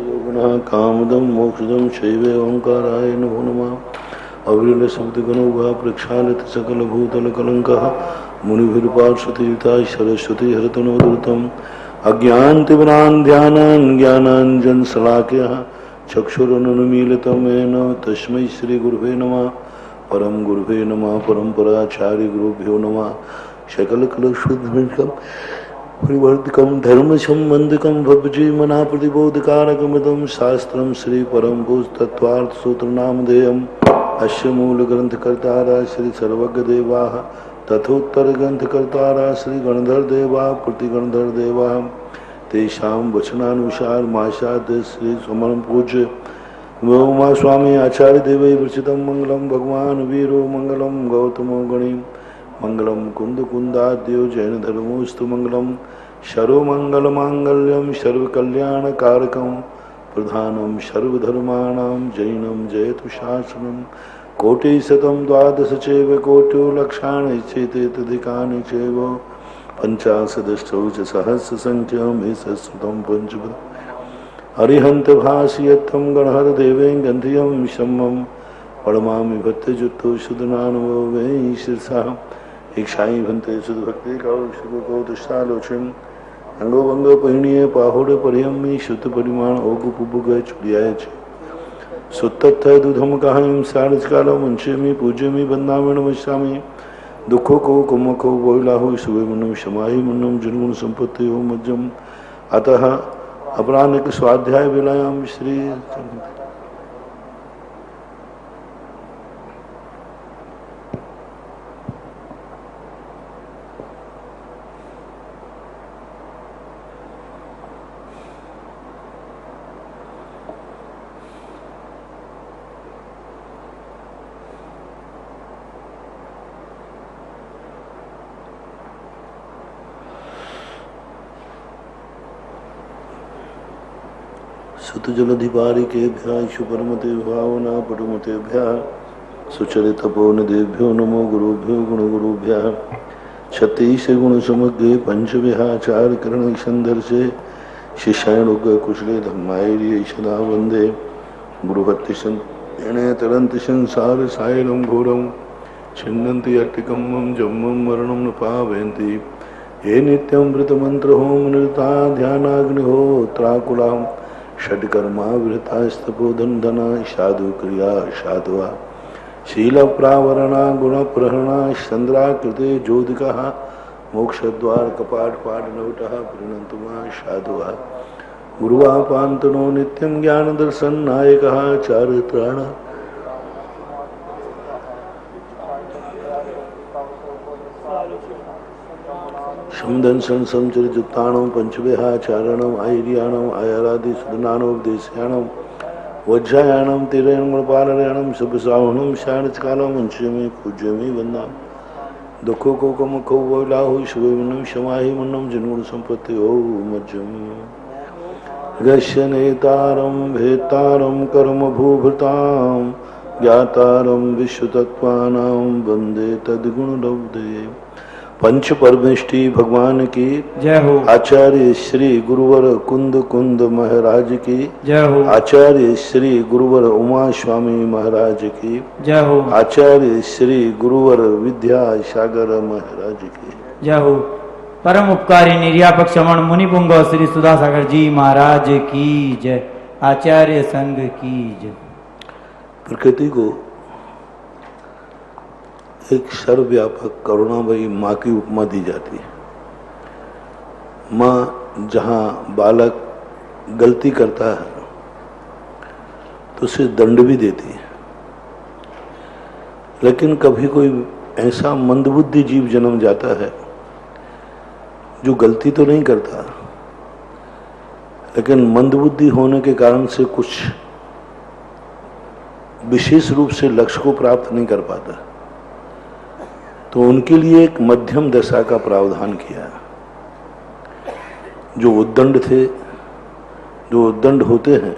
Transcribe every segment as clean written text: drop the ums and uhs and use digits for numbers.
योगिनः कामदं मोक्षदं शैवे ओंकाराय नमो नमः। अविरलशब्दगणोगा प्रक्षालित सकलभूतलकलङ्कः मुनिभिर्पार्श्वतीयुता सरस्वती हरतनोदृतम् अज्ञानतिमिरान्ध्यानान् ज्ञानाञ्जनशलाकया चक्षुरुन्मीलितं येन तस्मै श्रीगुरुवे नमः। परम गुरुवे नमः। परम्पराचार्य गुरुभ्यो नमः। सकलकलशुद्धं परिवर्तकं धर्म संबंधकं भवजीवना प्रतिबोधकारकमिदं शास्त्रं श्री परम तत्वार्थ सूत्र नामधेयम् अस्य मूल ग्रंथकर्तारा श्री सर्वज्ञदेवा तथोत्तर ग्रंथकर्तारा श्री गणधर देवा प्रतिगणधर देवा तेषां वचनानुसार माशाद श्री समन पूज्य उमा स्वामी आचार्य देव विरचितं मंगलम भगवान वीरो मंगलम गौतमो गणिम मंगलम कुंद कुंदाद्यो जैन धर्मोस्तु मंगलम शरो मंगल मांगल्यम सर्व कल्याण कारकम प्रधानम सर्वधर्माणां जैनम जयतु शासनम कोटि शतम द्वादश चैव कोट्यो लक्षाणि चेते तदिकानि चैव पंचाशदष्टौ च सहस्र संख्यं एतत्सुतं पंचपद अरिहंत भाषयत्थं गणहर देवें गंधियं शम्मं पड़मामि भक्तजुत्तो सुदनानो वै शीर्षा एक साई भंते सुध भक्ति कौर शुभ कौतुषालोचन अंगो बंगो पहिणीय पाहुड़ परियम्मी शुद्ध परिमाण ओगु पुबुग चुड़ियाय सुत्तत्थ दुधम कहायम सारज कालो मुंशेमी पूज्यमी बंदावण वश्यामी दुखों को कुमको बोलाहु शुभे मुन्नम शमाही मुन्नम जनगुण संपत्ति हो मज्जम अतः अपरानिक स्वाध्याय विलायाम श्री सुत जलधिपारी के शुपरमते भावना पटुमते सुचरितपो निदेभ्यो नमो गुरुभ्यो गुणगुरुभ्य छत्तीस गुण समग्रे पंचविहाचार करण संदर्शे शिष्याणुग कुशले धर्मायरी सदा वंदे गुरुभक्ति तरंति संसार सायरम घोरम छिन्नन्ति अट्टिकम्मं जम्मं मरणं न पावयन्ति ये नित्यं वृतमंत्र होम निरता ध्यानाग्निहोत्राकुलाम् षड्कर्मा वृतास्तपोधन धना साधु क्रिया साधुआ शील प्रावरणा गुण प्रहरणा चंद्राकृते ज्योतिका मोक्षद्वार कपाट पाठ नवटः प्रणन्तुमा साधुआ गुरुवापान्तनो नित्यं ज्ञान दर्शन नायकः चारित्राण समदंसन समचरिताणम पंचविहाचारणम आयर्याणम आयरादि सुदनानोपदेश्याणम वज्रायाणम तिरयणम पालयाणम शुभसावणम शाणकालम अंशमी पूज्यमी वंदा दुखों को कम खो लाहु शुभम शमाही मुन्नम जनगुण संपत्ति हो मज्जम गश्य नेतारम भेतारम कर्म भूभृताम ज्ञातारम विश्वतत्त्वानां वंदे तद्गुण लब्धे पंच परमेष्टि भगवान की जय हो। आचार्य श्री गुरुवर कुंद कुंद महाराज की जय हो। आचार्य श्री गुरुवर उमा स्वामी महाराज की जय हो। आचार्य श्री गुरुवर विद्या सागर महाराज की जय हो। परम उपकारी निर्यापक श्रवण मुनिपुंग श्री सुधासागर जी महाराज की जय। आचार्य संघ की जय। प्रकृति को एक सर्वव्यापक करुणामयी माँ की उपमा दी जाती है। माँ जहाँ बालक गलती करता है तो उसे दंड भी देती है, लेकिन कभी कोई ऐसा मंदबुद्धि जीव जन्म जाता है जो गलती तो नहीं करता, लेकिन मंदबुद्धि होने के कारण से कुछ विशेष रूप से लक्ष्य को प्राप्त नहीं कर पाता, तो उनके लिए एक मध्यम दशा का प्रावधान किया। जो उद्दंड थे, जो उद्दंड होते हैं,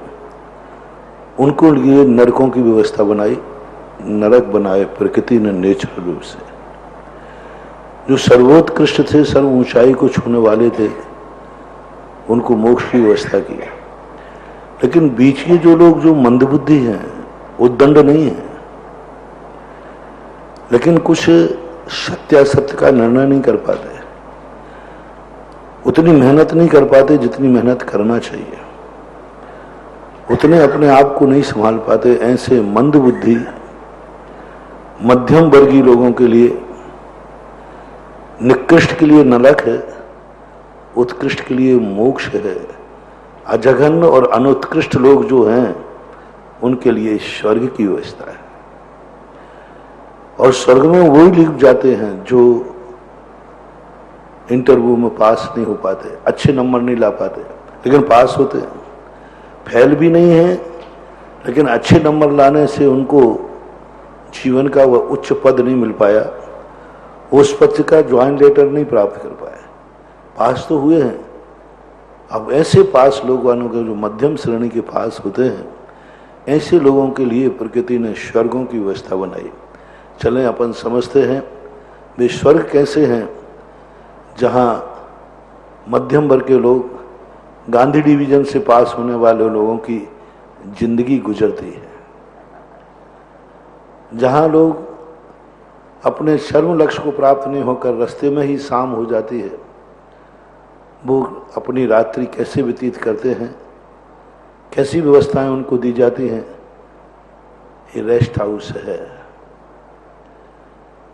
उनको लिए नरकों की व्यवस्था बनाई, नरक बनाए प्रकृति ने नेचुरल रूप से। जो सर्वोत्कृष्ट थे, सर्व ऊंचाई को छूने वाले थे, उनको मोक्ष की व्यवस्था की। लेकिन बीच के जो लोग जो मंदबुद्धि हैं वो दंड नहीं है, लेकिन कुछ सत्यासत्य का निर्णय नहीं कर पाते, उतनी मेहनत नहीं कर पाते जितनी मेहनत करना चाहिए, उतने अपने आप को नहीं संभाल पाते। ऐसे मंद बुद्धि मध्यम वर्गीय लोगों के लिए निकृष्ट के लिए नरक है, उत्कृष्ट के लिए मोक्ष है। अजघन्य और अनुत्कृष्ट लोग जो हैं उनके लिए स्वर्ग की व्यवस्था है। और स्वर्ग में वही लिख जाते हैं जो इंटरव्यू में पास नहीं हो पाते, अच्छे नंबर नहीं ला पाते, लेकिन पास होते हैं। फेल भी नहीं है, लेकिन अच्छे नंबर लाने से उनको जीवन का वह उच्च पद नहीं मिल पाया, उस पद का ज्वाइन लेटर नहीं प्राप्त कर पाए, पास तो हुए हैं। अब ऐसे पास लोग वालों के जो मध्यम श्रेणी के पास होते हैं, ऐसे लोगों के लिए प्रकृति ने स्वर्गों की व्यवस्था बनाई। चलें अपन समझते हैं वे स्वर्ग कैसे हैं, जहां मध्यम वर्ग के लोग, गांधी डिवीजन से पास होने वाले लोगों की जिंदगी गुजरती है, जहां लोग अपने चरम लक्ष्य को प्राप्त नहीं होकर रास्ते में ही शाम हो जाती है, वो अपनी रात्रि कैसे व्यतीत करते हैं, कैसी व्यवस्थाएं उनको दी जाती हैं। ये रेस्ट हाउस है।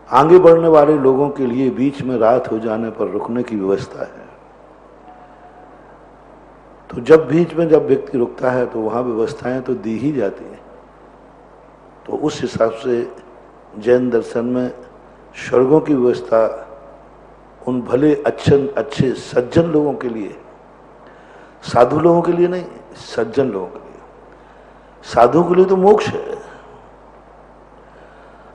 आगे बढ़ने वाले लोगों के लिए बीच में रात हो जाने पर रुकने की व्यवस्था है। तो जब बीच में जब व्यक्ति रुकता है तो वहां व्यवस्थाएं तो दी ही जाती हैं। तो उस हिसाब से जैन दर्शन में स्वर्गों की व्यवस्था उन भले अच्छे सज्जन लोगों के लिए, साधु लोगों के लिए नहीं, सज्जन लोगों के लिए। साधु के लिए तो मोक्ष है।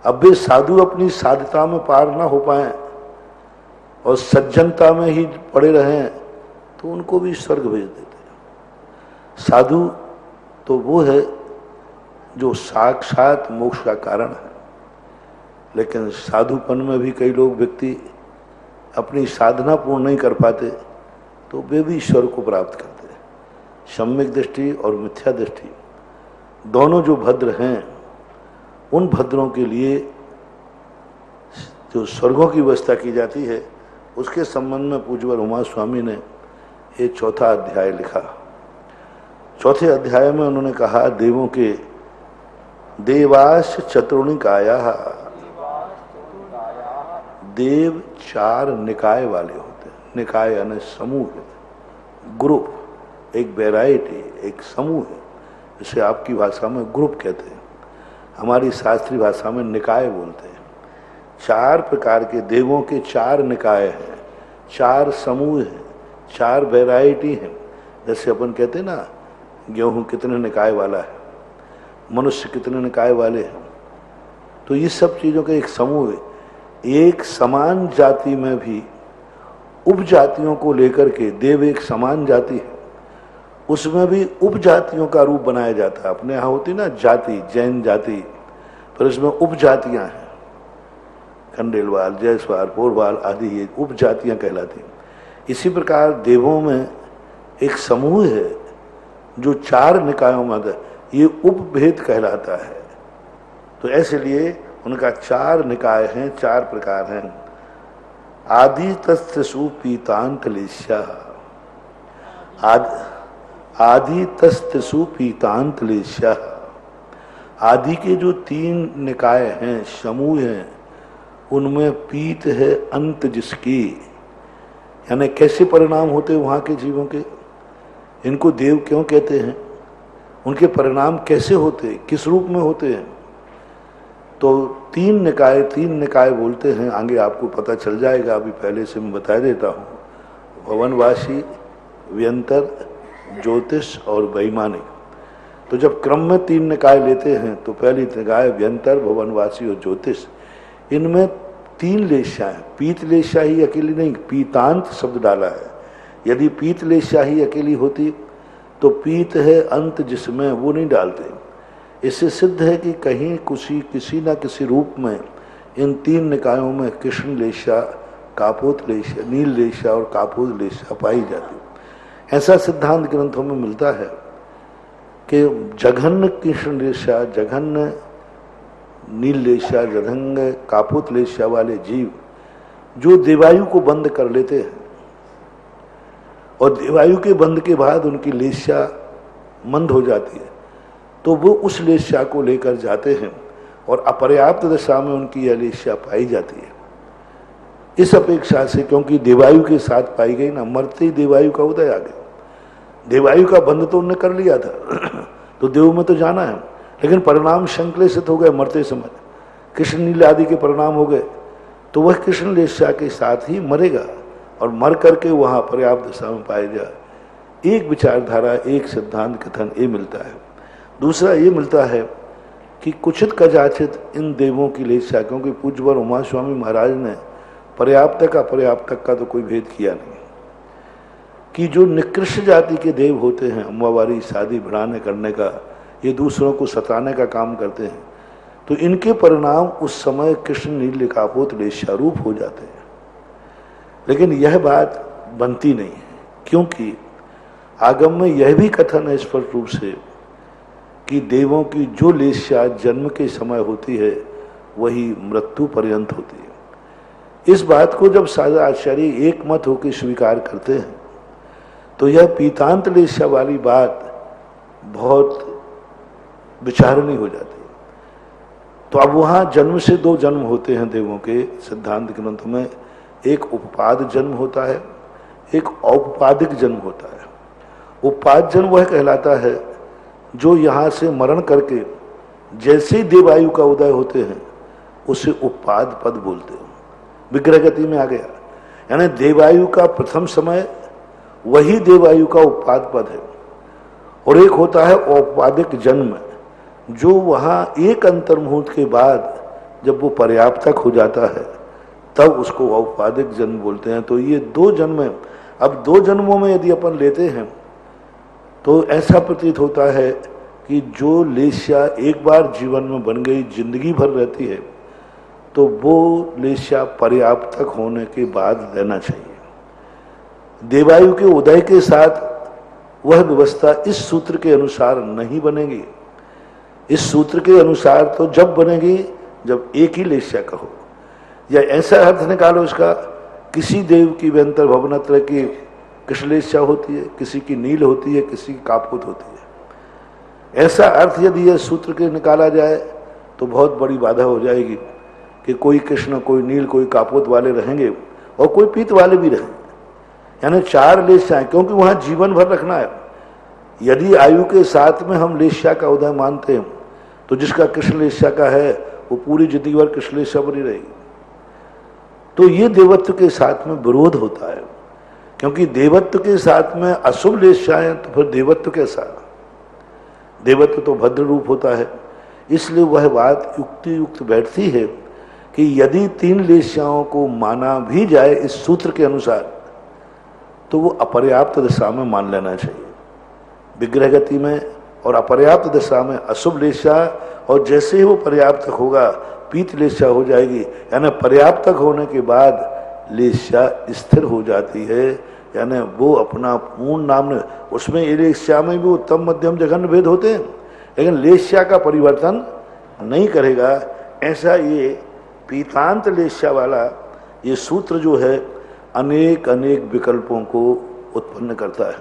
अब वे साधु अपनी साधुता में पार ना हो पाए और सज्जनता में ही पड़े रहें तो उनको भी स्वर्ग भेज देते हैं। साधु तो वो है जो साक्षात मोक्ष का कारण है, लेकिन साधुपन में भी कई लोग व्यक्ति अपनी साधना पूर्ण नहीं कर पाते तो वे भी ईश्वर को प्राप्त करते हैं। सम्यक दृष्टि और मिथ्या दृष्टि दोनों जो भद्र हैं, उन भद्रों के लिए जो स्वर्गों की व्यवस्था की जाती है, उसके संबंध में पूज्यवर उमा स्वामी ने ये 4था अध्याय लिखा। 4थे अध्याय में उन्होंने कहा, देवों के देवास चतुर्निकाया, देव 4 निकाय वाले होते हैं। निकाय यानी समूह, ग्रुप, एक वैरायटी, एक समूह है, जिसे आपकी भाषा में ग्रुप कहते हैं, हमारी शास्त्रीय भाषा में निकाय बोलते हैं। 4 प्रकार के देवों के 4 निकाय हैं, 4 समूह हैं, 4 वैरायटी हैं। जैसे अपन कहते हैं ना, गेहूं कितने निकाय वाला है, मनुष्य कितने निकाय वाले हैं, तो ये सब चीज़ों का एक समूह है। एक समान जाति में भी उपजातियों को लेकर के देव एक समान जाति है, उसमें भी उपजातियों का रूप बनाया जाता है। अपने यहाँ होती ना जाति, जैन जाति, पर इसमें उपजातियां हैं, खंडेलवाल, जयसवाल, पोरवाल आदि, ये उपजातियां कहलाती हैं। इसी प्रकार देवों में एक समूह है जो 4 निकायों में आता है, ये उपभेद कहलाता है। तो ऐसे लिए उनका 4 निकाय हैं, 4 प्रकार हैं। आदि तस्तसु पीतांत लेश्या, आदि तस्तसु पीतांत लेश्या, आदि के जो 3 निकाय हैं, समूह हैं, उनमें पीत है अंत जिसकी, यानी कैसे परिणाम होते वहां के जीवों के, इनको देव क्यों कहते हैं, उनके परिणाम कैसे होते, किस रूप में होते हैं। तो 3 निकाय बोलते हैं, आगे आपको पता चल जाएगा, अभी पहले से मैं बता देता हूँ। भवनवासी, व्यंतर, ज्योतिष और वैमानिक। तो जब क्रम में 3 निकाय लेते हैं तो पहली निकाय व्यंतर, भवनवासी और ज्योतिष, इनमें 3 लेशा है। पीत लेशा ही अकेली नहीं, पीतांत शब्द डाला है। यदि पीत लेशा ही अकेली होती तो पीत है अंत जिसमें, वो नहीं डालते। इससे सिद्ध है कि कहीं किसी न किसी रूप में इन 3 निकायों में कृष्ण लेशा, कापोत लेशा, नील लेशा और कापोत लेशा पाई जाती। ऐसा सिद्धांत ग्रंथों में मिलता है कि जघन्य कृष्ण लेशा, जघन्य नील लेशा, जघन्य कापुत लेशा वाले जीव जो देवायु को बंद कर लेते हैं और देवायु के बंद के बाद उनकी लेशा मंद हो जाती है, तो वो उस लेशा को लेकर जाते हैं और अपर्याप्त दशा में उनकी यह लेशा पाई जाती है। इस अपेक्षा से, क्योंकि देवायु के साथ पाई गई ना, मरते ही देवायु का उदय आ गया। देवायु का बंद तो उन्होंने कर लिया था तो देव में तो जाना है, लेकिन परिणाम संक्लेशित हो गए मरते समय, कृष्ण नील आदि के परिणाम हो गए, तो वह कृष्ण लेशा के साथ ही मरेगा और मर करके वहाँ पर्याप्त दशा में पाया जाए। एक विचारधारा, एक सिद्धांत कथन ये मिलता है। दूसरा ये मिलता है कि कुचित कदाचित इन देवों की लेशा, क्योंकि पूज्यवर उमा स्वामी महाराज ने पर्याप्तक अपर्याप्तक का तो कोई भेद किया नहीं, कि जो निकृष्ट जाति के देव होते हैं, अम्बावारी शादी बढ़ाने करने का, ये दूसरों को सताने का काम करते हैं, तो इनके परिणाम उस समय कृष्ण नील कापोत लेशारूप हो जाते हैं। लेकिन यह बात बनती नहीं है, क्योंकि आगम में यह भी कथन है स्पष्ट रूप से कि देवों की जो लेशा जन्म के समय होती है वही मृत्यु पर्यंत होती है। इस बात को जब सारे आचार्य एक मत होकर स्वीकार करते हैं तो यह पीतांत लेशा वाली बात बहुत विचारणी हो जाती है। तो अब वहाँ जन्म से दो जन्म होते हैं देवों के सिद्धांत ग्रंथ में, एक उपपाद जन्म होता है, एक औपपादिक जन्म होता है। उपपाद जन्म वह कहलाता है जो यहाँ से मरण करके जैसे ही देवायु का उदय होते हैं उसे उपपाद पद बोलते हो, विग्रह गति में आ गया। यानी देवायु का प्रथम समय वही देवायु का उपपाद पद है, और एक होता है औपपादिक जन्म, जो वहाँ एक अंतर्मुहूर्त के बाद जब वो पर्याप्तक हो जाता है तब उसको औपपादिक जन्म बोलते हैं। तो ये दो जन्म है। अब दो जन्मों में यदि अपन लेते हैं तो ऐसा प्रतीत होता है कि जो लेशा एक बार जीवन में बन गई, जिंदगी भर रहती है, तो वो लेशा पर्याप्तक होने के बाद लेना चाहिए। देवायु के उदय के साथ वह व्यवस्था इस सूत्र के अनुसार नहीं बनेगी। इस सूत्र के अनुसार तो जब बनेगी जब एक ही लेशा का हो, या ऐसा अर्थ निकालो इसका, किसी देव की व्यंतर भवनत्र की कृष्णलेशा होती है, किसी की नील होती है, किसी की कापुत होती है। ऐसा अर्थ यदि यह सूत्र के निकाला जाए तो बहुत बड़ी बाधा हो जाएगी कि कोई कृष्ण, कोई नील, कोई कापुत वाले रहेंगे और कोई पीत वाले भी रहेंगे। यानी चार लेशाएं, क्योंकि वहां जीवन भर रखना है। यदि आयु के साथ में हम लेशा का उदय मानते हैं तो जिसका कृष्ण लेशा का है वो पूरी जिंदगी भर कृष्ण लेशा बनी रहेगी। तो ये देवत्व के साथ में विरोध होता है, क्योंकि देवत्व के साथ में अशुभ लेशाएं तो फिर देवत्व कैसा? देवत्व तो भद्र रूप होता है। इसलिए वह बात युक्ति युक्त बैठती है कि यदि तीन लेशाओं को माना भी जाए इस सूत्र के अनुसार तो वो अपर्याप्त दशा में मान लेना चाहिए, विग्रह गति में, और अपर्याप्त दशा में अशुभ लेशा, और जैसे ही वो पर्याप्तक होगा पीत लेशा हो जाएगी। यानी पर्याप्तक होने के बाद लेशा स्थिर हो जाती है, यानी वो अपना पूर्ण नाम। उसमें लेशा में भी उत्तम मध्यम जघन्य भेद होते हैं, लेकिन लेशा का परिवर्तन नहीं करेगा। ऐसा ये पीतांत लेशा वाला ये सूत्र जो है अनेक अनेक विकल्पों को उत्पन्न करता है,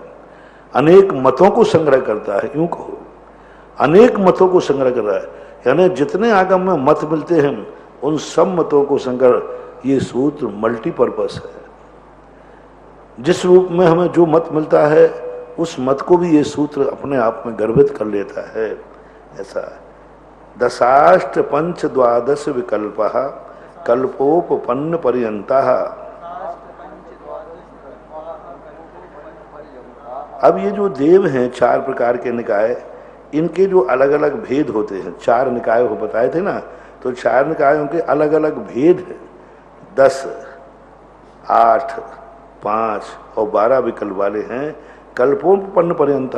अनेक मतों को संग्रह करता है। यूं कहो अनेक मतों को संग्रह कर रहा है, यानी जितने आगम में मत मिलते हैं उन सब मतों को संग्रह, ये सूत्र मल्टीपर्पस है। जिस रूप में हमें जो मत मिलता है उस मत को भी ये सूत्र अपने आप में गर्भित कर लेता है। ऐसा दशाष्ट पंच द्वादश विकल्पः कल्पोपपन्न पर्यंतः। अब ये जो देव हैं चार प्रकार के निकाय, इनके जो अलग अलग भेद होते हैं, चार निकाय हो बताए थे ना, तो चार निकायों के अलग अलग भेद हैं। 10, 8, 5 और 12 विकल्प वाले हैं। कल्पोपन्न पर्यंत,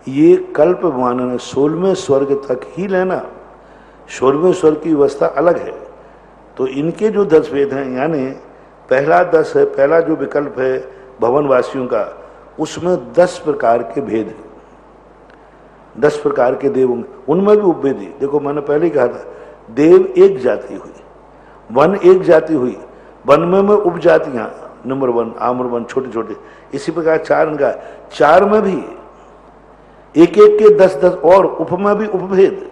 ये कल्प मानना 16वें स्वर्ग तक ही लेना, 16वें स्वर्ग की व्यवस्था अलग है। तो इनके जो 10 भेद हैं, यानी पहला 10 है, पहला जो विकल्प है भवनवासियों का, उसमें 10 प्रकार के भेद हैं, 10 प्रकार के देव होंगे, उनमें भी उपभेद है। देखो मैंने पहले ही कहा था, देव एक जाति हुई, वन एक जाति हुई, वन में उपजातियां नंबर 1, आम्र वन छोटे छोटे, इसी प्रकार 4 का 4 में भी एक एक के 10-10 और उप में भी उपभेद,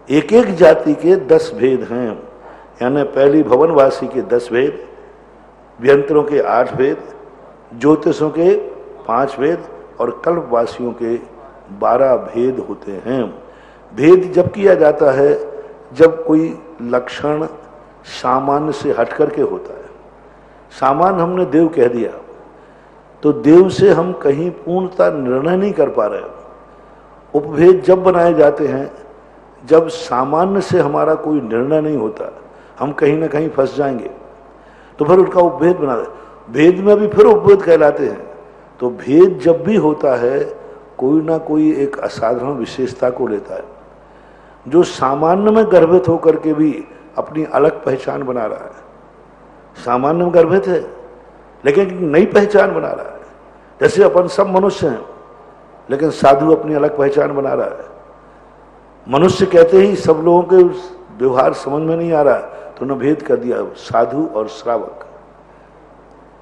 एक एक जाति के 10 भेद हैं। यानी पहली भवनवासी के 10 भेद, व्यंतरों के 8 भेद, ज्योतिषों के 5 भेद और कल्पवासियों के 12 भेद होते हैं। भेद जब किया जाता है जब कोई लक्षण सामान्य से हट करके होता है। सामान्य हमने देव कह दिया तो देव से हम कहीं पूर्णता निर्णय नहीं कर पा रहे। उपभेद जब बनाए जाते हैं जब सामान्य से हमारा कोई निर्णय नहीं होता, हम कहीं ना कहीं फंस जाएंगे, तो फिर उनका उपभेद बना दे। भेद में भी फिर उपभेद कहलाते हैं। तो भेद जब भी होता है कोई ना कोई एक असाधारण विशेषता को लेता है। जो सामान्य में गर्भित होकर के भी अपनी अलग पहचान बना रहा है, सामान्य में गर्भित है लेकिन नई पहचान बना रहा है। जैसे अपन सब मनुष्य हैं लेकिन साधु अपनी अलग पहचान बना रहा है। मनुष्य कहते ही सब लोगों के व्यवहार समझ में नहीं आ रहा तो उन्होंने भेद कर दिया, साधु और श्रावक।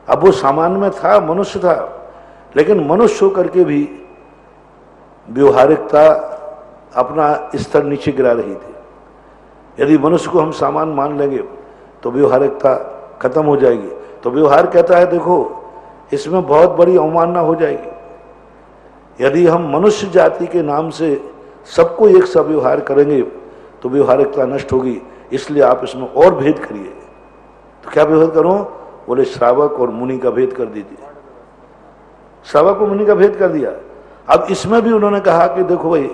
अब वो सामान्य में था, मनुष्य था, लेकिन मनुष्य होकर के भी व्यवहारिकता अपना स्तर नीचे गिरा रही थी। यदि मनुष्य को हम सामान्य मान लेंगे तो व्यवहारिकता खत्म हो जाएगी। तो व्यवहार कहता है देखो इसमें बहुत बड़ी अवमानना हो जाएगी। यदि हम मनुष्य जाति के नाम से सबको एक सा व्यवहार करेंगे तो व्यवहारिकता नष्ट होगी, इसलिए आप इसमें और भेद करिए। तो क्या भेद करूं? बोले श्रावक और मुनि का भेद कर दीजिए। श्रावक और मुनि का भेद कर दिया। अब इसमें भी उन्होंने कहा कि देखो भाई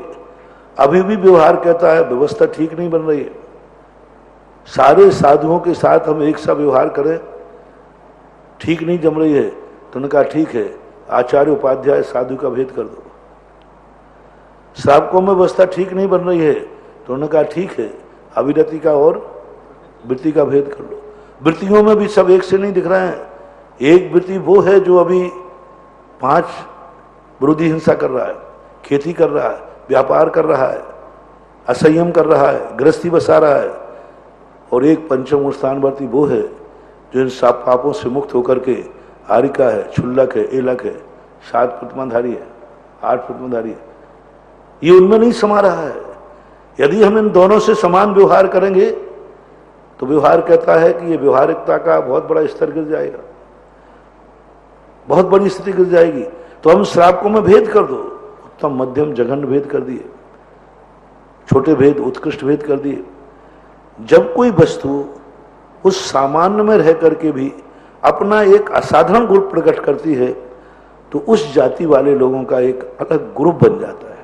अभी भी व्यवहार कहता है व्यवस्था ठीक नहीं बन रही है, सारे साधुओं के साथ हम एक सा व्यवहार करें, ठीक नहीं जम रही है। तो उन्होंने कहा ठीक है, आचार्य उपाध्याय साधु का भेद कर दो। श्रावकों में व्यवस्था ठीक नहीं बन रही है तो उन्होंने कहा ठीक है, अविरति का और वृत्ति का भेद कर लो। वृत्तियों में भी सब एक से नहीं दिख रहे हैं। एक वृत्ति वो है जो अभी 5 विरोधी हिंसा कर रहा है, खेती कर रहा है, व्यापार कर रहा है, असंयम कर रहा है, गृहस्थी बसा रहा है। और एक पंचम स्थानवर्ती वो है जो इन सब पापों से मुक्त होकर के आरिका है, क्षुल्लक है, एलक है, 7 प्रतिमाधारी है, 8 प्रतिमाधारी है, ये उनमें नहीं समा रहा है। यदि हम इन दोनों से समान व्यवहार करेंगे तो व्यवहार कहता है कि ये व्यवहारिकता का बहुत बड़ा स्तर गिर जाएगा, बहुत बड़ी स्थिति गिर जाएगी। तो हम श्रावकों में भेद कर दो, उत्तम मध्यम जघन्य भेद कर दिए, छोटे भेद उत्कृष्ट भेद कर दिए। जब कोई वस्तु उस सामान्य में रह करके भी अपना एक असाधारण गुण प्रकट करती है तो उस जाति वाले लोगों का एक अलग ग्रुप बन जाता है।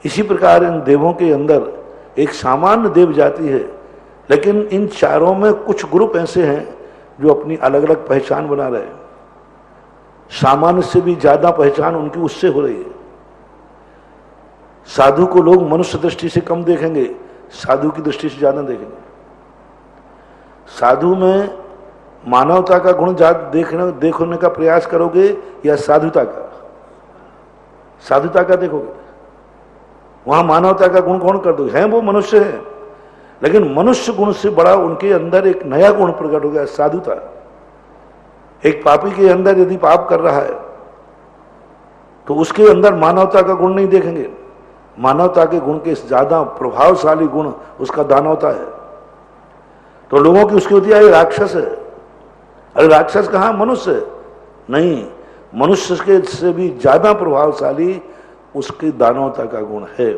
इसी प्रकार इन देवों के अंदर एक सामान्य देव जाति है, लेकिन इन चारों में कुछ ग्रुप ऐसे हैं जो अपनी अलग अलग पहचान बना रहे हैं। सामान्य से भी ज्यादा पहचान उनकी उससे हो रही है। साधु को लोग मनुष्य दृष्टि से कम देखेंगे, साधु की दृष्टि से ज्यादा देखेंगे। साधु में मानवता का गुण देखने का प्रयास करोगे या साधुता का? साधुता का देखोगे। वहां मानवता का गुण कौन कर दोगे? हैं वो मनुष्य है, लेकिन मनुष्य गुण से बड़ा उनके अंदर एक नया गुण प्रकट हो गया, साधुता। एक पापी के अंदर यदि पाप कर रहा है तो उसके अंदर मानवता का गुण नहीं देखेंगे। मानवता के गुण के ज्यादा प्रभावशाली गुण उसका दानवता है। तो लोगों की उसकी होती है राक्षस है। अरे राक्षस कहाँ? मनुष्य नहीं, मनुष्य के से भी ज्यादा प्रभावशाली उसकी दानवता का गुण है।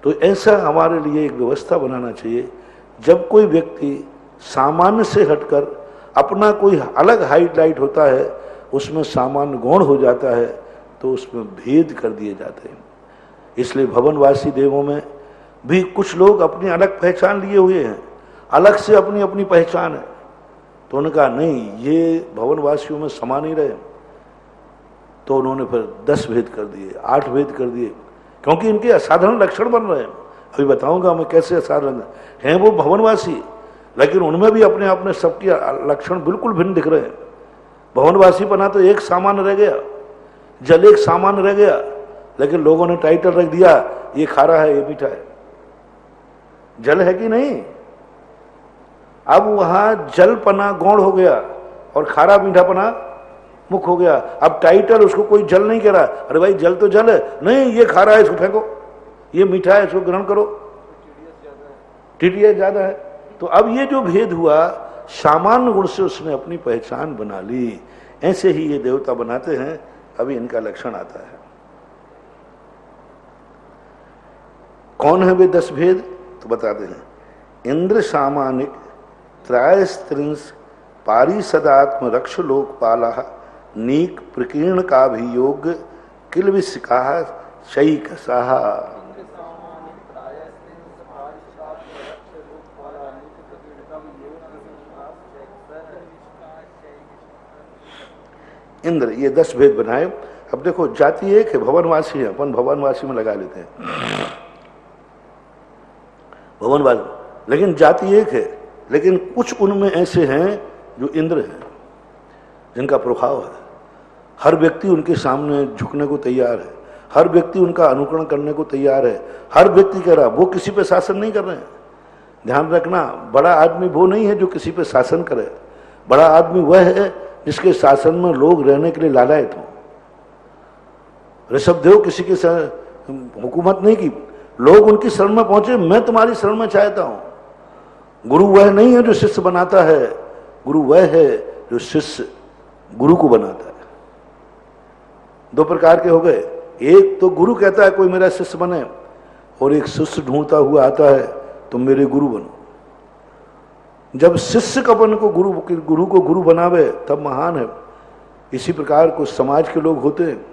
तो ऐसा हमारे लिए एक व्यवस्था बनाना चाहिए। जब कोई व्यक्ति सामान्य से हटकर अपना कोई अलग हाईलाइट होता है, उसमें सामान्य गुण हो जाता है, तो उसमें भेद कर दिए जाते हैं। इसलिए भवनवासी देवों में भी कुछ लोग अपनी अलग पहचान लिए हुए हैं, अलग से अपनी अपनी पहचान है। तो उन्होंने कहा नहीं, ये भवनवासियों में समा नहीं रहे। तो उन्होंने फिर 10 भेद कर दिए, 8 भेद कर दिए, क्योंकि इनके असाधारण लक्षण बन रहे हैं। अभी बताऊंगा मैं कैसे असाधारण हैं वो भवनवासी, लेकिन उनमें भी अपने आप में सबके लक्षण बिल्कुल भिन्न दिख रहे हैं। भवनवासी बना तो एक सामान्य रह गया, जल एक सामान्य रह गया, लेकिन लोगों ने टाइटल रख दिया ये खारा है ये मीठा है। जल है कि नहीं? अब वहां जलपना गौण हो गया और खारा मीठापना मुख हो गया। अब टाइटल उसको कोई जल नहीं कह रहा, अरे भाई जल तो जल है, नहीं ये खारा है इसको फेंको, ये मीठा है इसको ग्रहण करो, टीडीएस ज्यादा है। तो अब ये जो भेद हुआ, सामान्य गुण से उसने अपनी पहचान बना ली। ऐसे ही ये देवता बनाते हैं। अभी इनका लक्षण आता है। कौन है वे 10 भेद? तो बताते हैं। इंद्र सामानिक त्रयस्त्रिंश पारिषदात्म रक्ष लोकपाला नीक प्रकीर्ण का भी योग किलविषका शैक सहा। इंद्र, ये 10 भेद बनाए। अब देखो जाति एक है, भवनवासी है, अपन भवनवासी में लगा लेते हैं भवनवासी, लेकिन जाति एक है। लेकिन कुछ उनमें ऐसे हैं जो इंद्र हैं, जिनका प्रभाव है। हर व्यक्ति उनके सामने झुकने को तैयार है, हर व्यक्ति उनका अनुकरण करने को तैयार है। हर व्यक्ति कह रहा, वो किसी पे शासन नहीं कर रहे हैं। ध्यान रखना, बड़ा आदमी वो नहीं है जो किसी पे शासन करे। बड़ा आदमी वह है जिसके शासन में लोग रहने के लिए लालायत हों। ऋषभदेव किसी के हुकूमत नहीं की, लोग उनकी शरण में पहुंचे, मैं तुम्हारी शरण में चाहता हूं। गुरु वह नहीं है जो शिष्य बनाता है, गुरु वह है जो शिष्य गुरु को बनाता है। 2 प्रकार के हो गए। एक तो गुरु कहता है कोई मेरा शिष्य बने, और एक शिष्य ढूंढता हुआ आता है तुम मेरे गुरु बनो। जब शिष्य कपन को गुरु को गुरु बनावे तब महान है। इसी प्रकार कुछ समाज के लोग होते हैं,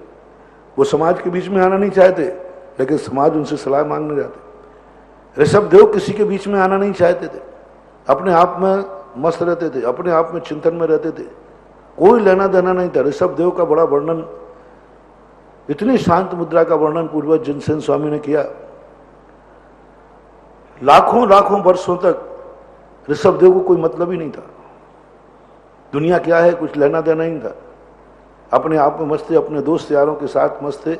वो समाज के बीच में आना नहीं चाहते, लेकिन समाज उनसे सलाह मांगने जाते। ऋषभदेव किसी के बीच में आना नहीं चाहते थे, अपने आप में मस्त रहते थे, अपने आप में चिंतन में रहते थे, कोई लेना देना नहीं था। ऋषभदेव का बड़ा वर्णन, इतनी शांत मुद्रा का वर्णन पूर्वज जिनसेन स्वामी ने किया। लाखों लाखों वर्षों तक ऋषभदेव को कोई मतलब ही नहीं था, दुनिया क्या है कुछ लेना देना ही नहीं था। अपने आप में मस्त थे, अपने दोस्त यारों के साथ मस्त थे,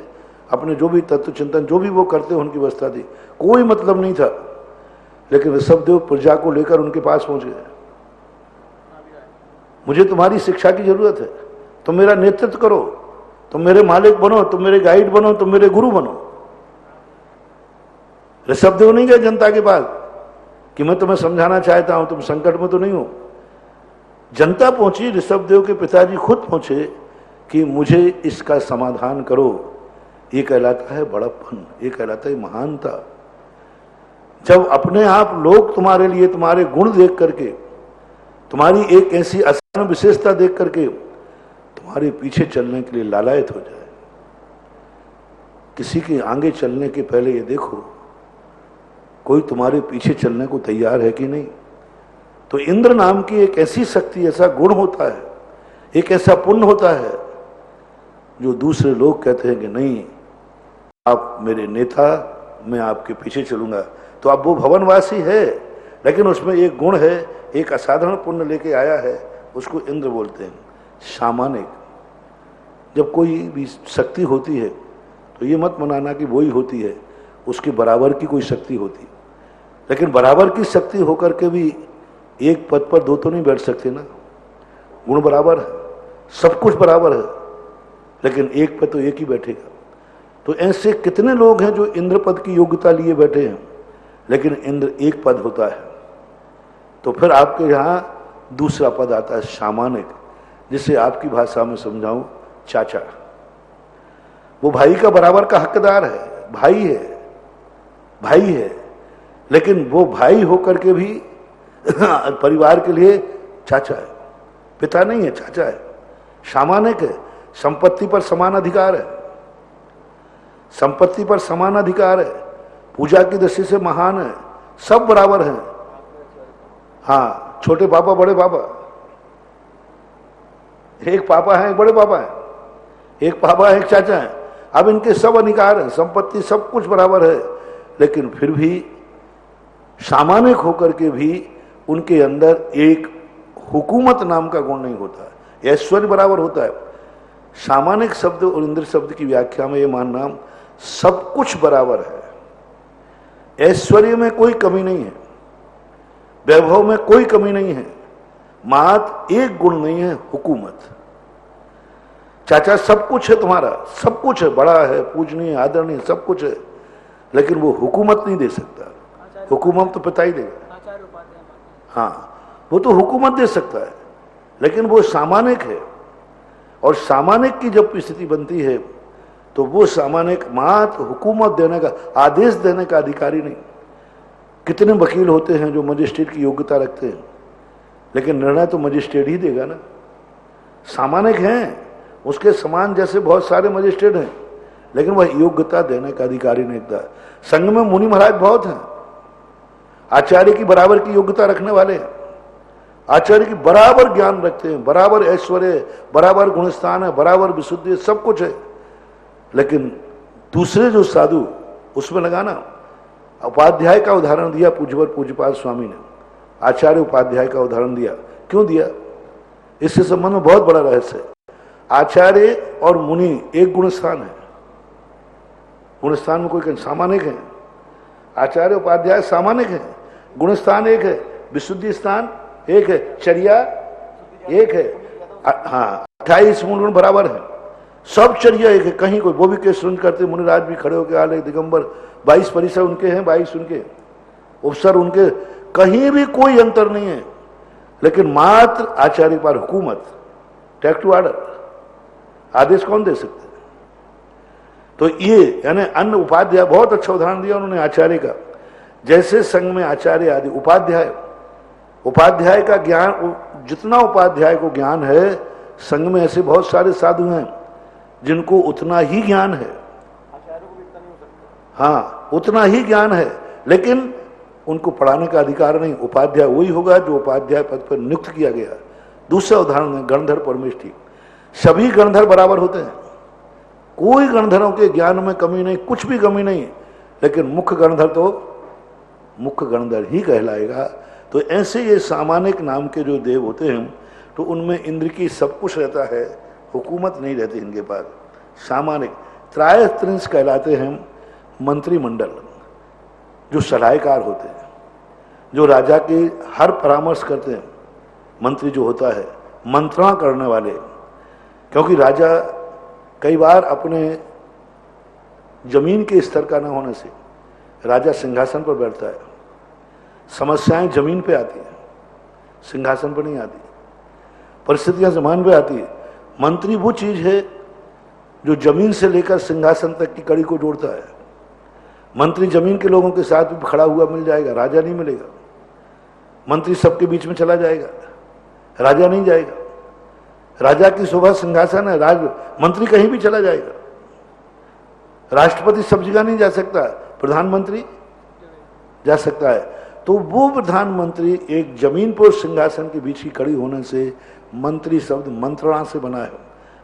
अपने जो भी तत्व चिंतन जो भी वो करते उनकी अवस्था थी, कोई मतलब नहीं था। लेकिन ऋषभदेव प्रजा को लेकर उनके पास पहुंच गए। मुझे तुम्हारी शिक्षा की जरूरत है, तुम मेरा नेतृत्व करो, तुम मेरे मालिक बनो, तुम मेरे गाइड बनो, तुम मेरे गुरु बनो। ऋषभदेव नहीं गए जनता के पास कि मैं तुम्हें समझाना चाहता हूं, तुम संकट में तो नहीं हो। जनता पहुंची, ऋषभदेव के पिताजी खुद पहुंचे कि मुझे इसका समाधान करो। ये कहलाता है बड़प्पन, ये कहलाता है महानता। जब अपने आप लोग तुम्हारे लिए तुम्हारे गुण देख करके, तुम्हारी एक ऐसी असाधारण विशेषता देख करके तुम्हारे पीछे चलने के लिए लालायत हो जाए। किसी के आगे चलने के पहले ये देखो कोई तुम्हारे पीछे चलने को तैयार है कि नहीं। तो इंद्र नाम की एक ऐसी शक्ति, ऐसा गुण होता है, एक ऐसा पुण्य होता है जो दूसरे लोग कहते हैं कि नहीं आप मेरे नेता, मैं आपके पीछे चलूंगा। तो अब वो भवनवासी है, लेकिन उसमें एक गुण है, एक असाधारण पुण्य लेके आया है, उसको इंद्र बोलते हैं। सामानिक, जब कोई भी शक्ति होती है तो ये मत मनाना कि वही होती है, उसके बराबर की कोई शक्ति होती। लेकिन बराबर की शक्ति होकर के भी एक पद पर 2 तो नहीं बैठ सकते ना। गुण बराबर है, सब कुछ बराबर है, लेकिन एक पद तो एक ही बैठेगा। तो ऐसे कितने लोग हैं जो इंद्र पद की योग्यता लिए बैठे हैं, लेकिन इंद्र एक पद होता है। तो फिर आपके यहाँ दूसरा पद आता है सामानिक, जिसे आपकी भाषा में समझाऊं चाचा। वो भाई का बराबर का हकदार है, भाई है, भाई है, लेकिन वो भाई होकर के भी परिवार के लिए चाचा है, पिता नहीं है, चाचा है। सामानिक है, संपत्ति पर समान अधिकार है, संपत्ति पर समान अधिकार है, पूजा की दृष्टि से महान है, सब बराबर हैं। हाँ, छोटे पापा बड़े पापा, एक पापा है एक बड़े पापा है, एक पापा है एक चाचा है। अब इनके सब अधिकार है, संपत्ति सब कुछ बराबर है, लेकिन फिर भी सामानिक होकर के भी उनके अंदर एक हुकूमत नाम का गुण नहीं होता है। ऐश्वर्य बराबर होता है, सामानिक शब्द और इंद्र शब्द की व्याख्या में ये मानना सब कुछ बराबर है, ऐश्वर्य में कोई कमी नहीं है, वैभव में कोई कमी नहीं है, मात्र एक गुण नहीं है, हुकूमत। चाचा सब कुछ है तुम्हारा, सब कुछ है, बड़ा है, पूजनीय, आदरणीय, सब कुछ है, लेकिन वो हुकूमत नहीं दे सकता। हुकूमत तो पिता ही देगा। हाँ, वो तो हुकूमत दे सकता है, लेकिन वो सामानिक है, और सामानिक की जब स्थिति बनती है तो वो सामानिक मात्र हुकूमत देने का, आदेश देने का अधिकारी नहीं। कितने वकील होते हैं जो मजिस्ट्रेट की योग्यता रखते हैं, लेकिन निर्णय तो मजिस्ट्रेट ही देगा ना। सामानिक हैं, उसके समान जैसे बहुत सारे मजिस्ट्रेट हैं, लेकिन वह योग्यता देने का अधिकारी नहीं देता। संघ में मुनि महाराज बहुत हैं, आचार्य की बराबर की योग्यता रखने वाले हैं, आचार्य की बराबर ज्ञान रखते हैं, बराबर ऐश्वर्य, बराबर गुणस्थान है, बराबर विशुद्धि, सब कुछ है। लेकिन दूसरे जो साधु, उसमें लगाना, उपाध्याय का उदाहरण दिया पूज्यवर पूज्यपाल स्वामी ने, आचार्य उपाध्याय का उदाहरण दिया। क्यों दिया? इससे संबंध में बहुत बड़ा रहस्य है। आचार्य और मुनि एक गुणस्थान है, गुणस्थान में कोई सामानिक है, आचार्य उपाध्याय सामानिक है, गुणस्थान एक है, विशुद्धि स्थान एक है, चर्या एक है। हाँ, 28 मूल गुण बराबर है, सब चर्या एक है, कहीं कोई, वो भी केस सुन करते मुनिराज भी खड़े होकर आले दिगंबर, 22 परिसर उनके हैं, 22 उनके उपसर उनके, कहीं भी कोई अंतर नहीं है। लेकिन मात्र आचार्य पर हुकूमत, टेक टू ऑर्डर, आदेश कौन दे सकते हैं? तो ये यानी अन्य उपाध्याय, बहुत अच्छा उदाहरण दिया उन्होंने आचार्य का। जैसे संघ में आचार्य आदि, उपाध्याय, उपाध्याय का ज्ञान, जितना उपाध्याय को ज्ञान है, संघ में ऐसे बहुत सारे साधु हैं जिनको उतना ही ज्ञान है, हाँ उतना ही ज्ञान है, लेकिन उनको पढ़ाने का अधिकार नहीं। उपाध्याय वही होगा जो उपाध्याय पद पर नियुक्त किया गया। दूसरा उदाहरण है गणधर परमेष्ठी। सभी गणधर बराबर होते हैं, कोई गणधरों के ज्ञान में कमी नहीं, कुछ भी कमी नहीं, लेकिन मुख्य गणधर तो मुख्य गणधर ही कहलाएगा। तो ऐसे ये सामानिक नाम के जो देव होते हैं, तो उनमें इंद्र की सब कुछ रहता है, हुकूमत नहीं रहती इनके पास। सामानिक त्रायस्त्रिंश कहलाते हैं मंत्रिमंडल, जो सलाहकार होते हैं, जो राजा के हर परामर्श करते हैं। मंत्री जो होता है, मंत्रणा करने वाले, क्योंकि राजा कई बार अपने जमीन के स्तर का न होने से राजा सिंहासन पर बैठता है, समस्याएं जमीन पे आती हैं, सिंहासन पर नहीं आती, परिस्थितियां जमीन पे आती है। मंत्री वो चीज है जो जमीन से लेकर सिंहासन तक की कड़ी को जोड़ता है। मंत्री जमीन के लोगों के साथ भी खड़ा हुआ मिल जाएगा, राजा नहीं मिलेगा। मंत्री सबके बीच में चला जाएगा, राजा नहीं जाएगा। राजा की शोभा सिंहासन है, मंत्री कहीं भी चला जाएगा। राष्ट्रपति सब जगह नहीं जा सकता, प्रधानमंत्री जा सकता है। तो वो प्रधानमंत्री एक जमीन पर सिंहासन के बीच की कड़ी होने से मंत्री शब्द मंत्रणा से बना है।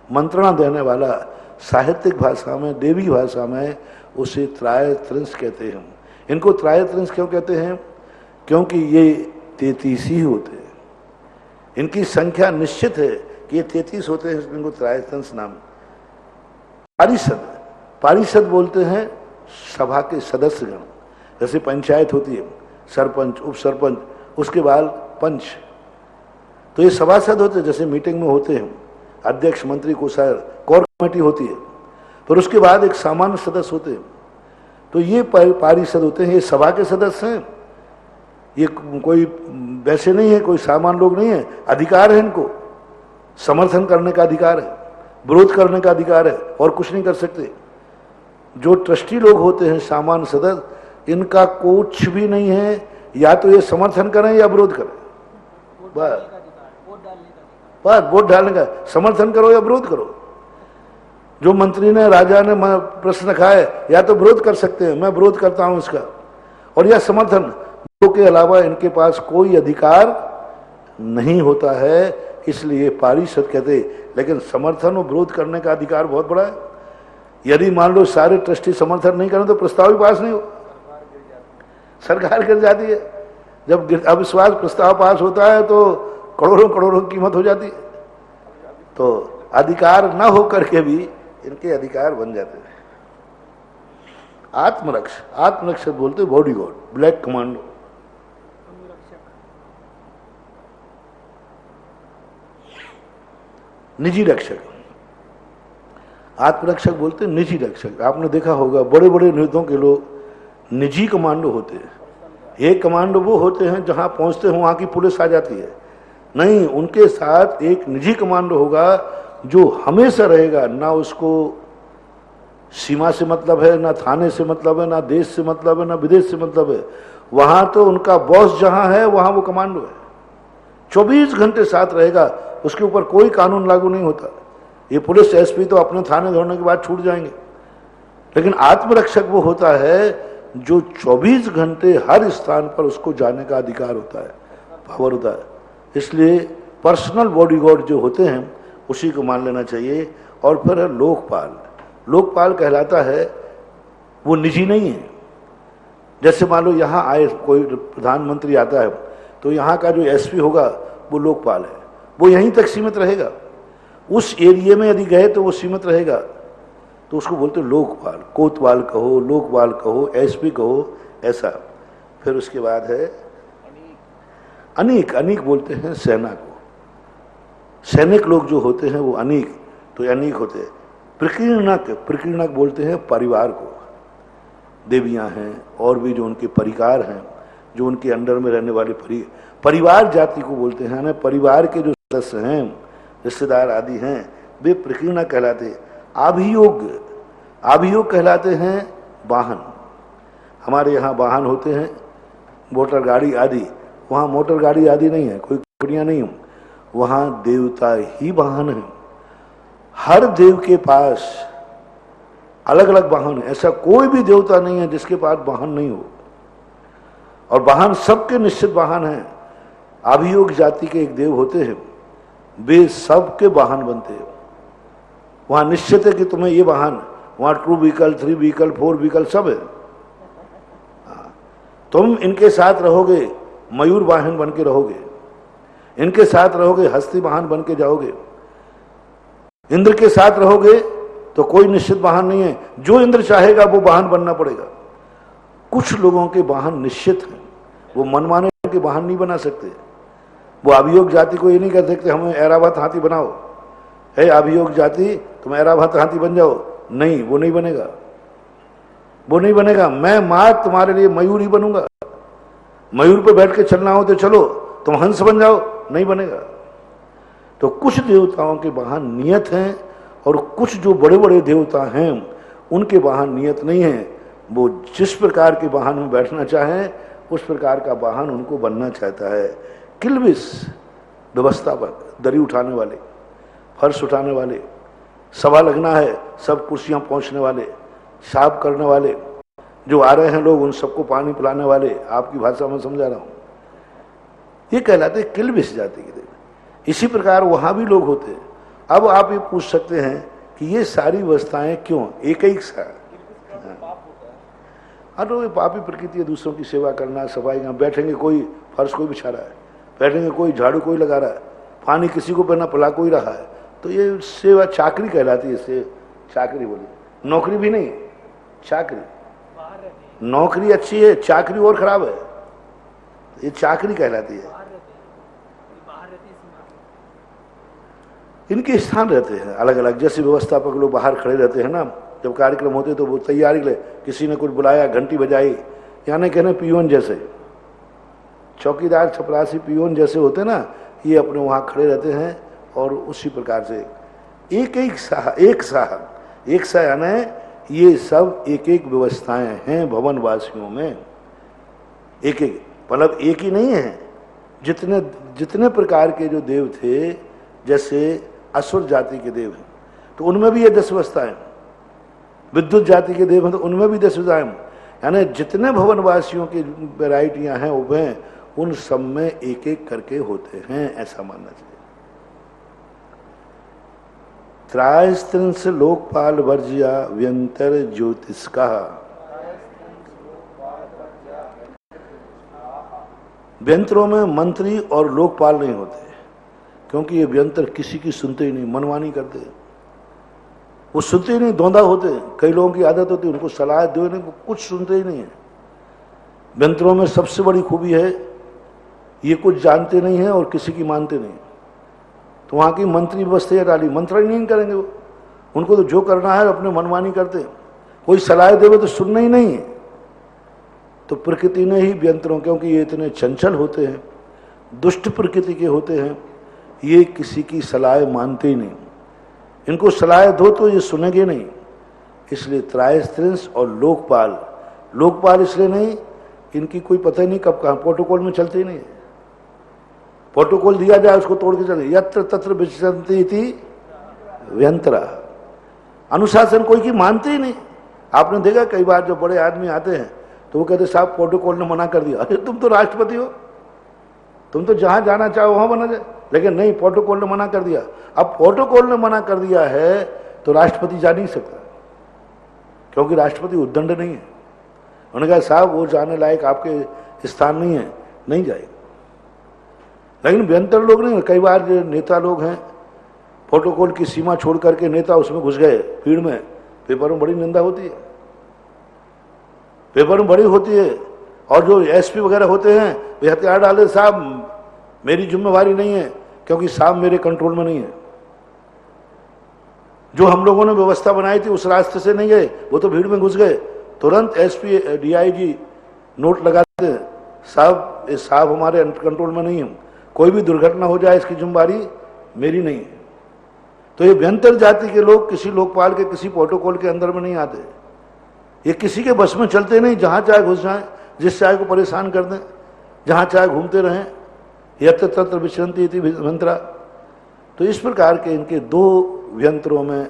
मंत्रणा देने वाला साहित्यिक भाषा में, देवी भाषा में उसे त्रायस्त्रिंश कहते हैं। इनको त्रायस्त्रिंश क्यों कहते हैं? क्योंकि ये 33 ही होते हैं, इनकी संख्या निश्चित है कि ये 33 होते हैं, इनको त्रायस्त्रिंश नाम। पारिषद, पारिषद बोलते हैं सभा के सदस्यगण। जैसे पंचायत होती है, सरपंच, उप सरपंच, उसके बाद पंच, तो ये सभासद होते हैं। जैसे मीटिंग में होते हैं अध्यक्ष, मंत्री, कोषाध्यक्ष, कोर कमेटी होती है, फिर उसके बाद एक सामान्य सदस्य होते हैं। तो ये पारिषद होते हैं, ये सभा के सदस्य हैं। ये कोई वैसे नहीं है, कोई सामान्य लोग नहीं है, अधिकार है इनको, समर्थन करने का अधिकार है, विरोध करने का अधिकार है, और कुछ नहीं कर सकते। जो ट्रस्टी लोग होते हैं, सामान्य सदस्य, इनका कुछ भी नहीं है, या तो ये समर्थन करें या विरोध करें, बस वोट डालने का, समर्थन करो या विरोध करो। जो मंत्री ने, राजा ने प्रश्न रखा है, या तो विरोध कर सकते हैं, मैं विरोध करता हूं इसका, और या समर्थन, के अलावा इनके पास कोई अधिकार नहीं होता है। इसलिए पारिषद कहते। लेकिन समर्थन और विरोध करने का अधिकार बहुत बड़ा है। यदि मान लो सारे ट्रस्टी समर्थन नहीं करें तो प्रस्ताव भी पास नहीं हो, सरकार गिर जाती है। जब अविश्वास प्रस्ताव पास होता है तो करोड़ों करोड़ों की कीमत हो जाती है। तो अधिकार न हो करके भी इनके अधिकार बन जाते हैं। आत्मरक्षक बोलते बॉडी गार्ड, ब्लैक कमांडो। निजी रक्षक, आत्मरक्षक बोलते निजी रक्षक। आपने देखा होगा बड़े बड़े नेताओं के लोग निजी कमांडो होते हैं। एक कमांडो वो होते हैं जहां पहुंचते हैं वहां की पुलिस आ जाती है, नहीं, उनके साथ एक निजी कमांडो होगा जो हमेशा रहेगा। ना उसको सीमा से मतलब है, ना थाने से मतलब है, ना देश से मतलब है, ना विदेश से मतलब है। वहां तो उनका बॉस जहां है वहां वो कमांडो है, 24 घंटे साथ रहेगा, उसके ऊपर कोई कानून लागू नहीं होता। ये पुलिस एसपी तो अपने थाने छोड़ने के बाद छूट जाएंगे, लेकिन आत्मरक्षक वो होता है जो 24 घंटे हर स्थान पर उसको जाने का अधिकार होता है, पावर होता है। इसलिए पर्सनल बॉडीगार्ड जो होते हैं उसी को मान लेना चाहिए। और फिर है लोकपाल। लोकपाल कहलाता है वो निजी नहीं है। जैसे मान लो यहाँ आए कोई प्रधानमंत्री आता है तो यहाँ का जो एसपी होगा वो लोकपाल है, वो यहीं तक सीमित रहेगा। उस एरिया में यदि गए तो वो सीमित रहेगा, तो उसको बोलते लोकपाल। कोतवाल कहो, लोकपाल कहो, एसपी कहो, ऐसा। फिर उसके बाद है अनीक। अनीक बोलते हैं सेना को। सैनिक लोग जो होते हैं वो अनीक, तो अनीक होते हैं। प्रकीर्णक बोलते हैं परिवार को। देवियां हैं और भी जो उनके परिकार हैं, जो उनके अंडर में रहने वाले परिवार जाति को बोलते हैं। ना परिवार के जो सदस्य हैं, रिश्तेदार आदि हैं, वे प्रकीर्णक कहलाते हैं। अभियोग कहलाते हैं वाहन। हमारे यहाँ वाहन होते हैं मोटर गाड़ी आदि, वहाँ मोटर गाड़ी आदि नहीं है, कोई कंपनियां नहीं है, वहाँ देवता ही वाहन है। हर देव के पास अलग अलग वाहन है, ऐसा कोई भी देवता नहीं है जिसके पास वाहन नहीं हो। और वाहन सबके निश्चित वाहन हैं। अभियोग जाति के एक देव होते हैं, वे सबके वाहन बनते हैं। वहां निश्चित है कि तुम्हें ये वाहन, वहां 2 व्हीकल, 3 व्हीकल, 4 व्हीकल सब है। तुम इनके साथ रहोगे, मयूर वाहन बन के रहोगे, इनके साथ रहोगे, हस्ती वाहन बन के जाओगे। इंद्र के साथ रहोगे तो कोई निश्चित वाहन नहीं है, जो इंद्र चाहेगा वो वाहन बनना पड़ेगा। कुछ लोगों के वाहन निश्चित हैं, वो मनमाने के वाहन नहीं बना सकते। वो अभियोग जाति को ये नहीं कह सकते हमें ऐरावत हाथी बनाओ, है अभियोग जाति तुम ऐरावत हाथी बन जाओ, नहीं, वो नहीं बनेगा, वो नहीं बनेगा। मैं मां तुम्हारे लिए मयूर ही बनूंगा। मयूर पे बैठ के चलना हो तो चलो, तुम हंस बन जाओ, नहीं बनेगा। तो कुछ देवताओं के वाहन नियत हैं और कुछ जो बड़े बड़े देवता हैं उनके वाहन नियत नहीं है। वो जिस प्रकार के वाहन में बैठना चाहें उस प्रकार का वाहन उनको बनना चाहता है। किल्बिस व्यवस्थापक, दरी उठाने वाले, फर्श उठाने वाले, सभा लगना है, सब कुर्सियां पहुंचने वाले, साफ करने वाले, जो आ रहे हैं लोग उन सबको पानी पिलाने वाले, आपकी भाषा में समझा रहा हूं, ये कहलाते किल्बिस जाति के देव। इसी प्रकार वहां भी लोग होते हैं। अब आप ये पूछ सकते हैं कि ये सारी व्यवस्थाएं क्यों एक ही सा? अरे पापी प्रकृति है, दूसरों की सेवा करना, सफाई करना। बैठेंगे कोई फर्श कोई बिछा रहा है, बैठेंगे कोई झाड़ू कोई लगा रहा है, पानी किसी को पीना पिला कोई रहा है, तो ये सेवा चाकरी कहलाती है। इससे चाकरी बोली, नौकरी भी नहीं, चाकरी। नौकरी अच्छी है, चाकरी और खराब है, ये चाकरी कहलाती है। इनके स्थान रहते हैं अलग अलग। जैसे व्यवस्थापक लोग बाहर खड़े रहते हैं ना, जब कार्यक्रम होते तो वो तैयारी ले, किसी ने कुछ बुलाया, घंटी बजाई, यानी कहने पियोन जैसे, चौकीदार चपरासी पियोन जैसे होते ना, ये अपने वहाँ खड़े रहते हैं। और उसी प्रकार से एक सा यानी ये सब एक एक व्यवस्थाएं हैं भवनवासियों में। एक मतलब एक ही नहीं है, जितने प्रकार के जो देव थे, जैसे असुर जाति के देव हैं तो उनमें भी ये 10 व्यवस्थाएं, विद्युत जाति के देव हैं तो उनमें भी 10 व्यवस्थाएं, यानी जितने भवनवासियों की वैरायटियां हैं वो हैं, उन सब में एक एक करके होते हैं, ऐसा मानना चाहिए। त्रायस्त्रिंश लोकपाल वर्ज्या व्यंतर ज्योतिष्का। व्यंतरों में मंत्री और लोकपाल नहीं होते। क्योंकि ये व्यंतर किसी की सुनते ही नहीं, मनमानी करते हैं। वो सुनते ही नहीं, धोंधा होते हैं। कई लोगों की आदत होती है उनको सलाह दो नहीं, कुछ सुनते ही नहीं है। व्यंतरों में सबसे बड़ी खूबी है ये कुछ जानते नहीं है और किसी की मानते नहीं। तो वहाँ की मंत्री व्यवस्था डाली, मंत्र नहीं करेंगे वो, उनको तो जो करना है अपने मनमानी करते हैं। कोई सलाह देवे तो सुनना ही नहीं है। तो प्रकृति ने ही व्यंतरों, क्योंकि ये इतने चंचल होते हैं, दुष्ट प्रकृति के होते हैं, ये किसी की सलाह मानते ही नहीं। इनको सलाह दो तो ये सुनेंगे नहीं। इसलिए त्रायस्त्रिंश और लोकपाल, लोकपाल इसलिए नहीं, इनकी कोई पता ही नहीं कब कहाँ, प्रोटोकॉल में चलते ही नहीं। प्रोटोकॉल दिया जाए उसको तोड़ के चले, यत्र तत्र विचरन्ति इति व्यंतरा। अनुशासन कोई की मानते ही नहीं। आपने देखा कई बार जो बड़े आदमी आते हैं तो वो कहते साहब प्रोटोकॉल ने मना कर दिया। अरे तुम तो राष्ट्रपति हो, तुम तो जहां जाना चाहो वहां बना जाए, लेकिन नहीं, प्रोटोकॉल ने मना कर दिया। अब प्रोटोकॉल ने मना कर दिया है तो राष्ट्रपति जा नहीं सकता, क्योंकि राष्ट्रपति उद्दंड नहीं है। उन्होंने कहा साहब वो जाने लायक आपके स्थान नहीं है, नहीं जाएगा। लेकिन व्यंतर लोग नहीं, कई बार जो नेता लोग हैं प्रोटोकॉल की सीमा छोड़ करके नेता उसमें घुस गए भीड़ में, पेपर में बड़ी निंदा होती है, पेपर में बड़ी होती है। और जो एसपी वगैरह होते हैं वे हथियार डाले, साहब मेरी जिम्मेवारी नहीं है, क्योंकि साहब मेरे कंट्रोल में नहीं है। जो हम लोगों ने व्यवस्था बनाई थी उस रास्ते से नहीं गए, वो तो भीड़ में घुस गए। तुरंत एसपी डीआईजी नोट लगाते हैं, साहब ये साहब हमारे कंट्रोल में नहीं है, कोई भी दुर्घटना हो जाए इसकी जिम्मेवारी मेरी नहीं है। तो ये व्यंतर जाति के लोग किसी लोकपाल के किसी प्रोटोकॉल के अंदर में नहीं आते। ये किसी के बस में चलते नहीं, जहां चाहे घुस जाएं, जिस चाहे को परेशान कर दें, जहां चाहे घूमते रहें। यत्र तत्र विचरन्ति इति व्यंतरा। तो इस प्रकार के इनके दो व्यंतरों में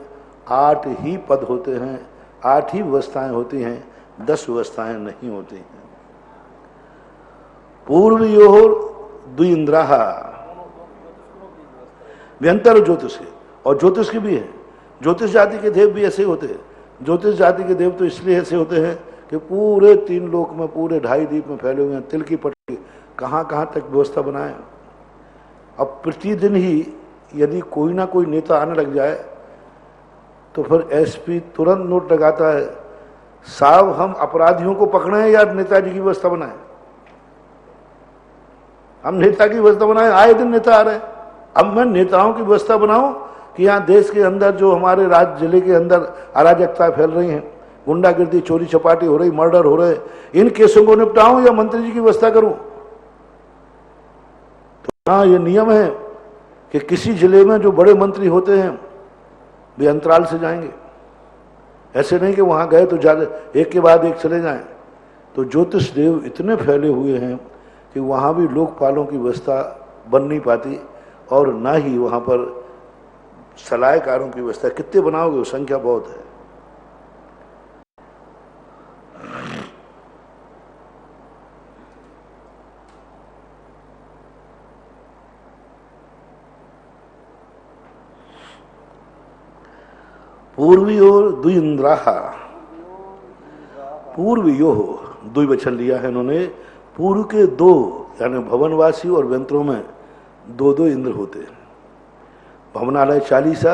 8 ही पद होते हैं, 8 ही व्यवस्थाएं होती हैं, 10 व्यवस्थाएं नहीं होती हैं। पूर्वयोर द्विइंद्राः, व्यंतर ज्योतिष के, और ज्योतिष की भी है। ज्योतिष जाति के देव भी ऐसे होते हैं। ज्योतिष जाति के देव तो इसलिए ऐसे होते हैं कि पूरे 3 लोक में, पूरे 2.5 द्वीप में फैले हुए हैं। तिल की पट्टी कहाँ कहाँ तक व्यवस्था बनाए। अब प्रतिदिन ही यदि कोई ना कोई नेता आने लग जाए तो फिर एसपी तुरंत नोट लगाता है, साहब हम अपराधियों को पकड़े या नेताजी की व्यवस्था बनाए। हम नेता की व्यवस्था बनाए, आए दिन नेता आ रहे हैं। अब मैं नेताओं की व्यवस्था बनाऊं कि यहाँ देश के अंदर जो हमारे राज्य जिले के अंदर अराजकता फैल रही है, गुंडागिर्दी, चोरी चपाटी हो रही, मर्डर हो रहे, इन केसों को निपटाऊं या मंत्री जी की व्यवस्था करूं। तो हाँ, ये नियम है कि किसी जिले में जो बड़े मंत्री होते हैं वे अंतराल से जाएंगे। ऐसे नहीं कि वहां गए तो एक के बाद एक चले जाएं। तो ज्योतिष देव इतने फैले हुए हैं कि वहां भी लोकपालों की व्यवस्था बन नहीं पाती, और ना ही वहां पर सलाहकारों की व्यवस्था। कितने बनाओगे, वो संख्या बहुत है। पूर्वयोर द्विइंद्राः, पूर्वयो द्विवचन लिया है इन्होंने। पूर्व के 2 यानी भवनवासी और व्यंतरों में 2 इंद्र होते हैं। भवनालय 40,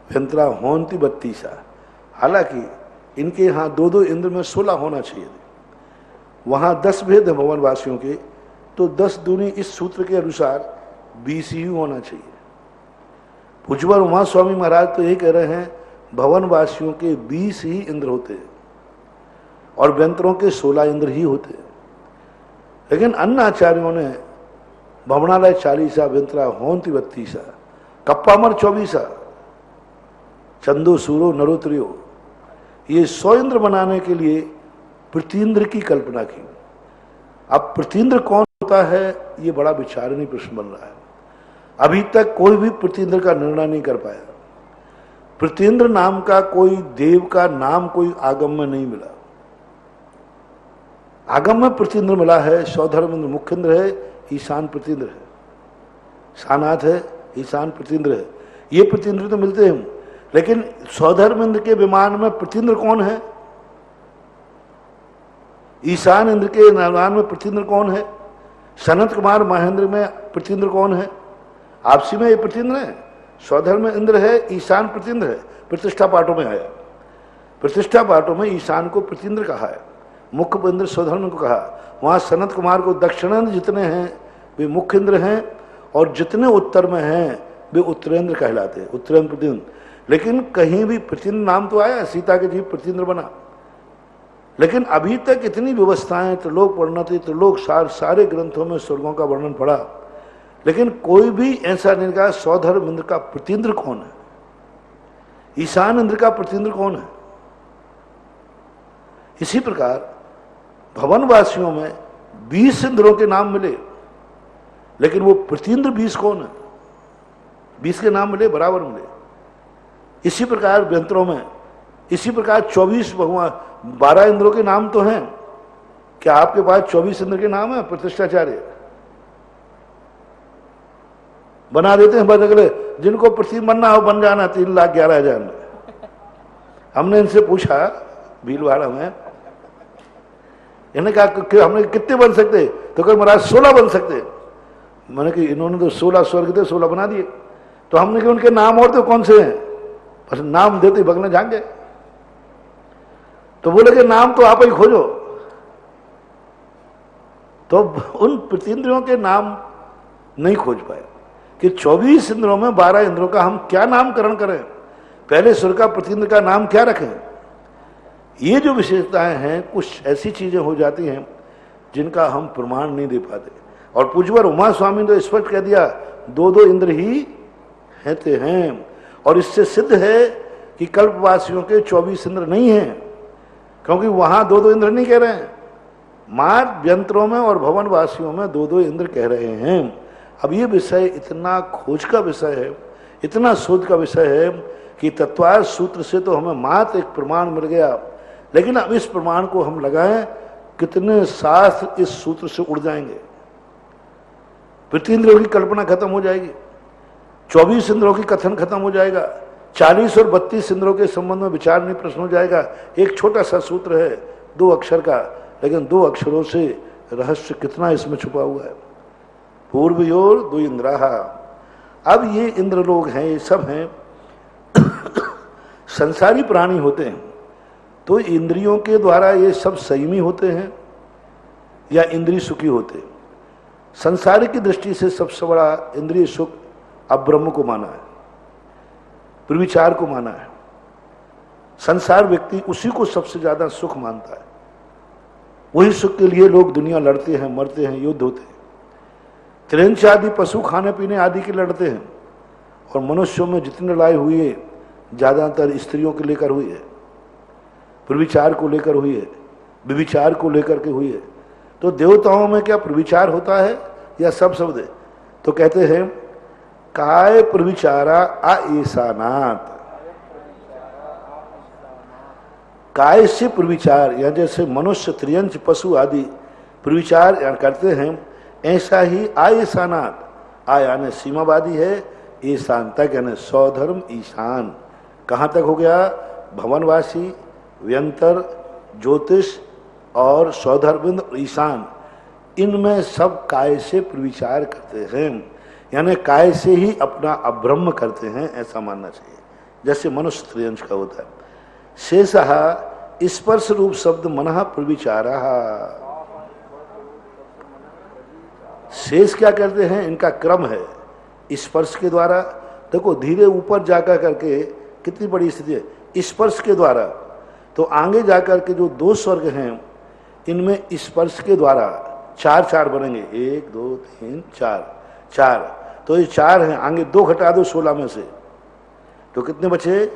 व्यंतरा होन्ति 32। हालांकि इनके यहाँ 2 इंद्र में 16 होना चाहिए। वहाँ 10 भेद है भवनवासियों के, तो 10 दूनी इस सूत्र के अनुसार 20 ही होना चाहिए। भुजबल उमा स्वामी महाराज तो ये कह रहे हैं भवनवासियों के 20 ही इंद्र होते हैं और व्यंतरों के 16 इंद्र ही होते हैं। लेकिन अन्य आचार्यों ने भवनालय 40, व्यंतरा होन्ति 32, कप्पामर 24, चंदो सूरो नरोत्रियो, ये 100 इंद्र बनाने के लिए प्रतीन्द्र की कल्पना की। अब प्रतीन्द्र कौन होता है, ये बड़ा विचारणीय प्रश्न बन रहा है। अभी तक कोई भी प्रतीन्द्र का निर्णय नहीं कर पाया। प्रतीन्द्र नाम का कोई देव का नाम कोई आगम में नहीं मिला। आगम में प्रतीन्द्र मिला है, सौधर्मेंद्र मुख्य इंद्र है, ईशान प्रतीन्द्र है, सानाथ है, ईशान प्रतीन्द्र है। ये प्रतीन्द्र तो मिलते हैं, लेकिन सौधर्मेंद्र के विमान में प्रतीन्द्र कौन है, ईशान इंद्र के विमान में प्रतीन्द्र कौन है, सनत कुमार महेंद्र में प्रतीन्द्र कौन है, आपसी में ये प्रतिन्द्र है। स्वधर्म में इंद्र है, ईशान प्रतिन्द्र है। प्रतिष्ठा पाठों में है, प्रतिष्ठा पाठों में ईशान को प्रतिन्द्र कहा है, मुख्य इंद्र स्वधर्म को कहा। वहां सनत कुमार को दक्षिणेंद्र जितने हैं वे मुख्य इंद्र हैं, और जितने उत्तर में हैं वे उत्तरेंद्र कहलाते हैं, उत्तरेंद्र प्रतिन्द्र। लेकिन कहीं भी प्रतिन्द्र नाम तो आया, सीता के जीव प्रतिन्द्र बना। लेकिन अभी तक इतनी व्यवस्थाएं, त्रिलोक वर्णति, त्रिलोक सार, सारे ग्रंथों में स्वर्गों का वर्णन पड़ा, लेकिन कोई भी ऐसा नहीं कहा स्वधर्म इंद्र का प्रतिन्द्र कौन है, ईशान इंद्र का प्रतिन्द्र कौन है। इसी प्रकार भवनवासियों में 20 इंद्रों के नाम मिले, लेकिन वो प्रतिन्द्र 20 कौन है, 20 के नाम मिले, बराबर मिले। इसी प्रकार व्यंतरों में, इसी प्रकार 24 भगवान 12 इंद्रों के नाम तो हैं। क्या आपके पास 24 इंद्र के नाम है? प्रतिष्ठाचार्य बना देते हैं बस, अगले जिनको पृथ्वी बनना हो बन जाना 3,11,000 में। हमने इनसे पूछा भीलवाड़ा में, इन्हें कहा कि हमने कितने बन सकते, तो कहा महाराज 16 बन सकते। मैंने कि इन्होंने तो 16 स्वर्ग थे, 16 बना दिए। तो हमने कहा उनके नाम और तो कौन से हैं, बस नाम देते भगने जाएंगे। तो बोले कि नाम तो आप ही खोजो। तो उन प्रतिन्द्रियों के नाम नहीं खोज पाए कि 24 इंद्रों में 12 इंद्रों का हम क्या नामकरण करें, पहले स्वर्ग का प्रतिन्द्र का नाम क्या रखें। ये जो विशेषताएं हैं, कुछ ऐसी चीजें हो जाती हैं जिनका हम प्रमाण नहीं दे पाते। और पूज्यवर उमा स्वामी ने तो स्पष्ट कह दिया, 2-2 इंद्र ही रहते हैं। और इससे सिद्ध है कि कल्पवासियों के 24 इंद्र नहीं हैं, क्योंकि वहां 2-2 इंद्र नहीं कह रहे हैं, मार यंत्रों में और भवनवासियों में 2-2 इंद्र कह रहे हैं। अब ये विषय इतना खोज का विषय है, इतना शोध का विषय है कि तत्वार्थ सूत्र से तो हमें मात्र एक प्रमाण मिल गया, लेकिन अब इस प्रमाण को हम लगाएं, कितने शास्त्र इस सूत्र से उड़ जाएंगे। प्रतिन्द्रों की कल्पना खत्म हो जाएगी, 24 इंद्रों की कथन खत्म हो जाएगा, 40 और 32 इंद्रों के संबंध में विचार नहीं प्रश्न हो जाएगा। एक छोटा सा सूत्र है 2 अक्षर का, लेकिन 2 अक्षरों से रहस्य कितना इसमें छुपा हुआ है। पूर्वयोर 2 इंद्राः। अब ये इंद्र लोग हैं, ये सब हैं संसारी प्राणी होते हैं, तो इंद्रियों के द्वारा ये सब संयमी होते हैं या इंद्रिय सुखी होते हैं। संसार की दृष्टि से सबसे बड़ा इंद्रिय सुख अब ब्रह्म को माना है, प्रविचार को माना है। संसार व्यक्ति उसी को सबसे ज्यादा सुख मानता है, वही सुख के लिए लोग दुनिया लड़ते हैं, मरते हैं, युद्ध होते हैं। त्रिंच आदि पशु खाने पीने आदि के लड़ते हैं, और मनुष्यों में जितनी लड़ाई हुई है ज्यादातर स्त्रियों को लेकर हुई है, प्रविचार को लेकर हुई है, विविचार को लेकर के हुई है। तो देवताओं में क्या प्रविचार होता है या सब शब्द है? तो कहते हैं काय प्रविचारा आएसानात। काय से प्रविचार, या जैसे मनुष्य त्रियंच पशु आदि प्रविचार करते हैं, ऐसा ही आएसानात। आ यानी सीमावादी है, ईशान तक यानी स्वधर्म ईशान। कहाँ तक हो गया? भवनवासी, व्यंतर, ज्योतिष और स्वधर्म ईशान, इनमें सब काय से प्रविचार करते हैं, यानी काय से ही अपना अब्रह्म करते हैं, ऐसा मानना चाहिए। जैसे मनुष्य त्रियंश का होता है। शेषः स्पर्श रूप शब्द मनः प्रविचारः। शेष क्या करते हैं? इनका क्रम है स्पर्श के द्वारा। देखो धीरे ऊपर जाकर करके कितनी बड़ी स्थिति है, स्पर्श के द्वारा। तो आगे जाकर के जो 2 स्वर्ग हैं, इनमें स्पर्श के द्वारा 4 बनेंगे, 1 2 3 4। तो ये 4 हैं, आगे 2 घटा दो 16 में से, तो कितने बचे?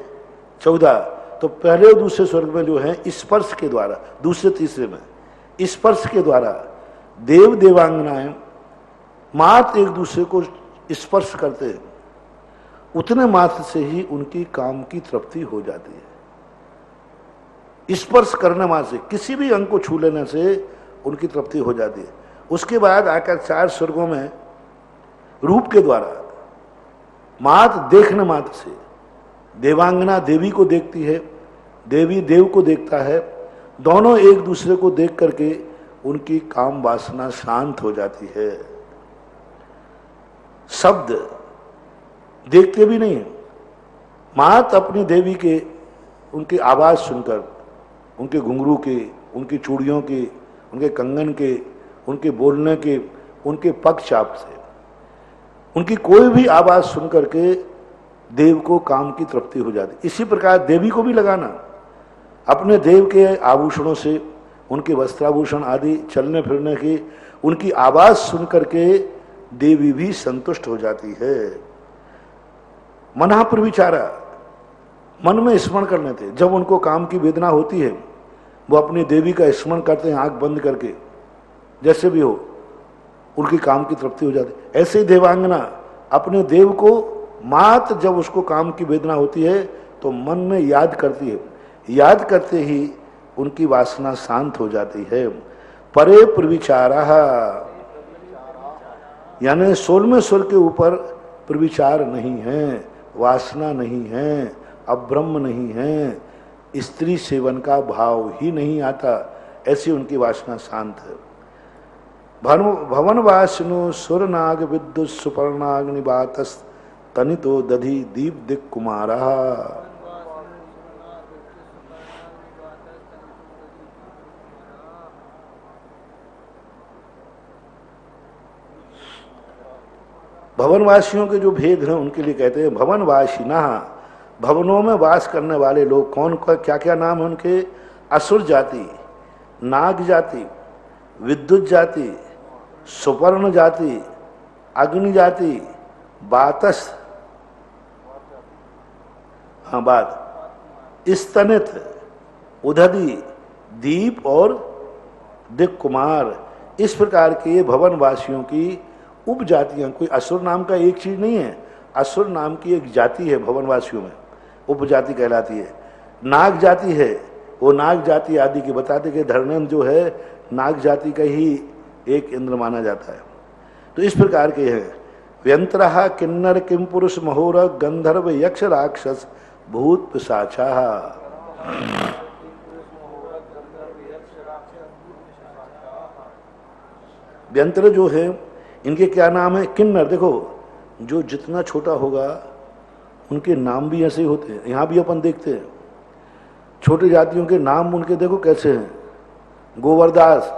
14। तो पहले और दूसरे स्वर्ग में जो है स्पर्श के द्वारा, दूसरे तीसरे में स्पर्श के द्वारा देव देवांगनाएं मात्र एक दूसरे को स्पर्श करते हैं, उतने मात्र से ही उनकी काम की तृप्ति हो जाती है। स्पर्श करने मात्र से, किसी भी अंग को छू लेने से उनकी तृप्ति हो जाती है। उसके बाद आकर 4 स्वर्गों में रूप के द्वारा, मात्र देखने मात्र से, देवांगना देवी को देखती है, देवी देव को देखता है, दोनों एक दूसरे को देख करके उनकी काम वासना शांत हो जाती है। शब्द देखते भी नहीं है। मात अपनी देवी के उनकी आवाज़ सुनकर, उनके घुंघरू के, उनकी चूड़ियों के, उनके कंगन के, उनके बोलने के, उनके पग चाप से, उनकी कोई भी आवाज़ सुन करके देव को काम की तृप्ति हो जाती। इसी प्रकार देवी को भी लगाना, अपने देव के आभूषणों से, उनके वस्त्राभूषण आदि, चलने फिरने की, उनकी आवाज़ सुन करके देवी भी संतुष्ट हो जाती है। मना पर विचारा, मन में स्मरण करने थे। जब उनको काम की वेदना होती है वो अपनी देवी का स्मरण करते हैं आंख बंद करके, जैसे भी हो उनकी काम की तृप्ति हो जाती। ऐसे ही देवांगना अपने देव को मात जब उसको काम की वेदना होती है तो मन में याद करती है, याद करते ही उनकी वासना शांत हो जाती है। परे प्रविचारा, यानी 16वें स्वर के ऊपर प्रविचार नहीं है, वासना नहीं है, अब्रह्म नहीं है, स्त्री सेवन का भाव ही नहीं आता, ऐसी उनकी वासना शांत है। भवनवासिनो सुरनाग विद्युत सुपर्णाग्निबातस तनितो दधि दीप दिक कुमारा। भवनवासियों के जो भेद हैं उनके लिए कहते हैं भवनवासिना, भवनों में वास करने वाले लोग। कौन क्या क्या नाम है उनके? असुर जाति, नाग जाति, विद्युत जाति, सुपर्ण जाति, अग्नि जाति, बातस, हाँ बात, स्तनित, उदधि, दीप और दिक कुमार। इस प्रकार के भवनवासियों की उपजातियां, कोई असुर नाम का एक चीज नहीं है, असुर नाम की एक जाति है भवनवासियों में, उपजाति कहलाती है। नाग जाति है, वो नाग जाति आदि के बताते कि धर्मेंद्र जो है नाग जाति का ही एक इंद्र माना जाता है। तो इस प्रकार के हैं व्यंतरहा किन्नर किम पुरुष महोर गंधर्व यक्ष राक्षस भूत पिशाचा। व्यंतर जो है इनके क्या नाम है? किन्नर। देखो जो जितना छोटा होगा उनके नाम भी ऐसे ही होते हैं। यहाँ भी अपन देखते हैं छोटी जातियों के नाम उनके देखो कैसे हैं, गोवरदास,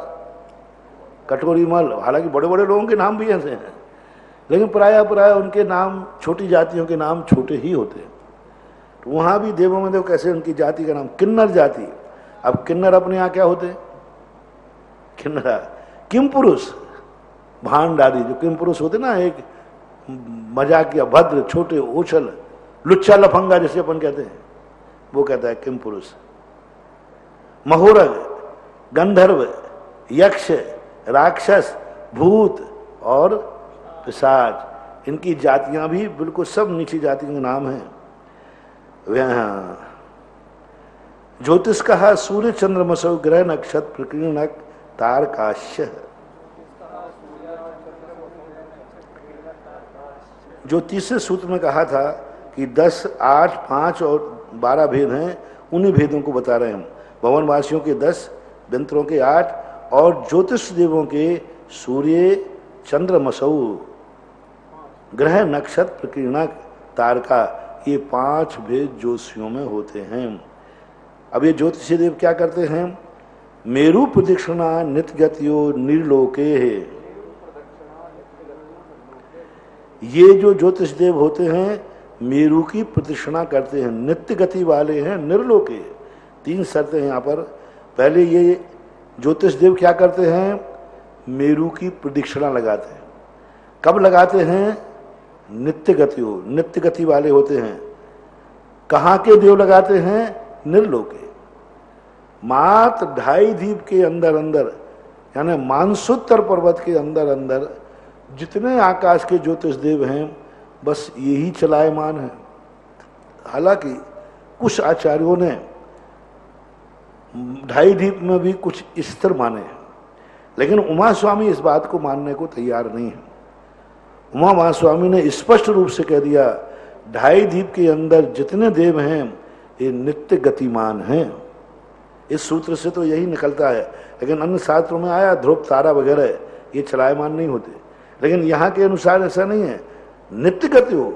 कटोरीमल। हालांकि बड़े बड़े लोगों के नाम भी ऐसे हैं, लेकिन प्राय उनके नाम, छोटी जातियों के नाम छोटे ही होते हैं। तो वहाँ भी देवों में देखो कैसे उनकी जाति का नाम किन्नर जाति। अब किन्नर अपने यहाँ क्या होते हैं? किन्नरा किम पुरुष, भांड आदि जो किम पुरुष होते ना, एक मजाकिया, भद्र, छोटे, उछल, लुच्चा लफंगा जैसे अपन कहते हैं, वो कहता है किम पुरुष। महोरग, गंधर्व, यक्ष, राक्षस, भूत और पिशाच, इनकी जातियां भी बिल्कुल सब नीची जातियों के नाम हैं। ज्योतिष कहा सूर्य चंद्रमसौ ग्रह नक्षत्र प्रकीर्णक तारकाश्य। जो तीसरे सूत्र में कहा था कि 10, 8, 5 और 12 भेद हैं, उन्हीं भेदों को बता रहे हैं। भवनवासियों के 10, व्यंतरों के 8 और ज्योतिष देवों के सूर्य चंद्रमसौ ग्रह नक्षत्र प्रकीर्णक तारका, ये 5 भेद ज्योतिषियों में होते हैं। अब ये ज्योतिषी देव क्या करते हैं? मेरु प्रदक्षिणा नित्य गतियो निर्लोके है। ये जो ज्योतिष देव होते हैं मेरु की प्रदक्षिणा करते हैं, नित्य गति वाले हैं, निर्लोके। 3 शर्तें हैं यहाँ पर। पहले ये ज्योतिष देव क्या करते हैं? मेरु की प्रदक्षिणा लगाते हैं। कब लगाते हैं? नित्य गति हो, नित्य गति वाले होते हैं। कहाँ के देव लगाते हैं? निर्लोके। मात्र 2.5 दीप के अंदर अंदर, यानी मानसोत्तर पर्वत के अंदर अंदर जितने आकाश के ज्योतिष देव हैं बस यही चलायमान है। हालांकि कुछ आचार्यों ने 2.5 दीप में भी कुछ स्तर माने हैं, लेकिन उमा स्वामी इस बात को मानने को तैयार नहीं है। उमा महास्वामी ने स्पष्ट रूप से कह दिया 2.5 दीप के अंदर जितने देव हैं ये नित्य गतिमान हैं। इस सूत्र से तो यही निकलता है, लेकिन अन्य शास्त्रों में आया ध्रुव तारा वगैरह ये चलायमान नहीं होते, लेकिन यहाँ के अनुसार ऐसा नहीं है। नित्य गति हो,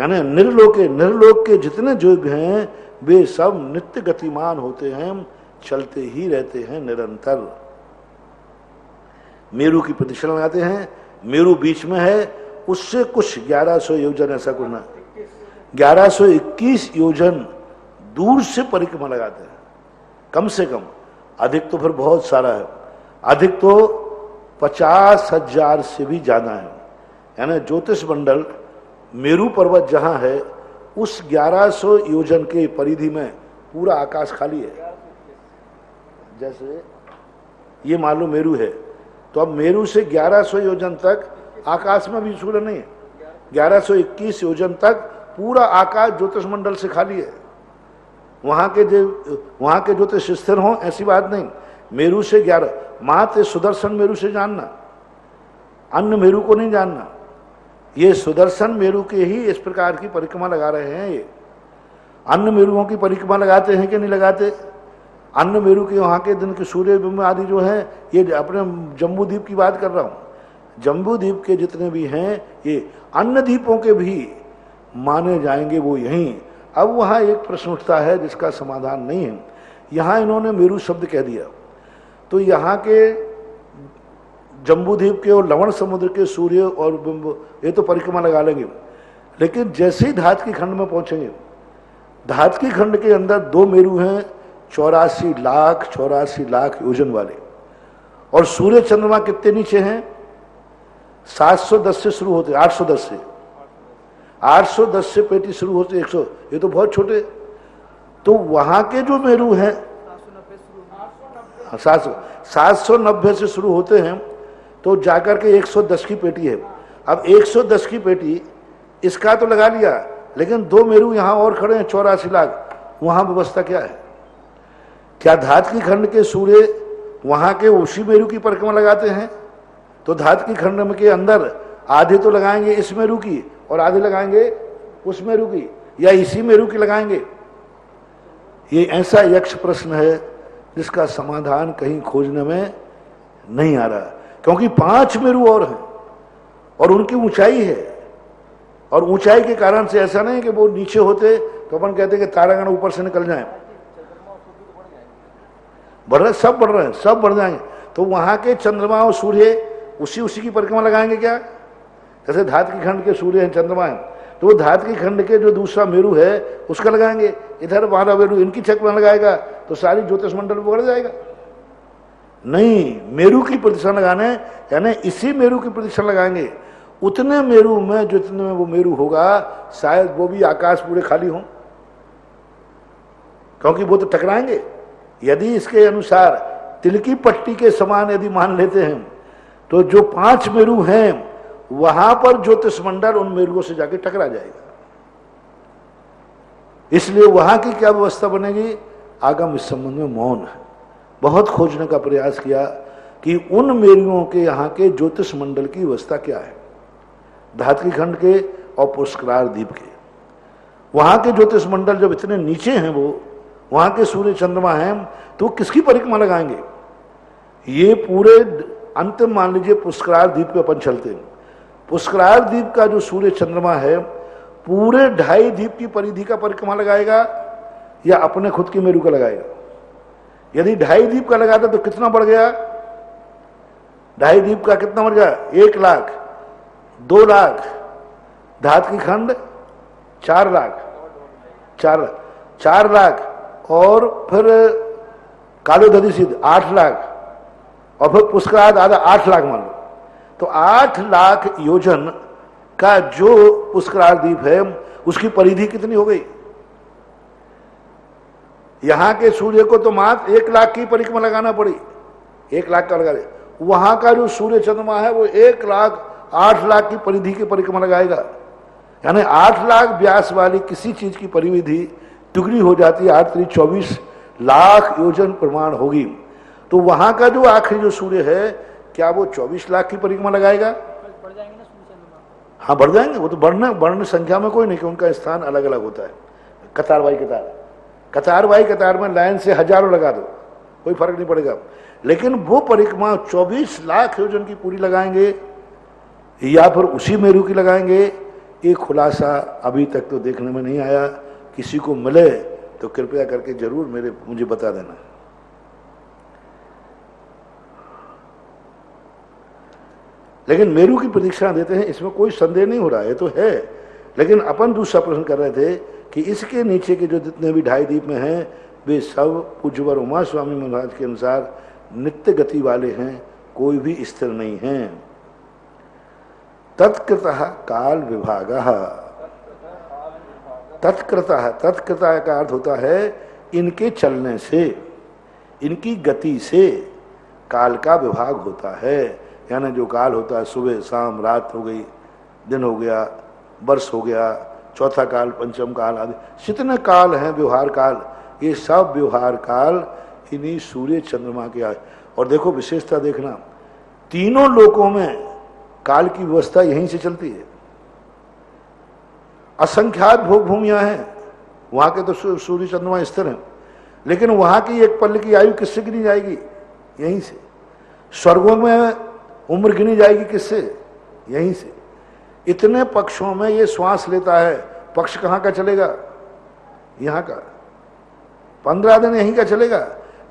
यानी निर्लोके, निर्लोक के जितने योग हैं वे सब नित्य गतिमान होते हैं, चलते ही रहते हैं निरंतर। मेरु की प्रदक्षिणा लगाते हैं, मेरु बीच में है, उससे कुछ 1100 योजन, ऐसा कुछ ना 1121 योजन दूर से परिक्रमा लगाते हैं, कम से कम। अधिक तो फिर बहुत सारा है, अधिक तो 50,000 से भी ज्यादा है। यानी ज्योतिष मंडल मेरु पर्वत जहां है उस 1100 योजन के परिधि में पूरा आकाश खाली है। जैसे ये मान लो मेरु है, तो अब मेरु से 1100 योजन तक आकाश में भी सूर्य नहीं है। 1121 योजन तक पूरा आकाश ज्योतिष मंडल से खाली है। वहां के ज्योतिष स्थिर हों ऐसी बात नहीं। मेरु से 11, मात्र सुदर्शन मेरु से जानना, अन्य मेरु को नहीं जानना। ये सुदर्शन मेरु के ही इस प्रकार की परिक्रमा लगा रहे हैं। ये अन्य मेरुओं की परिक्रमा लगाते हैं कि नहीं लगाते? अन्य मेरु के वहाँ के दिन के सूर्य बिंब आदि जो है, ये अपने जम्बू द्वीप की बात कर रहा हूँ। जम्बू द्वीप के जितने भी हैं ये अन्य द्वीपों के भी माने जाएंगे वो यहीं। अब वहाँ एक प्रश्न उठता है जिसका समाधान नहीं है। यहाँ इन्होंने मेरु शब्द कह दिया, तो यहाँ के जम्बू द्वीप के और लवण समुद्र के सूर्य और बिंब ये तो परिक्रमा लगा लेंगे, लेकिन जैसे ही धातकी खंड में पहुंचेंगे, धातकी खंड के अंदर 2 मेरु हैं 84 लाख योजन वाले, और सूर्य चंद्रमा कितने नीचे हैं? 710 से शुरू होते, 810 से पेटी शुरू होते 100, ये तो बहुत छोटे। तो वहां के जो मेरु हैं 790 से शुरू होते हैं, तो जाकर के 110 की पेटी है। अब 110 की पेटी इसका तो लगा लिया, लेकिन 2 मेरु यहां और खड़े हैं 84 लाख, वहां व्यवस्था क्या है? क्या धातकी खंड के सूर्य वहां के उसी मेरु की परिक्रमा लगाते हैं? तो धातकी खंड के अंदर आधे तो लगाएंगे इस मेरु की और आधे लगाएंगे उस मेरु की, या इसी मेरु की लगाएंगे? ये ऐसा यक्ष प्रश्न है जिसका समाधान कहीं खोजने में नहीं आ रहा, क्योंकि 5 मेरु और हैं और उनकी ऊंचाई है, और ऊंचाई के कारण से ऐसा नहीं कि वो नीचे होते तो अपन कहते कि तारागण ऊपर से निकल जाए। बढ़ रहे, सब बढ़ रहे हैं, सब बढ़ जाएंगे। तो वहां के चंद्रमा और सूर्य उसी की परिक्रमा लगाएंगे क्या? जैसे धातकी खंड के सूर्य हैं, चंद्रमा है, तो वो धातकी खंड के जो दूसरा मेरु है उसका लगाएंगे। इधर 12 मेरु इनकी छक में लगाएगा तो सारी ज्योतिष मंडल बिगड़ जाएगा। नहीं, मेरु की प्रदक्षिणा लगाने, यानी इसी मेरु की प्रदक्षिणा लगाएंगे। उतने मेरु में जितने में वो मेरु होगा, शायद वो भी आकाश पूरे खाली हों, क्योंकि वो तो टकराएंगे। यदि इसके अनुसार तिलकी पट्टी के समान यदि मान लेते हैं, तो जो 5 मेरु हैं वहां पर ज्योतिष मंडल उन मेरुओं से जाके टकरा जाएगा। इसलिए वहां की क्या व्यवस्था बनेगी, आगम इस संबंध में मौन है। बहुत खोजने का प्रयास किया कि उन मेरुओं के यहाँ के ज्योतिष मंडल की व्यवस्था क्या है, धातकी खंड के और पुष्करार द्वीप के। वहां के ज्योतिष मंडल जब इतने नीचे हैं, वो वहां के सूर्य चंद्रमा हैं, तो किसकी परिक्रमा लगाएंगे? ये पूरे अंतिम मान लीजिए पुष्करार द्वीप पे अपन चलते हैं। पुष्करार द्वीप का जो सूर्य चंद्रमा है पूरे 2.5 द्वीप की परिधि का परिक्रमा लगाएगा या अपने खुद की मेरु का लगाएगा? यदि 2.5 द्वीप का लगाता तो कितना बढ़ गया? 2.5 द्वीप का कितना बढ़ गया? 1 लाख, 2 लाख, धातकी खंड 4 लाख, 4 लाख, और फिर कालोदधि सिद्ध 8 लाख, और फिर पुष्करार आधा 8 लाख मान लो। तो 8 लाख योजन का जो पुष्करार द्वीप है उसकी परिधि कितनी हो गई? यहां के सूर्य को तो मात्र 1 लाख की परिक्रमा लगाना पड़ी, 1 लाख का लगा दे। वहां का जो सूर्य चंद्रमा है वो 1 लाख 8 लाख की परिधि की परिक्रमा लगाएगा। यानी 8 लाख व्यास वाली किसी चीज की परिधि दुगनी हो जाती है, 8 × 24 लाख योजन प्रमाण होगी। तो वहां का जो आखिरी जो सूर्य है, क्या वो 24 लाख की परिक्रमा लगाएगा? हाँ, बढ़ जाएंगे। वो तो बढ़ने संख्या में कोई नहीं, कि उनका स्थान अलग अलग होता है। कतार बाई कतार में लाइन से हजारों लगा दो, कोई फर्क नहीं पड़ेगा। लेकिन वो परिक्रमा 24 लाख योजन की पूरी लगाएंगे, या फिर उसी मेरु की लगाएंगे, एक खुलासा अभी तक तो देखने में नहीं आया। किसी को मिले तो कृपया करके जरूर मुझे बता देना। लेकिन मेरू की प्रतीक्षा देते हैं, इसमें कोई संदेह नहीं हो रहा है, तो है। लेकिन अपन दूसरा प्रश्न कर रहे थे कि इसके नीचे के जो जितने भी 2.5 द्वीप में हैं वे सब पूज्यवर उमा स्वामी महाराज के अनुसार नित्य गति वाले हैं, कोई भी स्थिर नहीं है। तत्कृतः काल विभाग, तत्कृतः का अर्थ होता है इनके चलने से, इनकी गति से काल का विभाग होता है। यानी जो काल होता है, सुबह शाम रात हो गई, दिन हो गया, वर्ष हो गया, चौथा काल, पंचम काल आदि जितने काल हैं व्यवहार काल, ये सब व्यवहार काल इन्हीं सूर्य चंद्रमा के आए। और देखो विशेषता देखना, तीनों लोकों में काल की व्यवस्था यहीं से चलती है। असंख्यात भोग भूमियां हैं, वहां के तो सूर्य चंद्रमा स्थिर हैं, लेकिन वहां की एक पल की आयु किससे गिनी जाएगी? यहीं से। स्वर्गों में उम्र गिनी जाएगी किससे? यहीं से। इतने पक्षों में ये श्वास लेता है, पक्ष कहाँ का चलेगा? यहाँ का। 15 दिन यहीं का चलेगा।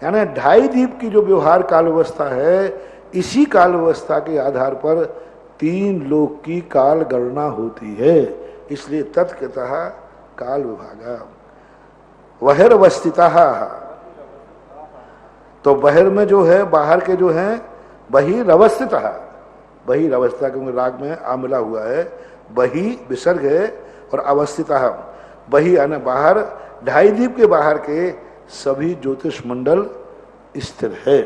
यानी 2.5 द्वीप की जो व्यवहार काल व्यवस्था है, इसी काल व्यवस्था के आधार पर 3 लोक की काल गणना होती है। इसलिए तत्कृतः काल विभागा। बहिर्वस्थितः, तो बहिर में जो है, बाहर के जो हैं, बहिरवस्थितः, बहिरवस्था क्योंकि राग में आ मिला हुआ है, बहि विसर्ग है और अवस्थितः, बहि यानी बाहर, 2.5 द्वीप के बाहर के सभी ज्योतिष मंडल स्थिर है।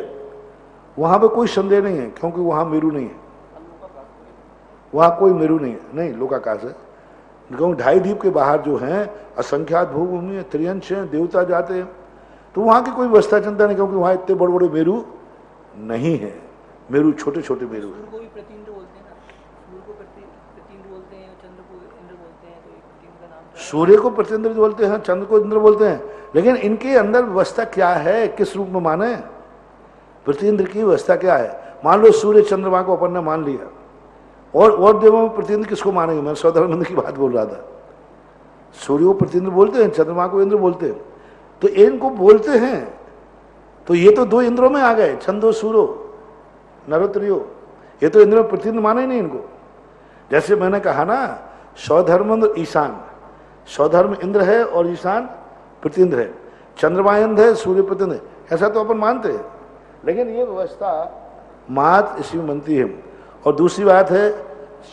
वहां पे कोई संदेह नहीं है, क्योंकि वहां मेरू नहीं है, वहां कोई मेरू नहीं है, नहीं लोकाकाश है। क्योंकि 2.5 द्वीप के बाहर जो हैं असंख्यात भूभूमि है, त्रियंश हैं, देवता जाते हैं, तो वहां की कोई व्यवस्था चिंता नहीं, क्योंकि वहां इतने बड़े बड़े मेरू नहीं है। मेरू छोटे छोटे मेरू है। सूर्य को प्रतिन्द्र बोलते हैं, चंद्र को इंद्र बोलते हैं, लेकिन इनके अंदर व्यवस्था क्या है, किस रूप में माने? प्रतिन्द्र की व्यवस्था क्या है? मान लो सूर्य चंद्रमा को अपन ने मान लिया, और देवों में प्रतिन्द्र किसको मानेंगे? मैं सौधर्मनंद की बात बोल रहा था। सूर्य को प्रतिन्द्र बोलते हैं, चंद्रमा को इंद्र बोलते हैं, तो इनको बोलते हैं, तो ये तो 2 इंद्रों में आ गए, छंदो सूरो नरोत्रियो, ये तो इंद्र में प्रतिन्द्र माने ही नहीं इनको। जैसे मैंने कहा ना, सौधर्म ईशान, सौधर्म इंद्र है और ईशान प्रतिन्द्र है, चंद्रमा इंद्र है, सूर्य प्रतिन्द्र है, ऐसा तो अपन मानते हैं। लेकिन ये व्यवस्था मात इसी में बनती है। और दूसरी बात है,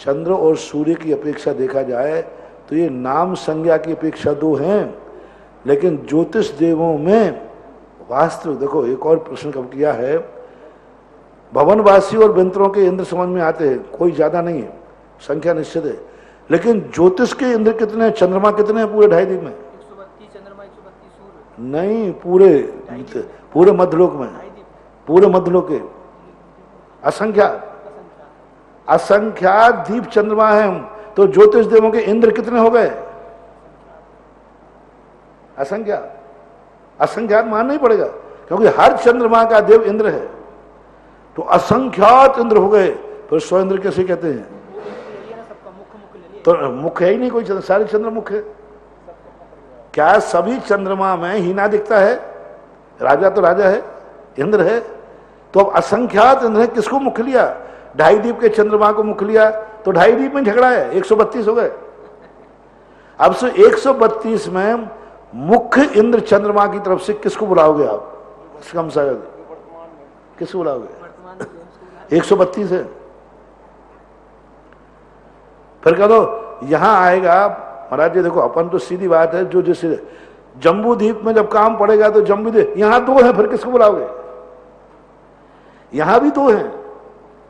चंद्र और सूर्य की अपेक्षा देखा जाए तो ये नाम संज्ञा की अपेक्षा 2 हैं, लेकिन ज्योतिष देवों में वास्तव देखो, एक और प्रश्न कब किया है, भवनवासी और विंतरों के इंद्र समझ में आते हैं, कोई ज्यादा नहीं है, संख्या निश्चित है, लेकिन ज्योतिष के इंद्र कितने हैं, चंद्रमा कितने हैं पूरे 2.5 द्वीप में? 132 चंद्रमा, 132 सूर्य नहीं, पूरे मध्यलोक में, पूरे मध्यलोक के असंख्यात द्वीप चंद्रमा है, तो ज्योतिष देवों के इंद्र कितने हो गए? असंख्यात मानना ही पड़ेगा, क्योंकि हर चंद्रमा का देव इंद्र है, तो असंख्यात इंद्र हो गए। फिर 100 इंद्र कैसे कहते हैं? तो मुख्य है ही नहीं कोई चंद्र, सारे चंद्र मुख्य है। क्या सभी चंद्रमा में हीना दिखता है? राजा तो राजा है, इंद्र है, तो अब असंख्यात इंद्र है, किसको मुख्य लिया? 2.5 द्वीप के चंद्रमा को मुख्य लिया, तो 2.5 द्वीप में झगड़ा है, 132 हो गए। अब से 132 में मुख्य इंद्र चंद्रमा की तरफ से किसको बुलाओगे आप? कम शायद किसको बुलाओगे? 132 है। फिर कह दो यहां आएगा महाराज जी, देखो अपन तो सीधी बात है, जो जैसे जम्बू द्वीप में जब काम पड़ेगा तो जम्बू द्वीप, यहां 2 है, फिर किसको बुलाओगे? यहां भी 2 हैं।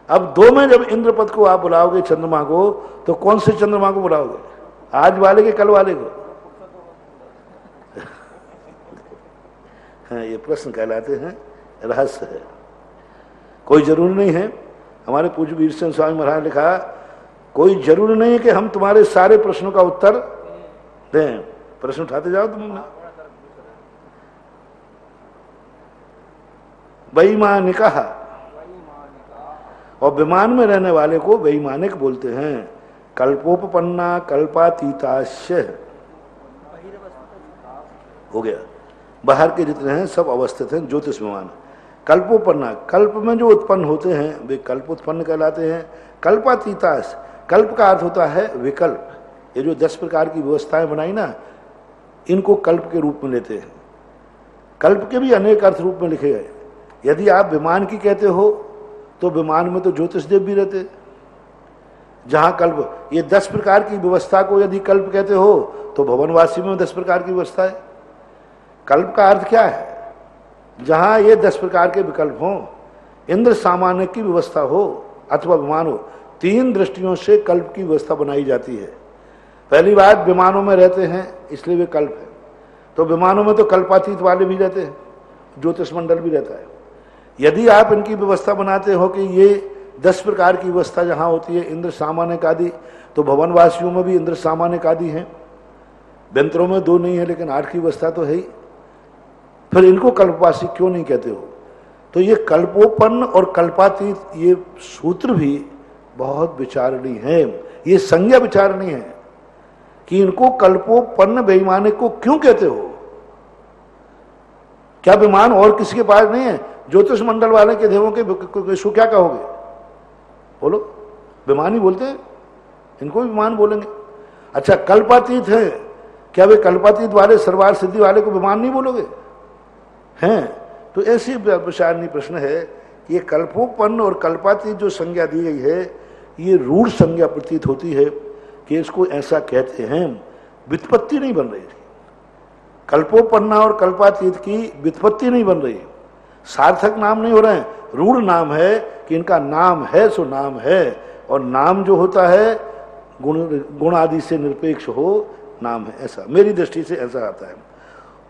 अब 2 में जब इंद्रपद को आप बुलाओगे चंद्रमा को, तो कौन से चंद्रमा को बुलाओगे? आज वाले के कल वाले को? हाँ, ये प्रश्न कहलाते हैं रहस्य है, कोई जरूरी नहीं है। हमारे पूज्य वीर सिंह स्वामी महाराज ने लिखा, कोई जरूरी नहीं है कि हम तुम्हारे सारे प्रश्नों का उत्तर दें, प्रश्न उठाते जाओ तुम। बेईमानिका, और विमान में रहने वाले को बेईमानिक बोलते हैं। कल्पोपपन्ना कल्पातीताश्य हो गया। बाहर के जितने हैं सब अवस्थित हैं ज्योतिष विमान। कल्पोपन्ना, कल्प में जो उत्पन्न होते हैं वे कल्प उत्पन्न कहलाते हैं। कल्पातीताश, कल्प का अर्थ होता है विकल्प। ये जो 10 प्रकार की व्यवस्थाएं बनाई ना, इनको कल्प के रूप में लेते हैं। कल्प के भी अनेक अर्थ रूप में लिखे गए। यदि आप विमान की कहते हो तो विमान में तो ज्योतिष देव भी रहते। जहां कल्प, ये 10 प्रकार की व्यवस्था को यदि कल्प कहते हो तो भवनवासी में 10 प्रकार की व्यवस्था है। कल्प का अर्थ क्या है? जहां ये 10 प्रकार के विकल्प हों, इंद्र सामान्य की व्यवस्था हो अथवा विमान हो, 3 दृष्टियों से कल्प की व्यवस्था बनाई जाती है। पहली बात, विमानों में रहते हैं इसलिए वे कल्प है। तो विमानों में तो कल्पातीत वाले भी रहते हैं, ज्योतिष मंडल भी रहता है। यदि आप इनकी व्यवस्था बनाते हो कि ये 10 प्रकार की व्यवस्था जहां होती है, इंद्र सामान्य आदि, तो भवनवासियों में भी इंद्र सामान्य आदि हैं। व्यंतरों में 2 नहीं है लेकिन 8 की व्यवस्था तो है ही। फिर इनको कल्पवासी क्यों नहीं कहते हो? तो ये कल्पोपन्न और कल्पातीत, ये सूत्र भी बहुत विचारणीय है। ये संज्ञा विचारणीय है कि इनको कल्पोपन्न बेईमानिक को क्यों कहते हो? क्या विमान और किसी के पास नहीं है? ज्योतिष मंडल वाले के देवों के इसको क्या कहोगे? बोलो, विमान ही बोलते हैं, इनको भी विमान बोलेंगे। अच्छा, कल्पातीत है, क्या वे कल्पातीत वाले सर्वार्थ सिद्धि वाले को विमान नहीं बोलोगे? हैं? तो ऐसी विचारणीय प्रश्न है कि ये कल्पोपन्न और कल्पातीत जो संज्ञा दी गई है, ये रूढ़ संज्ञा प्रतीत होती है कि इसको ऐसा कहते हैं। व्युत्पत्ति नहीं बन रही थी। कल्पोपन्ना और कल्पातीत की व्युत्पत्ति नहीं बन रही, सार्थक नाम नहीं हो रहे हैं, रूढ़ नाम है कि इनका नाम है सो नाम है। और नाम जो होता है गुण आदि से निरपेक्ष हो, नाम है, ऐसा मेरी दृष्टि से ऐसा आता है।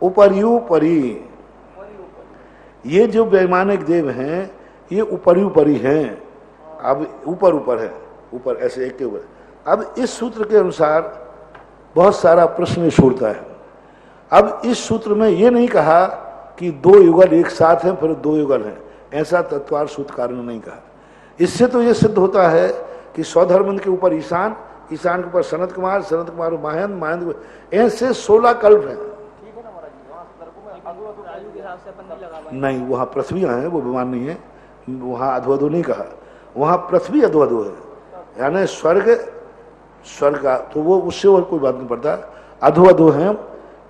उपर्युपरि, ये जो वैमानिक देव हैं ये उपर्युपरि हैं। अब ऊपर ऊपर है, ऊपर ऐसे एक के ऊपर। अब इस सूत्र के अनुसार बहुत सारा प्रश्न छूटता है। अब इस सूत्र में ये नहीं कहा कि 2 युगल एक साथ हैं फिर 2 युगल हैं, ऐसा तत्वार सूत्रकार ने नहीं कहा। इससे तो ये सिद्ध होता है कि सौधर्मंद के ऊपर ईशान, ईशान के ऊपर सनत कुमार, सनत कुमार महेंद्र, महेंद्र, ऐसे 16 कल्प हैं। नहीं, वहाँ पृथ्वियाँ हैं, वो विमान नहीं है। वहाँ अधोअधो नहीं कहा, वहाँ पृथ्वी अधोअधो है, यानी स्वर्ग का, तो वो उससे और कोई बात नहीं पड़ता। अधोअधो हैं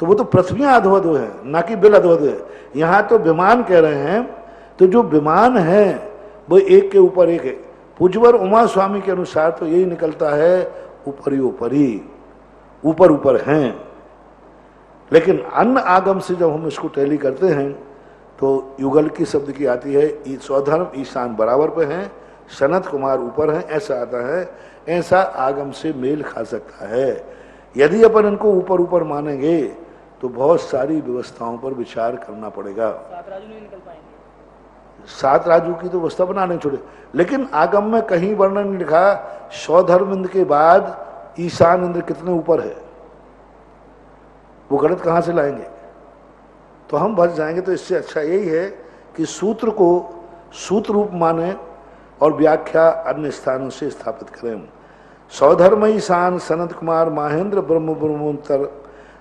तो वो तो पृथ्वियाँ अधोअधो है, ना कि बिल अधोअधो है। यहाँ तो विमान कह रहे हैं, तो जो विमान है वो एक के ऊपर एक है। पूज्यवर उमा स्वामी के अनुसार तो यही निकलता है, ऊपरी ऊपरी, ऊपर ऊपर हैं। लेकिन अन्य आगम से जब हम इसको टैली करते हैं तो युगल की शब्द की आती है, स्वधर्म ईशान बराबर पे हैं, सनत कुमार ऊपर हैं, ऐसा आता है। ऐसा आगम से मेल खा सकता है। यदि अपन इनको ऊपर ऊपर मानेंगे तो बहुत सारी व्यवस्थाओं पर विचार करना पड़ेगा। 7 राजू नहीं निकल पाएंगे। 7 राजू की तो व्यवस्था बनाने छोड़े, लेकिन आगम में कहीं वर्णन नहीं लिखा सौधर्म इंद्र के बाद ईशान इंद्र कितने ऊपर है। वो गणित कहाँ से लाएंगे? तो हम बच जाएंगे। तो इससे अच्छा यही है कि सूत्र को सूत्र रूप माने और व्याख्या अन्य स्थानों से स्थापित करें। सौधर्म ईशान सनत कुमार महेंद्र ब्रह्म ब्रह्मोत्तर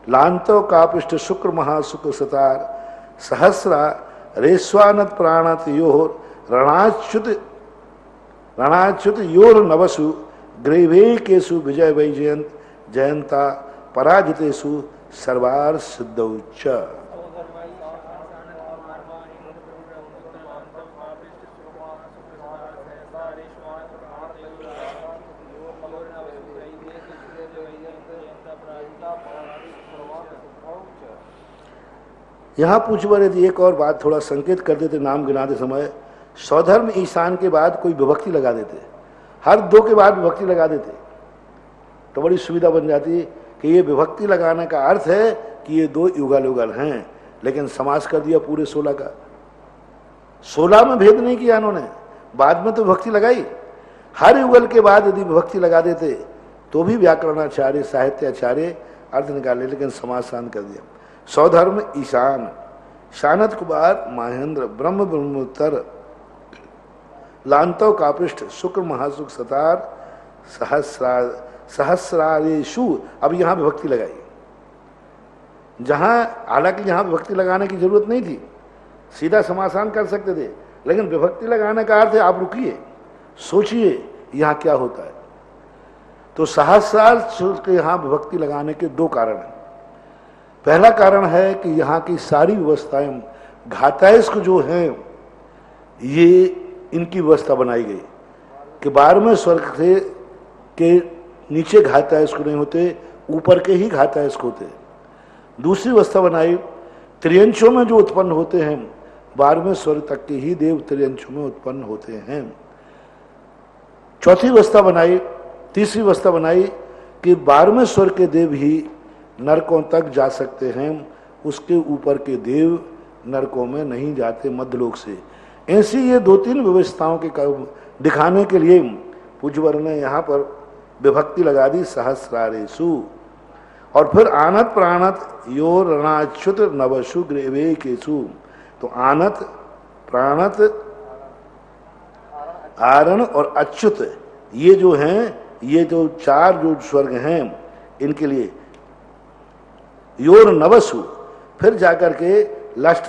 लांतो कापिष्ट शुक्र महाशुक्र सतार सहस्रा रेस्वानत प्राणत योर रणाच्युत योर नवसु ग्रेवे केसु विजय वैजयंत जयंता पराजितेषु सर्वार सिद्धौच्च। यहाँ पूछवर यदि एक और बात थोड़ा संकेत कर देते, नाम गिनाते समय सौधर्म ईशान के बाद कोई विभक्ति लगा देते, हर 2 के बाद विभक्ति लगा देते, तो बड़ी सुविधा बन जाती कि ये विभक्ति लगाने का अर्थ है कि ये 2 युगल युगल हैं। लेकिन समास कर दिया पूरे 16 का। 16 में भेद नहीं किया इन्होंने, बाद में तो विभक्ति लगाई। हर युगल के बाद यदि विभक्ति लगा देते तो भी व्याकरणाचार्य साहित्याचार्य अर्थ निकाले, लेकिन समास शांत कर दिया। सौधर्म ईशान शानत कुमार महेंद्र ब्रह्म ब्रह्मोत्तर लांतव कापिष्ट शुक्र महासुख सतार सहस्रा सहस्रारेषु, अब यहां विभक्ति लगाई, जहां हालांकि यहां विभक्ति लगाने की जरूरत नहीं थी, सीधा समासान कर सकते थे, लेकिन विभक्ति लगाने का अर्थ है आप रुकिए, सोचिए यहां क्या होता है। तो सहस्रार के यहां विभक्ति लगाने के दो कारण हैं। पहला कारण है कि यहां की सारी व्यवस्थाएं घातायस्क जो हैं, ये इनकी व्यवस्था बनाई गई कि 12वें स्वर्ग से के नीचे घातायस्क नहीं होते, ऊपर के ही घातायस्क होते। दूसरी व्यवस्था बनाई, त्रियंशों में जो उत्पन्न होते हैं 12वें स्वर्ग तक के ही देव त्रियंशों में उत्पन्न होते हैं। चौथी व्यवस्था बनाई, तीसरी व्यवस्था बनाई कि 12वें स्वर्ग के देव ही नरकों तक जा सकते हैं, उसके ऊपर के देव नरकों में नहीं जाते मध्यलोक से। ऐसी ये दो तीन व्यवस्थाओं के दिखाने के लिए पूज्यवर ने यहाँ पर विभक्ति लगा दी सहस्रारेषु। और फिर आनत प्राणत यो रणाच्युत नवशु ग्रेवे केशु, तो आनत प्राणत आरण और अच्युत ये जो हैं, ये जो चार जो स्वर्ग हैं इनके लिए योर नवसु, फिर जाकर के लास्ट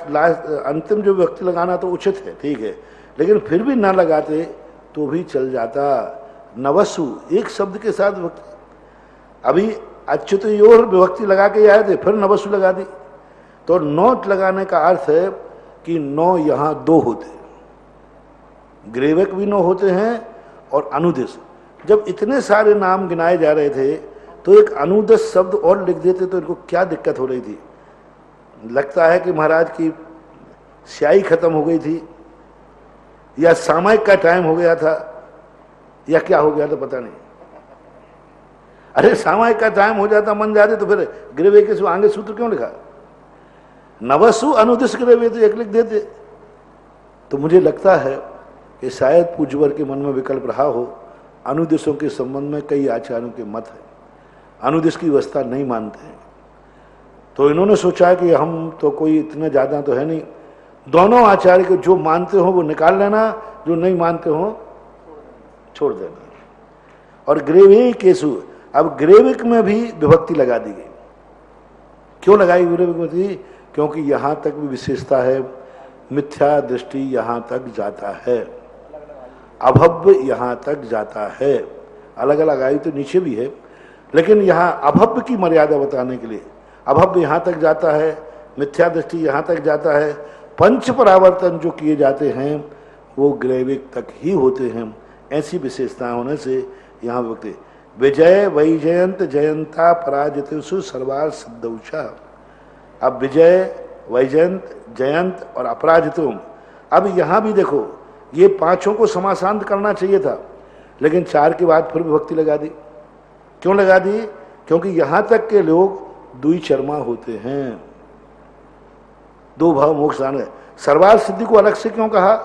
अंतिम जो व्यक्ति लगाना तो उचित है, ठीक है, लेकिन फिर भी ना लगाते तो भी चल जाता। नवसु एक शब्द के साथ विभक्ति, अभी अच्युत योर विभक्ति लगा के आए थे, फिर नवसु लगा दी, तो नोट लगाने का अर्थ है कि 9 यहां 2 होते, ग्रेवक भी 9 होते हैं और अनुदेश। जब इतने सारे नाम गिनाए जा रहे थे तो एक अनुदेश शब्द और लिख देते तो इनको क्या दिक्कत हो रही थी। लगता है कि महाराज की स्याही खत्म हो गई थी, या सामयिक का टाइम हो गया था, या क्या हो गया था पता नहीं। अरे सामयिक का टाइम हो जाता मन जाते तो फिर ग्रेवे के आगे सूत्र क्यों लिखा, नवसु अनुदिश ग्रेवे तो एक लिख देते। तो मुझे लगता है कि शायद पूज्यवर के मन में विकल्प रहा हो। अनुदिशों के संबंध में कई आचार्यों के मत है, अनुदिश की व्यवस्था नहीं मानते हैं, तो इन्होंने सोचा कि हम तो कोई इतने ज्यादा तो है नहीं, दोनों आचार्य के जो मानते हो वो निकाल लेना, जो नहीं मानते हो छोड़ देना। और ग्रेवे केसु, अब ग्रेविक में भी विभक्ति लगा दी गई। क्यों लगाई विभक्ति? क्योंकि यहां तक भी विशेषता है, मिथ्या दृष्टि यहां तक जाता है, अभव्य यहां तक जाता है। अलग अलग आयु तो नीचे भी है, लेकिन यहां अभव्य की मर्यादा बताने के लिए अभव्य यहां तक जाता है, मिथ्या दृष्टि यहां तक जाता है। पंच परावर्तन जो किए जाते हैं वो ग्रेविक तक ही होते हैं। ऐसी विशेषताएं होने से यहाँ व्यक्ति विजय वैजयंत जयंता पराजितेषु सर्वार सिद्धौषा। अब विजय वैजयंत जयंत और अपराजितों, अब यहाँ भी देखो ये पांचों को समासांत करना चाहिए था, लेकिन 4 के बाद फिर विभक्ति लगा दी। क्यों लगा दी? क्योंकि यहाँ तक के लोग द्विचर्मा होते हैं, 2 भाव मोक्ष आने। सर्वार सिद्धि को अलग से क्यों कहा?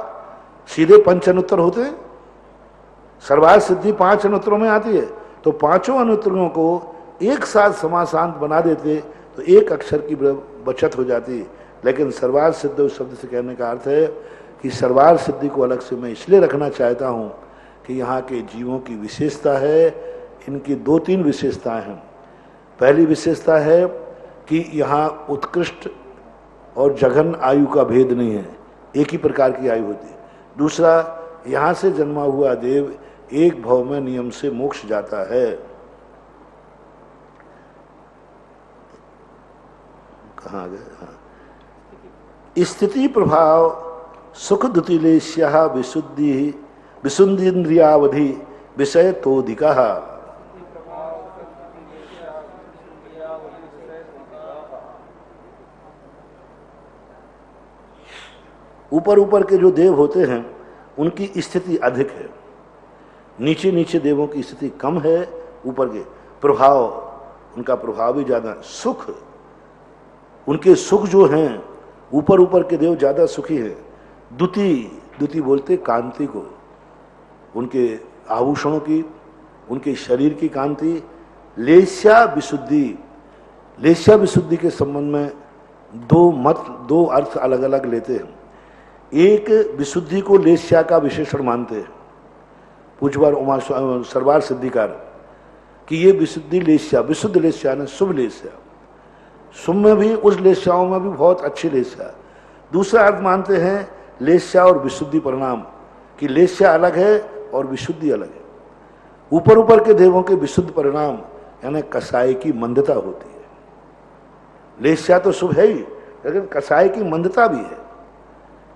सीधे 5 अनुत्तर होते हैं, सर्वार सिद्धि 5 अनुत्तरों में आती है, तो 5 अनुत्तरों को एक साथ समासांत बना देते तो एक अक्षर की बचत हो जाती। लेकिन सर्वार सिद्ध शब्द से कहने का अर्थ है कि सर्वार सिद्धि को अलग से मैं इसलिए रखना चाहता हूँ कि यहाँ के जीवों की विशेषता है, इनकी 2-3 विशेषताएं हैं। पहली विशेषता है कि यहाँ उत्कृष्ट और जघन आयु का भेद नहीं है, एक ही प्रकार की आयु होती है। दूसरा, यहाँ से जन्मा हुआ देव एक भव में नियम से मोक्ष जाता है। कहाँ गए? हाँ, स्थिति प्रभाव सुख दुतिलेश्य विशुद्धि विशुद्धिन्द्रियावधि विषय तोधिका। ऊपर ऊपर के जो देव होते हैं उनकी स्थिति अधिक है, नीचे नीचे देवों की स्थिति कम है। ऊपर के प्रभाव, उनका प्रभाव भी ज्यादा। सुख, उनके सुख जो हैं, ऊपर ऊपर के देव ज्यादा सुखी हैं। द्युति बोलते कांति को, उनके आभूषणों की, उनके शरीर की कांति। लेस्या विशुद्धि, लेस्या विशुद्धि के संबंध में 2 अर्थ अलग अलग लेते हैं। एक, विशुद्धि को लेस्या का विशेषण मानते हैं पूज्यवार सर्वार सिद्धिकार, कि ये विशुद्धि लेस्या, विशुद्ध लेस्या ने शुभ लेस्या, शुभ में भी उस लेस्याओं में भी बहुत अच्छी लेस्या। दूसरा अर्थ मानते हैं लेस्या और विशुद्धि परिणाम, कि लेस्या अलग है और विशुद्धि अलग है। ऊपर ऊपर के देवों के विशुद्ध परिणाम यानी कसाई की मंदता होती है। लेस्या तो शुभ है ही, लेकिन कसाई की मंदता भी है।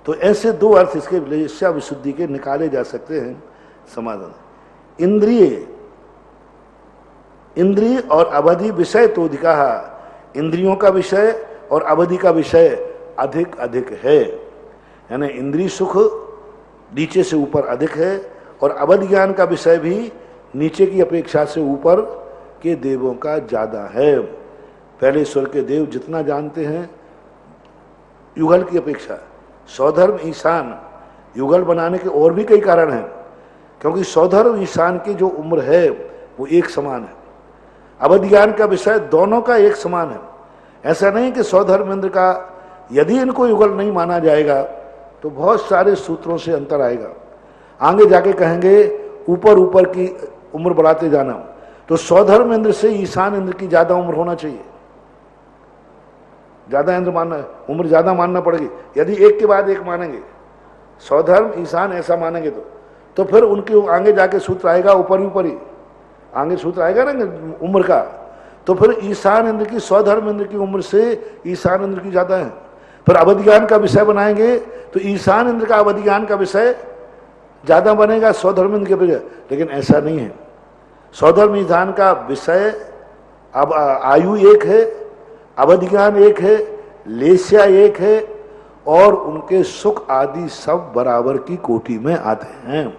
तो ऐसे दो अर्थ इसके लेस्या विशुद्धि के निकाले जा सकते हैं समाधान। इंद्रिय और अवधि विषय तो अधिका, इंद्रियों का विषय और अवधि का विषय अधिक अधिक है, यानी इंद्रिय सुख नीचे से ऊपर अधिक है और अवधि ज्ञान का विषय भी नीचे की अपेक्षा से ऊपर के देवों का ज्यादा है। पहले स्वर के देव जितना जानते हैं युगल की अपेक्षा, सौधर्म ईशान, युगल बनाने के और भी कई कारण हैं, क्योंकि सौधर्म ईशान की जो उम्र है वो एक समान है। अवधि ज्ञान का विषय दोनों का एक समान है। ऐसा नहीं कि सौधर्मेंद्र का यदि इनको युगल नहीं माना जाएगा तो बहुत सारे सूत्रों से अंतर आएगा। आगे जाके कहेंगे ऊपर ऊपर की उम्र बढ़ाते जाना, तो सौधर्मेंद्र से ईशान इंद्र की ज्यादा उम्र होना चाहिए, ज्यादा इंद्र मानना, उम्र ज्यादा मानना पड़ेगी। यदि एक के बाद एक मानेंगे, सौधर्म ईशान ऐसा मानेंगे तो फिर उनके आगे जाके सूत्र आएगा ऊपर ही ऊपर ही आगे सूत्र आएगा ना उम्र का, तो फिर ईशान इंद्र की सौधर्म इंद्र की उम्र से ईशान इंद्र की ज्यादा है। फिर अवधि ज्ञान का विषय बनाएंगे तो ईशान इंद्र का अवधि ज्ञान का विषय ज्यादा बनेगा सौधर्म इंद्र के बजाय, लेकिन ऐसा नहीं है। सौधर्म ईशान का विषय अब आयु एक है, अवधि ज्ञान एक है, लेस्या एक है और उनके सुख आदि सब बराबर की कोटि में आते हैं,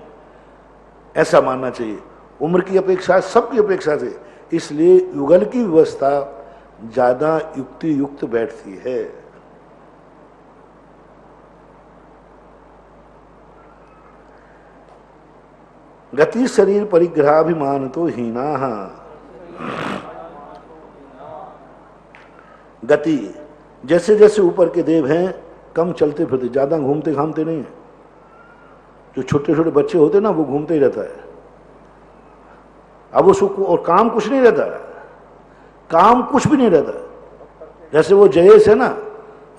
ऐसा मानना चाहिए उम्र की अपेक्षा, सबकी अपेक्षा से। इसलिए युगल की व्यवस्था ज्यादा युक्ति युक्त बैठती है। गति शरीर परिग्रहाभिमान तो हीना, गति जैसे जैसे ऊपर के देव हैं कम चलते फिरते, ज्यादा घूमते घामते नहीं है। जो छोटे छोटे बच्चे होते ना वो घूमते ही रहता है, अब उसको और काम कुछ नहीं रहता है, काम कुछ भी नहीं रहता है। जैसे वो जयेश है ना,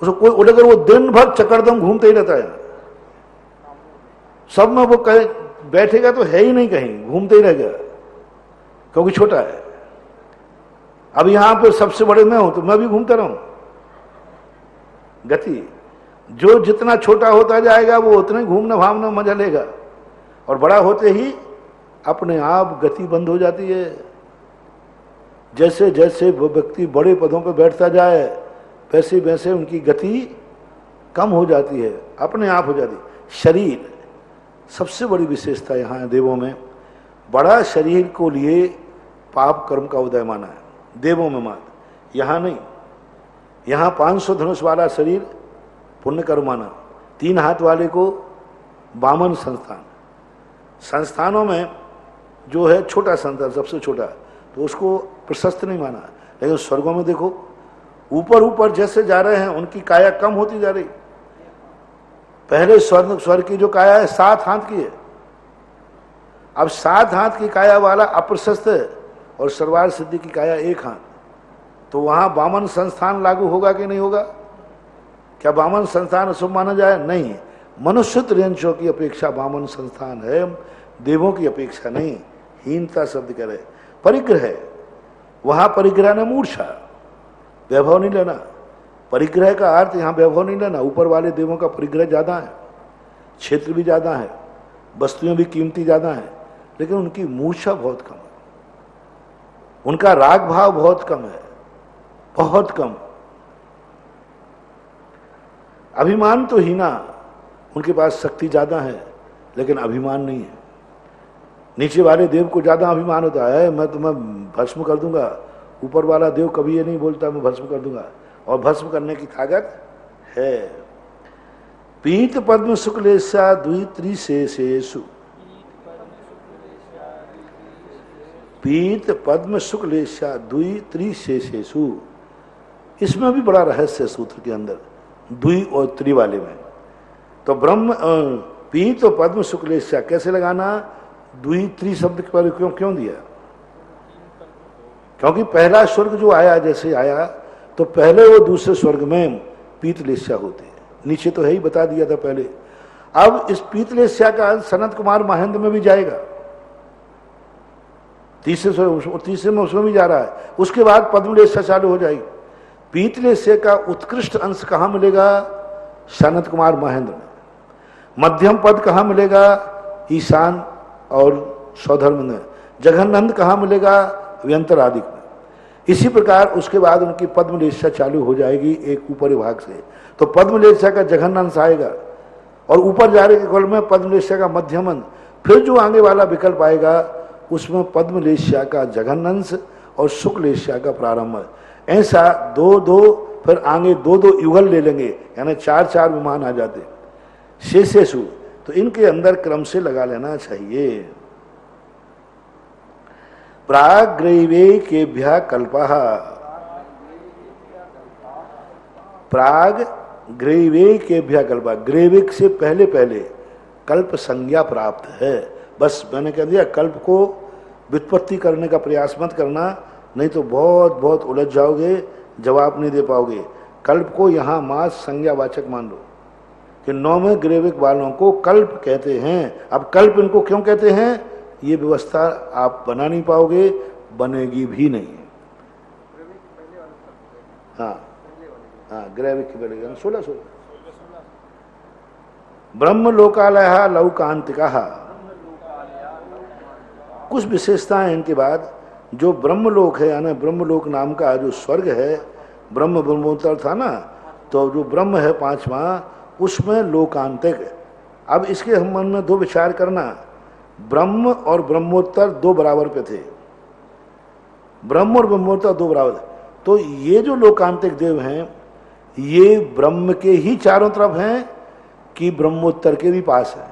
उसको कोई उड़कर वो दिन भर चकरदम घूमते ही रहता है, सब में वो कहे बैठेगा तो है ही नहीं, कहीं घूमते ही रहेगा क्योंकि छोटा है। अब यहां पर सबसे बड़े मैं हूं तो मैं भी घूमता रहूं। गति जो जितना छोटा होता जाएगा वो उतने घूमना भावना मजा लेगा, और बड़ा होते ही अपने आप गति बंद हो जाती है। जैसे जैसे वो व्यक्ति बड़े पदों पर बैठता जाए वैसे वैसे उनकी गति कम हो जाती है, अपने आप हो जाती है। शरीर सबसे बड़ी विशेषता यहाँ देवों में, बड़ा शरीर को लिए पाप कर्म का उदय माना है देवों में मात, यहाँ नहीं। यहाँ 500 धनुष वाला शरीर पुण्य कर्म माना, 3 हाथ वाले को वामन संस्थान। संस्थानों में जो है छोटा संस्थान सबसे छोटा, तो उसको प्रशस्त नहीं माना। लेकिन स्वर्गों में देखो ऊपर ऊपर जैसे जा रहे हैं उनकी काया कम होती जा रही। पहले स्वर्ग की जो काया है 7 हाथ की है, अब 7 हाथ की काया वाला अप्रशस्त है और सर्वार सिद्धि की काया 1 हाथ। तो वहां वामन संस्थान लागू होगा कि नहीं होगा? क्या वामन संस्थान अशुभ माना जाए? नहीं, मनुष्य त्रियंशों की अपेक्षा वामन संस्थान है, देवों की अपेक्षा नहीं। हीनता शब्द करे परिग्रह, वहां परिग्रह ने मूर्छा, वैभव नहीं लेना। परिग्रह का अर्थ यहाँ वैभव नहीं लेना। ऊपर वाले देवों का परिग्रह ज्यादा है, क्षेत्र भी ज्यादा है, वस्तुएं भी कीमती ज्यादा है, लेकिन उनकी मूर्छा बहुत कम है, उनका राग भाव बहुत कम है, बहुत कम। अभिमान तो हीना, उनके पास शक्ति ज्यादा है लेकिन अभिमान नहीं है। नीचे वाले देव को ज्यादा अभिमान होता है, मैं तुम्हें भस्म कर दूंगा। ऊपर वाला देव कभी ये नहीं बोलता मैं भस्म कर दूंगा, और भस्म करने की ताकत है। पीत पद्म शुक्लेशा द्वित्रिशेषेषु, पीत पद्म शुक्लेशा द्वित्रिशेषेषु, इसमें भी बड़ा रहस्य सूत्र के अंदर, द्वि और त्रि वाले में। तो ब्रह्म पीत और पद्म शुक्लेशा कैसे लगाना? द्वि त्रि शब्द पर क्यों दिया? क्योंकि पहला स्वर्ग जो आया, जैसे आया तो पहले वो दूसरे स्वर्ग में पीतलेस्या होते हैं, नीचे तो है ही, बता दिया था पहले। अब इस पीतलेस्या का सनत कुमार महेंद्र में भी जाएगा, तीसरे में उसमें भी जा रहा है। उसके बाद पद्मलेस्या चालू हो जाएगी। पीतलेस्या का उत्कृष्ट अंश कहाँ मिलेगा? सनत कुमार महेंद्र में। मध्यम पद कहाँ मिलेगा? ईशान और सौधर्म में। जगन्नंद कहाँ मिलेगा? व्यंतरादिक में। इसी प्रकार उसके बाद उनकी पद्मलेस्या चालू हो जाएगी एक ऊपरी भाग से। तो पद्मलेस्या का जघन्यांश आएगा और ऊपर जा रहे के कल में पद्मलेस्या का मध्यम अंश। फिर जो आगे वाला विकल्प आएगा उसमें पद्मलेस्या का जघन्यांश और शुक्लेस्या का प्रारंभ। ऐसा दो दो, फिर आगे दो दो युगल ले लेंगे, यानी चार चार विमान आ जाते शेषेशु। तो इनके अंदर क्रम से लगा लेना चाहिए। प्राग्रैवेकेभ्यः कल्पः, प्राग ग्रैवेकेभ्यः कल्पः, ग्रैविक से पहले पहले कल्प संज्ञा प्राप्त है। बस मैंने कह दिया, कल्प को व्युत्पत्ति करने का प्रयास मत करना, नहीं तो बहुत बहुत उलझ जाओगे, जवाब नहीं दे पाओगे। कल्प को यहाँ मास संज्ञावाचक मान लो कि 9वें ग्रैविक वालों को कल्प कहते हैं। अब कल्प इनको क्यों कहते हैं, ये व्यवस्था आप बना नहीं पाओगे, बनेगी भी नहीं। हाँ हाँ, ग्रैविक की पहले 16 ब्रह्म लोकालय लौकांतिका। कुछ विशेषताएं इनके बाद। जो ब्रह्मलोक है, यानी ब्रह्मलोक नाम का जो स्वर्ग है, ब्रह्मोत्तर था ना, तो जो ब्रह्म है पांचवा, उसमें लोकांतिक। अब इसके हम मन में दो विचार करना, ब्रह्म और ब्रह्मोत्तर दो बराबर पे थे, ब्रह्म और ब्रह्मोत्तर दो बराबर। तो ये जो लोकांतिक देव हैं, ये ब्रह्म के ही चारों तरफ हैं कि ब्रह्मोत्तर के भी पास है?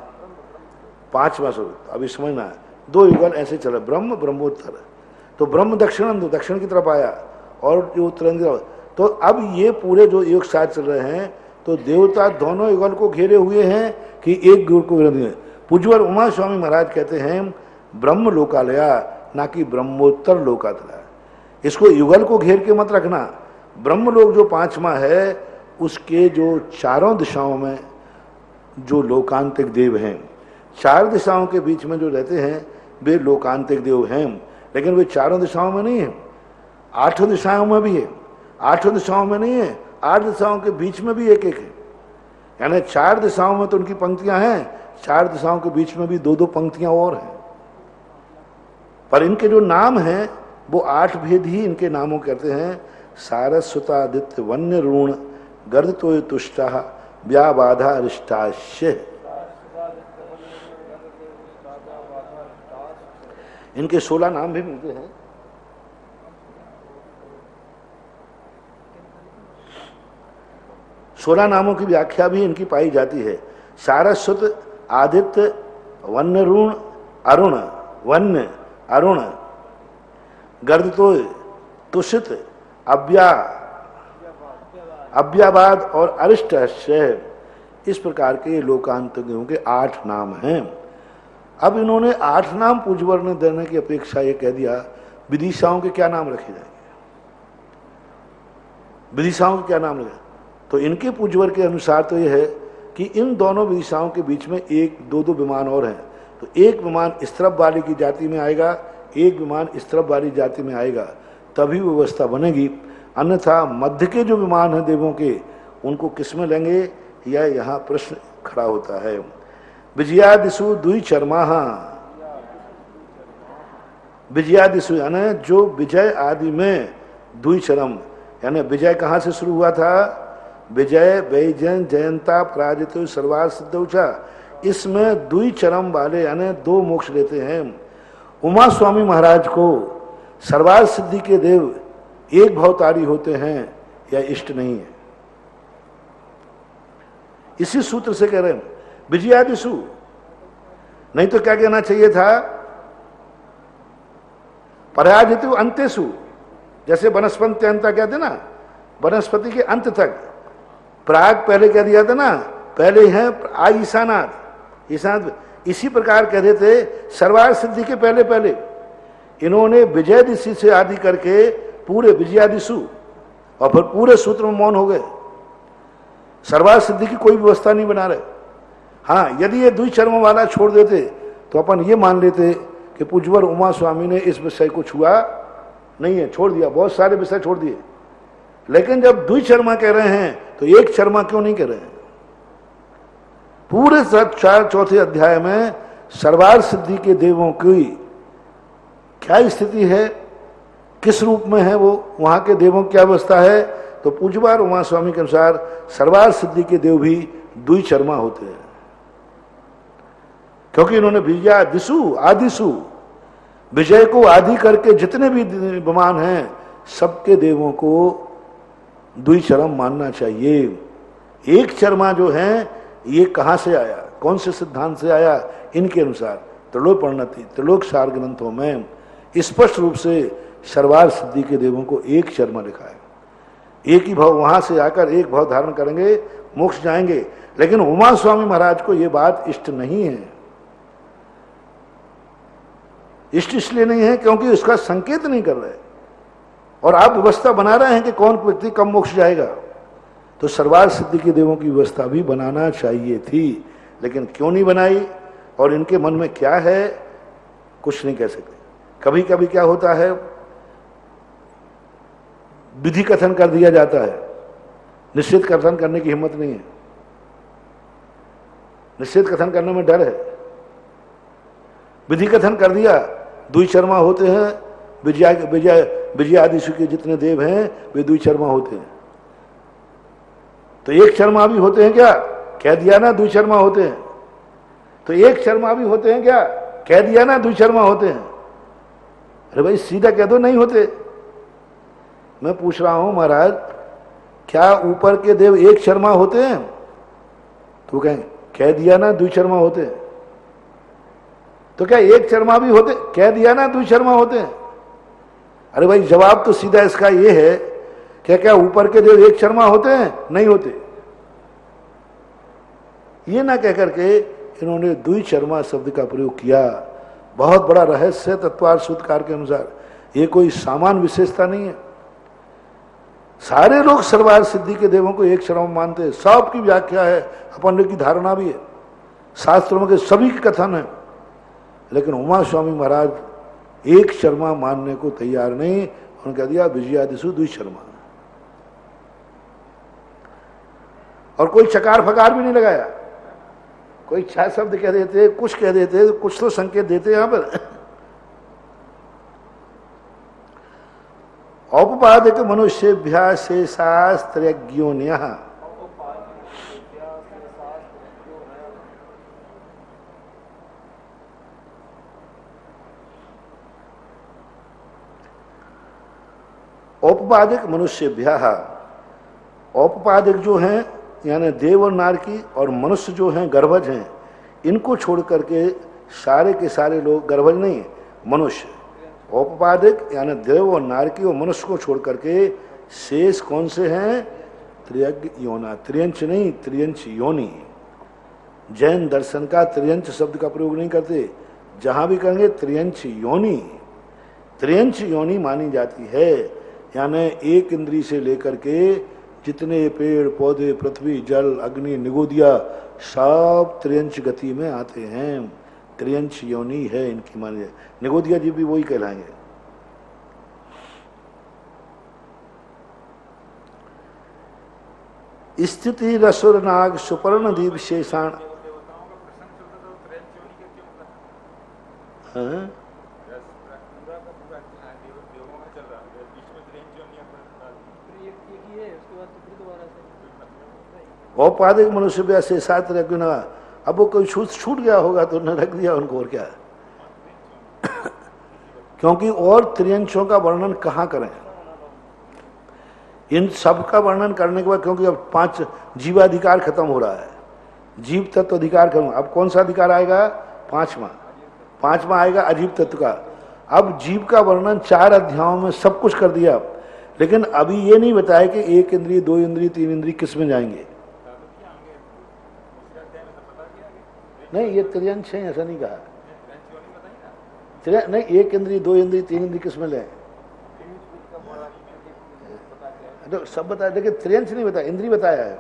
पांचवा स्वरूप। अब समझना है, दो युगल ऐसे चले, ब्रह्म ब्रह्मोत्तर। तो ब्रह्म दक्षिण की तरफ आया और जो उत्तर। तो अब ये पूरे जो युग साथ चल रहे हैं, तो देवता दोनों युगल को घेरे हुए हैं कि एक गुरु को घेरे हुए। पूज्यवर उमा स्वामी महाराज कहते हैं ब्रह्म लोकालया, ना कि ब्रह्मोत्तर लोकालया। इसको युगल को घेर के मत रखना। ब्रह्मलोक जो पांचवा है, उसके जो चारों दिशाओं में जो लोकांतिक देव हैं, चार दिशाओं के बीच में जो रहते हैं, वे लोकांतिक देव हैं। लेकिन वे चारों दिशाओं में नहीं है, आठों दिशाओं में भी है। आठों दिशाओं में नहीं है, 8 दिशाओं के बीच में भी एक एक है। यानी 4 दिशाओं में तो उनकी पंक्तियां हैं, 4 दिशाओं के बीच में भी दो दो पंक्तियां और हैं। पर इनके जो नाम हैं वो 8 भेद ही इनके नामों कहते हैं। सारस्वतादित्य वन्य ऋण गर्द तो तुष्टा व्याबाधा अरिष्टाश्य। इनके 16 नाम भी मिलते हैं। सोलह नामों की व्याख्या भी इनकी पाई जाती है। सारस्वत, आदित्य, वन्य ऋण, अरुण, वन्य, अरुण, गर्दतो, तुषित, अव्याबाद और अरिष्ट। इस प्रकार के लोकांतिकों के 8 नाम हैं। अब इन्होंने 8 नाम पूज्यवर ने देने की अपेक्षा ये कह दिया, विदिशाओं के क्या नाम रखे जाएंगे, विदिशाओं के क्या नाम रखे। तो इनके पूज्यवर के अनुसार तो यह है कि इन दोनों विदिशाओं के बीच में एक दो दो विमान और हैं। तो एक विमान स्त्रभ वाली की जाति में आएगा, एक विमान स्त्रभ वाली जाति में आएगा, तभी व्यवस्था बनेगी। अन्यथा मध्य के जो विमान हैं देवों के, उनको किस में लेंगे, यह यहाँ प्रश्न खड़ा होता है। विजयादिशु द्विचर्मा, विजयादिशु यानी जो विजय आदि में द्विचरम, यानी विजय कहाँ से शुरू हुआ था, विजय वैजयन जयंता पराजित सर्वार्थ सिद्धौचा, इसमें द्विचरम वाले यानी 2 मोक्ष लेते हैं। उमा स्वामी महाराज को सर्वार्थ सिद्धि के देव एक भवतारी होते हैं या इष्ट नहीं है। इसी सूत्र से कह रहे हैं विजयादिशु, नहीं तो क्या कहना चाहिए था, पराजित अंतेषु। जैसे वनस्पति अंत कहते ना, वनस्पति के अंत तक। प्राग पहले कह दिया था ना, पहले है ईशानाथ, ईशानाथ। इसी प्रकार कह रहे थे सर्वार्थ सिद्धि के पहले पहले, इन्होंने विजय दिशि से आदि करके पूरे विजयादिशु और फिर पूरे सूत्र में मौन हो गए, सर्वार्थ सिद्धि की कोई व्यवस्था नहीं बना रहे। हाँ, यदि ये द्विचर्म वाला छोड़ देते तो अपन ये मान लेते कि पूज्यवर उमा स्वामी ने इस विषय को छुआ नहीं है, छोड़ दिया, बहुत सारे विषय छोड़ दिए। लेकिन जब द्विचर्मा कह रहे हैं तो एक चर्मा क्यों नहीं कह रहे हैं? पूरे चौथे अध्याय में सर्वार्थ सिद्धि के देवों की क्या स्थिति है, किस रूप में है वो, वहां के देवों की क्या अवस्था है, तो पूज्यवार उमा स्वामी के अनुसार सर्वार्थ सिद्धि के देव भी द्विचर्मा होते हैं, क्योंकि इन्होंने विजयादिशु आदिशु विजय को आदि करके जितने भी विमान हैं सबके देवों को द्विचर्म मानना चाहिए। एक चर्मा जो है ये कहां से आया, कौन से सिद्धांत से आया? इनके अनुसार त्रिलोक परिणति त्रिलोक सार ग्रंथों में स्पष्ट रूप से सर्वार्थ सिद्धि के देवों को एक चर्मा लिखा है। एक ही भाव, वहां से आकर एक भाव धारण करेंगे मोक्ष जाएंगे। लेकिन उमा स्वामी महाराज को यह बात इष्ट नहीं है। इष्ट इसलिए नहीं है क्योंकि उसका संकेत नहीं कर रहे और आप व्यवस्था बना रहे हैं कि कौन व्यक्ति कब मोक्ष जाएगा। तो सर्वार्थ सिद्धि के देवों की व्यवस्था भी बनाना चाहिए थी, लेकिन क्यों नहीं बनाई और इनके मन में क्या है कुछ नहीं कह सकते। कभी कभी क्या होता है, विधि कथन कर दिया जाता है, निश्चित कथन करने की हिम्मत नहीं है, निश्चित कथन करने में डर है। विधि कथन कर दिया, द्विचर्मा होते हैं, विजयादिशु के जितने देव हैं वे द्विचर्मा होते हैं। तो एक चर्मा भी होते हैं क्या? कह दिया ना द्विचर्मा होते हैं। तो एक चर्मा भी होते हैं क्या? कह दिया ना द्विचर्मा होते हैं। अरे भाई सीधा कह दो नहीं होते। मैं पूछ रहा हूं महाराज, क्या ऊपर के देव एक शर्मा होते हैं? तो कहें कह दिया ना द्विचर्मा होते हैं। तो क्या एक शर्मा भी होते? कह दिया ना द्विचर्मा होते हैं। अरे भाई जवाब तो सीधा इसका ये है, क्या क्या ऊपर के देव एक शर्मा होते हैं? नहीं होते। ये ना कह करके इन्होंने द्विचर्मा शब्द का प्रयोग किया। बहुत बड़ा रहस्य तत्वार्थ सूत्रकार के अनुसार, ये कोई सामान्य विशेषता नहीं है। सारे लोग सर्वार्थ सिद्धि के देवों को एक शर्मा मानते हैं, सबकी व्याख्या है, अपन की धारणा भी है, शास्त्रों के सभी के कथन है। लेकिन उमा स्वामी महाराज एक शर्मा मानने को तैयार नहीं, उन्होंने कह दिया विजयादिशु द्विशर्मा। और कोई चकार फकार भी नहीं लगाया, कोई 6 शब्द कह देते, कुछ कह देते, कुछ तो संकेत देते यहां पर। औपपादिक मनुष्येभ्यः शेषास्त्रज्ञोन्यः औपपादिक मनुष्येभ्यः, औपपादिक जो हैं यानी देव और नारकी, और मनुष्य जो हैं गर्भज हैं, इनको छोड़ करके सारे के सारे लोग, गर्भज नहीं मनुष्य, औपपादिक यानी देव और नारकी और मनुष्य को छोड़ करके शेष कौन से हैं? त्रियज्ञ योना, त्रियंच नहीं त्रियंच योनि। जैन दर्शन का त्रियंच शब्द का प्रयोग नहीं करते, जहां भी करेंगे त्रियंच योनि। त्रियंच योनि मानी जाती है, यानी एक इंद्री से लेकर के जितने पेड़ पौधे, पृथ्वी, जल, अग्नि, निगोदिया, सब त्रियंच गति में आते हैं। त्रियंच योनि है इनकी मानी जाए। निगोदिया जी भी वही कहलाएंगे। स्थिति रसुर नाग सुपर्ण दीप शेषाण, औपाधिक मनुष्य भी ऐसे साथ रख ना। अब वो कोई छूट गया होगा तो उन्होंने रख दिया उनको, और क्या है। क्योंकि और त्रियंशों का वर्णन कहाँ करें, इन सब का वर्णन करने के बाद, क्योंकि अब 5 जीवाधिकार खत्म हो रहा है, जीव तत्व अधिकार खत्म। अब कौन सा अधिकार आएगा? 5वां आएगा अजीव तत्व का। अब जीव का वर्णन 4 अध्यायों में सब कुछ कर दिया, लेकिन अभी ये नहीं बताया कि 1 इंद्रिय, 2 इंद्रिय, 3 इंद्रिय किस में जाएंगे। नहीं, ये त्रियंश है ऐसा नहीं कहा। नहीं, एक इंद्री, दो इंद्री, तीन इंद्री किस में लें? तो सब बताया, देखिए त्रियंश नहीं बताया, इंद्री बताया है।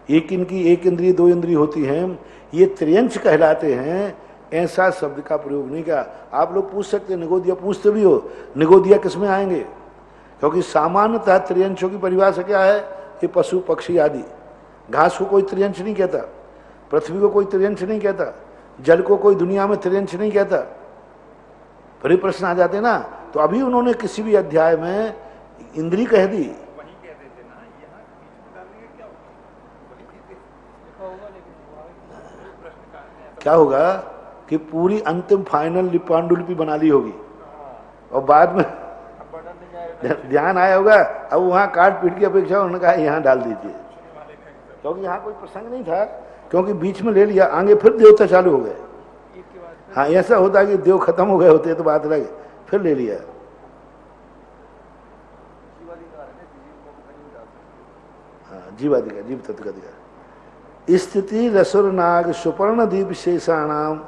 एक इनकी एक इंद्री दो इंद्री होती हैं, ये त्रियंश कहलाते हैं, ऐसा शब्द का प्रयोग नहीं किया। आप लोग पूछ सकते हैं, निगोदिया पूछते भी हो, निगोदिया किस में आएंगे? क्योंकि सामान्यतः त्रियंशों की परिभाषा क्या है? ये पशु पक्षी आदि। घास को कोई त्रियंश नहीं कहता, पृथ्वी को कोई त्रियंश नहीं कहता, जल को कोई दुनिया में त्रियंश नहीं कहता। फिर प्रश्न आ जाते ना, तो अभी उन्होंने किसी भी अध्याय में इंद्री कह दी। क्या होगा कि पूरी अंतिम फाइनल पांडुलिपि बना ली होगी और बाद में ध्यान आया होगा, अब वहां काट पीट की अपेक्षा उन्होंने कहा यहाँ डाल दीजिए, क्योंकि यहाँ कोई प्रसंग नहीं था, क्योंकि बीच में ले लिया, आगे फिर देवता चालू हो गए। हाँ, ऐसा होता कि देव खत्म हो गए होते तो बात अलग, फिर ले लिया। हाँ, जीवाधिकार, जीव तत्व का अधिकार। स्थिति रसुर नाग सुपर्ण दीप शेषाणाम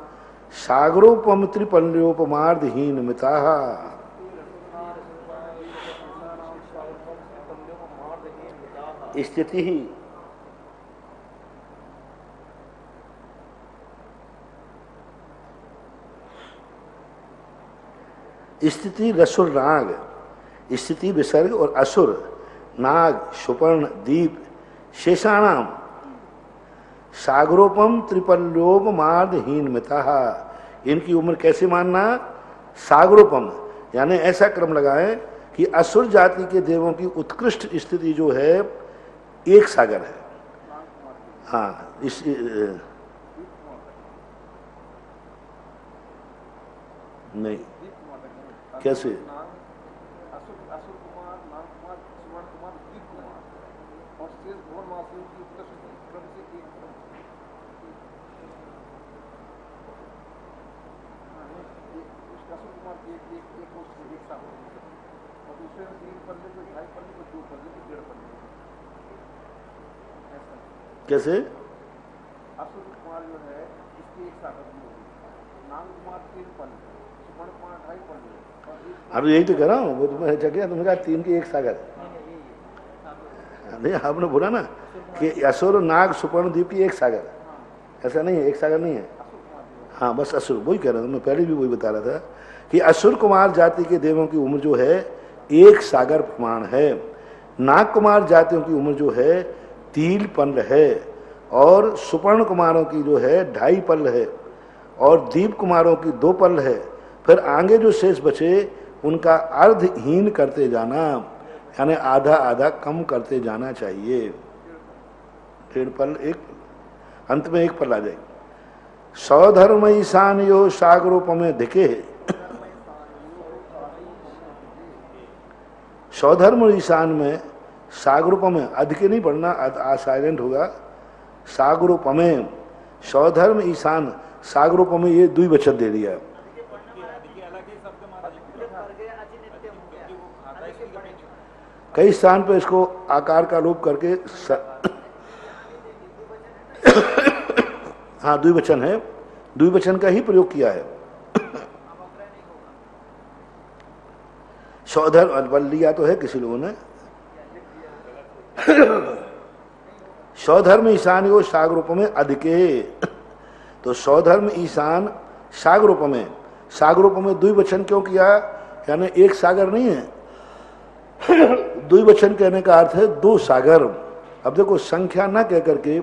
सागरोपम त्रिपल्योपमार्धहीन मिता। स्थिति ही स्थिति रसुर नाग, स्थिति विसर्ग और असुर, नाग, सुपर्ण, दीप, शेषाणाम, सागरोपम त्रिपल्योपमार्धहीन मिता। इनकी उम्र कैसे मानना? सागरोपम, यानी ऐसा क्रम लगाएं कि असुर जाति के देवों की उत्कृष्ट स्थिति जो है एक सागर है। हाँ, इस नहीं, कैसे? कैसे? असुर कुमार जो है इसकी एक सागर नाग कुमार 3 पल, सुपर्ण कुमार 2.5 पल। अब यही तो कह रहा हूँ, वो तुम्हें जगह तुमने कहा 3 की एक सागर। नहीं, आपने बोला ना कि असुर, नाग, सुपर्ण, दीप की एक सागर, ऐसा नहीं है, एक सागर नहीं है। हाँ, बस असुर, वही कह रहा था मैं, पहले भी वही बता रहा था कि असुर कुमार जाति के देवों की उम्र जो है एक सागर प्रमाण है। नाग कुमार जातियों की उम्र जो है 3 पल है, और सुपर्ण कुमारों की जो है 2.5 पल है, और दीप कुमारों की 2 पल है। फिर आगे जो शेष बचे उनका अर्धहीन करते जाना, यानी आधा आधा कम करते जाना चाहिए। 1.5 पल, एक अंत में 1 पल आ जाएगी। सौधर्म ईशान यो सागरोपमे धिके, सौधर्म ईशान में सागरोपमे, अधिके नहीं पढ़ना, साइलेंट होगा। सागरोपमे, सौधर्म ईशान, सागरोपमे, ये द्विवचन दे दिया। कई स्थान पर इसको आकार का लोप करके हाँ, द्विवचन है, द्विवचन का ही प्रयोग किया है। सौधर्म बल लिया तो है किसी लोगों ने। सौधर्म ईशान यो सागरूप में अधिके, तो सौधर्म ईशान सागरूप में, सागरूप में द्विवचन क्यों किया? यानी एक सागर नहीं है, द्विवचन कहने का अर्थ है 2 सागर। अब देखो, संख्या ना कह करके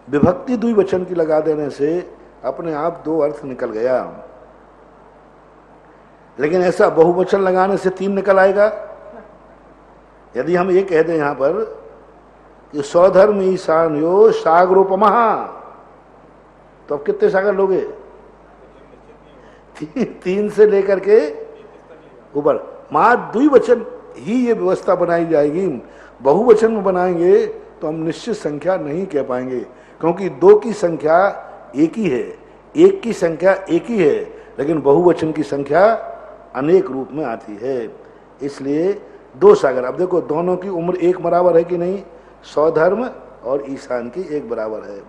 विभक्ति द्विवचन की लगा देने से अपने आप 2 अर्थ निकल गया, लेकिन ऐसा बहुवचन लगाने से 3 निकल आएगा। यदि हम ये कह दें यहां पर कि सौधर्म ईशान यो सागरोपमा, तो अब कितने सागर लोगे? 3 से लेकर के ऊपर। मां द्विवचन ही ये व्यवस्था बनाई जाएगी। बहुवचन में बनाएंगे तो हम निश्चित संख्या नहीं कह पाएंगे, क्योंकि 2 की संख्या एक ही है, 1 की संख्या एक ही है, लेकिन बहुवचन की संख्या अनेक रूप में आती है। इसलिए 2 सागर। अब देखो, दोनों की उम्र एक बराबर है कि नहीं? सौधर्म और ईशान की एक बराबर है।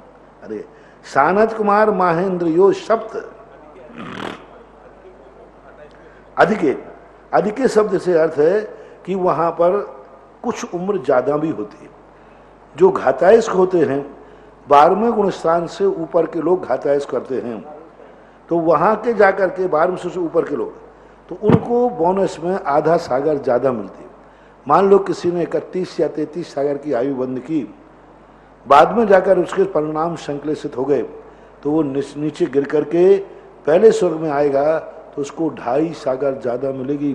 अरे, सानज कुमार महेंद्र यो सप्त, अधिके, अधिके शब्द से अर्थ है कि वहां पर कुछ उम्र ज्यादा भी होती है। जो घातायस्क होते हैं 12वें गुण स्थान से ऊपर के लोग घातायस्क करते हैं, तो वहां के जाकर के 12वें से ऊपर के लोग, तो उनको बोनस में आधा सागर ज्यादा मिलती है। मान लो किसी ने 31 या 33 सागर की आयु बंद की, बाद में जाकर उसके परिणाम संक्लेशित हो गए, तो वो नीचे गिर करके पहले स्वर्ग में आएगा तो उसको 2.5 सागर ज्यादा मिलेगी,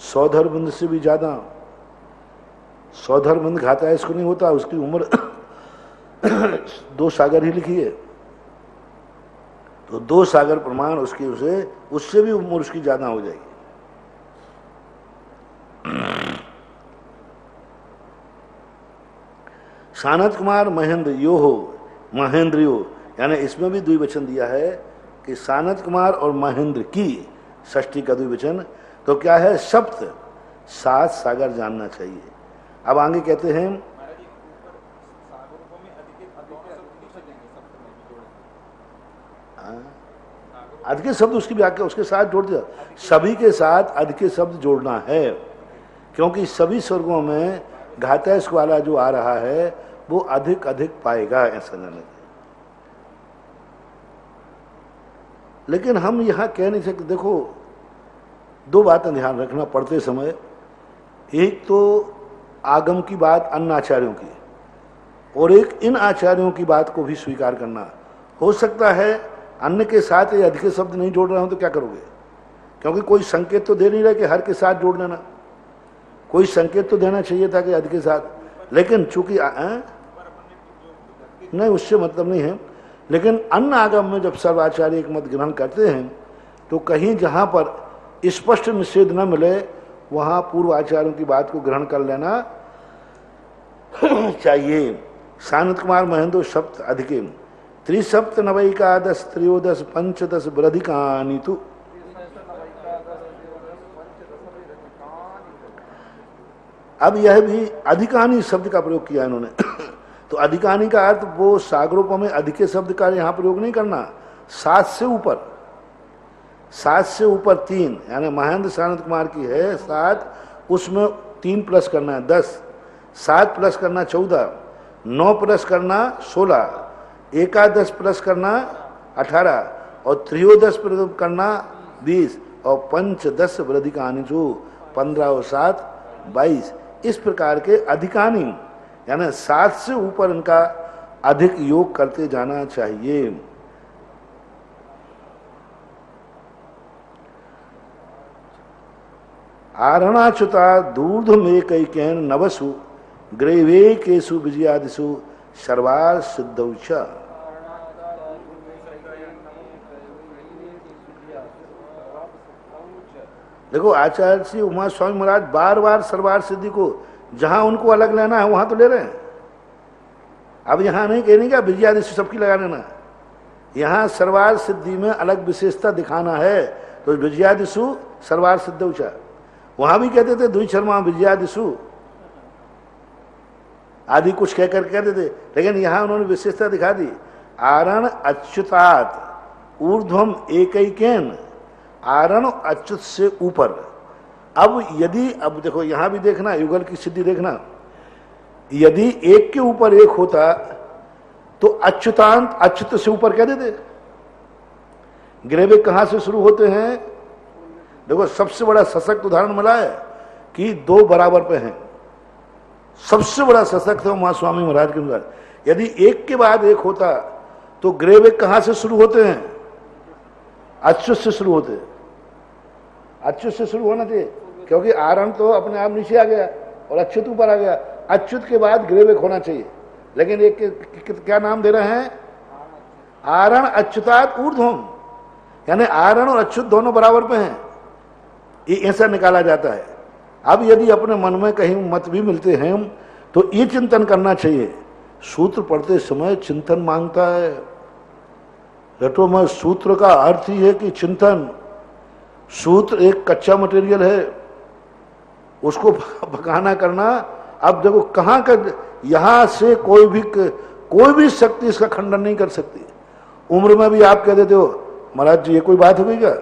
सौधरबंद से भी ज्यादा। सौधरबंद घाता है, इसको नहीं होता, उसकी उम्र 2 सागर ही लिखी है, तो 2 सागर प्रमाण उसकी, उसे उससे भी उम्र उसकी ज्यादा हो जाएगी। सानत कुमार महेंद्र यो हो, महेंद्रियो, यानी इसमें भी द्विवचन दिया है कि सानत कुमार और महेंद्र की षष्ठी का द्विवचन, तो क्या है, सप्त 7 सागर जानना चाहिए। अब आगे कहते हैं अधिके शब्द उसकी व्याख्या उसके साथ जोड़ दिया, सभी के साथ अधिके शब्द जोड़ना है, क्योंकि सभी स्वर्गों में घातस्क वाला जो आ रहा है वो अधिक अधिक पाएगा, ऐसा नहीं। लेकिन हम यहां कह नहीं सकते। देखो 2 बातें ध्यान रखना पढ़ते समय, एक तो आगम की बात अन्य आचार्यों की, और एक इन आचार्यों की बात को भी स्वीकार करना। हो सकता है अन्य के साथ ये अधिक शब्द नहीं जोड़ रहे हो तो क्या करोगे, क्योंकि कोई संकेत तो दे नहीं रहा कि हर के साथ जोड़ लेना, कोई संकेत तो देना चाहिए था कि अधिक के साथ, लेकिन चूंकि नहीं, उससे मतलब नहीं है। लेकिन अन्य आगम में जब सर्वाचार्य एक मत ग्रहण करते हैं तो कहीं जहां पर स्पष्ट निषेध न मिले वहां पूर्व आचार्यों की बात को ग्रहण कर लेना चाहिए। सानत कुमार महेंद्र सप्त अधिके, त्रिसप्त नवैकादश त्रयोदश पंचदश वृधिकानि तु। अब यह भी अधिकानी शब्द का प्रयोग किया इन्होंने तो अधिकानी का अर्थ वो सागरों में अधिके शब्द का यहां प्रयोग नहीं करना, 7 से ऊपर, 7 से ऊपर 3, यानी महेंद्र सानत कुमार की है 7, उसमें 3 प्लस करना है 10, 7 प्लस करना 14, 9 प्लस करना 16, एकादश प्लस करना 18 और त्रयोदश प्लस करना 20 और पंचदश वृधिकानि जो 15 और 7 22। इस प्रकार के अधिकानी यानी 7 से ऊपर इनका अधिक योग करते जाना चाहिए। आरणाच्युता दूर्धमेकैकेन नवसु ग्रेवे केसु विजयादिषु सर्वार सिद्धौच। देखो आचार्य श्री उमा स्वामी महाराज बार बार सर्वार सिद्धि को जहां उनको अलग लेना है वहां तो ले रहे हैं। अब यहां नहीं कहने का विजयादिषु सबकी लगा लेना, यहां सर्वार सिद्धि में अलग विशेषता दिखाना है तो विजयादिषु सर्वार सिद्धौच। वहां भी कहते थे द्विचर्मा विजयादिषु आदि कुछ कहकर कहते थे, लेकिन यहां उन्होंने विशेषता दिखा दी। आरण अच्युतात् ऊर्ध्वम एकैकेन, आरण अच्युत से ऊपर। अब यदि, अब देखो यहां भी देखना, युगल की सिद्धि देखना, यदि एक के ऊपर एक होता तो अच्युतांत अच्युत से ऊपर कह देते। ग्रेवे कहां से शुरू होते हैं, देखो सबसे बड़ा सशक्त उदाहरण मिला है कि 2 बराबर पे हैं, सबसे बड़ा सशक्त है उमा स्वामी महाराज के अनुसार। यदि एक के बाद एक होता तो ग्रेवे कहां से शुरू होते हैं, अच्युत से शुरू होते, अच्युत से शुरू होना चाहिए, क्योंकि आरण तो अपने आप नीचे आ गया और अच्युत ऊपर आ गया, अच्युत के बाद ग्रेवेक होना चाहिए। लेकिन एक क्या नाम दे रहे हैं, आरण अच्युतात् ऊर्ध्वम, यानी आरण और अच्युत दोनों बराबर पे हैं, ये ऐसा निकाला जाता है। अब यदि अपने मन में कहीं मत भी मिलते हैं तो ये चिंतन करना चाहिए, सूत्र पढ़ते समय चिंतन मांगता है। रटो में सूत्र का अर्थ ही है कि चिंतन, सूत्र एक कच्चा मटेरियल है, उसको पकाना करना। अब देखो कहां का, यहां से कोई भी शक्ति इसका खंडन नहीं कर सकती। उम्र में भी आप कह देते हो महाराज जी ये कोई बात हो गई क्या,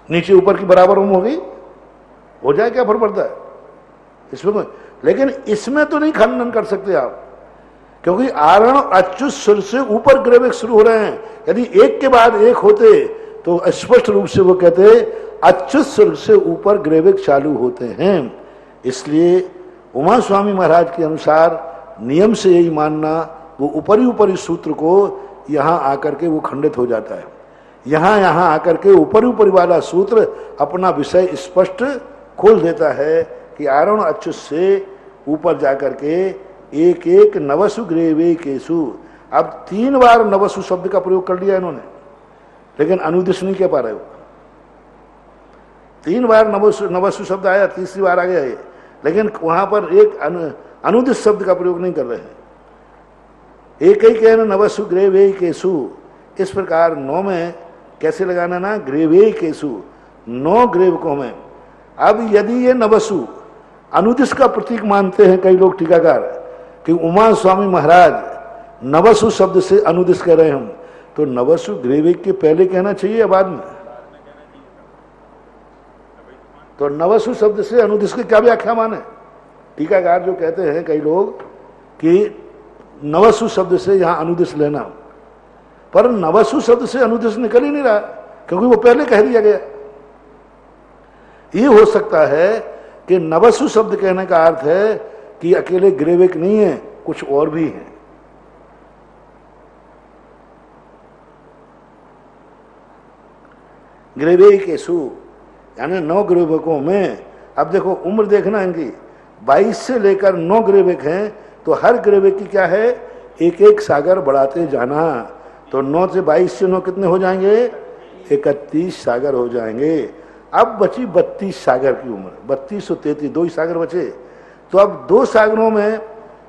नीचे ऊपर की बराबर उम्र होगी, हो जाए, क्या फर्क पड़ता है इसमें। लेकिन इसमें तो नहीं खंडन कर सकते आप, क्योंकि आरण अच्युत स्वर से ऊपर ग्रेवेक शुरू हो रहे हैं। यदि एक के बाद एक होते तो स्पष्ट रूप से वो कहते अच्युत स्वर से ऊपर ग्रेवेक चालू होते हैं। इसलिए उमा स्वामी महाराज के अनुसार नियम से यही मानना, वो ऊपरी सूत्र को यहाँ आकर के वो खंडित हो जाता है। यहाँ आकर के ऊपरी वाला सूत्र अपना विषय स्पष्ट खोल देता है कि आरण अच्युत से ऊपर जाकर के एक एक नवसु ग्रेवे केसु। अब 3 बार नवसु शब्द का प्रयोग कर लिया इन्होंने, लेकिन अनुदिश नहीं कह पा रहे हो। 3 बार नवसु शब्द आया, तीसरी बार आ गया ये, लेकिन वहां पर एक अनुदिश शब्द का प्रयोग नहीं कर रहे हैं। एक ही कहना नवसु ग्रेवे केसु। इस प्रकार 9 में कैसे लगाना ना, ग्रेवे केसु, 9 ग्रेवकों में। अब यदि ये नवसु अनुदिश का प्रतीक मानते हैं कई लोग टीकाकार कि उमा स्वामी महाराज नवसु शब्द से अनुदिश कह रहे हम, तो नवसु ग्रेवेक के पहले कहना चाहिए या बाद में? तो नवसु शब्द से अनुदिश की क्या व्याख्या माने? टीकाकार जो कहते हैं कई लोग कि नवसु शब्द से यहां अनुदिश लेना, पर नवसु शब्द से अनुदिश निकल ही नहीं रहा, क्योंकि वो पहले कह दिया गया। ये हो सकता है कि नवसु शब्द कहने का अर्थ है कि अकेले ग्रेवेक नहीं है, कुछ और भी है। ग्रेवेकेसु यानी 9 ग्रेवेकों में। अब देखो उम्र देखना इनकी, 22 से लेकर 9 ग्रेवेक हैं, तो हर ग्रेवेक की क्या है, एक एक सागर बढ़ाते जाना। तो 9 से 22 से 9 कितने हो जाएंगे, 31 सागर हो जाएंगे। अब बची 32 सागर की उम्र, 32 और 33, 2 ही सागर बचे। तो अब 2 सागरों में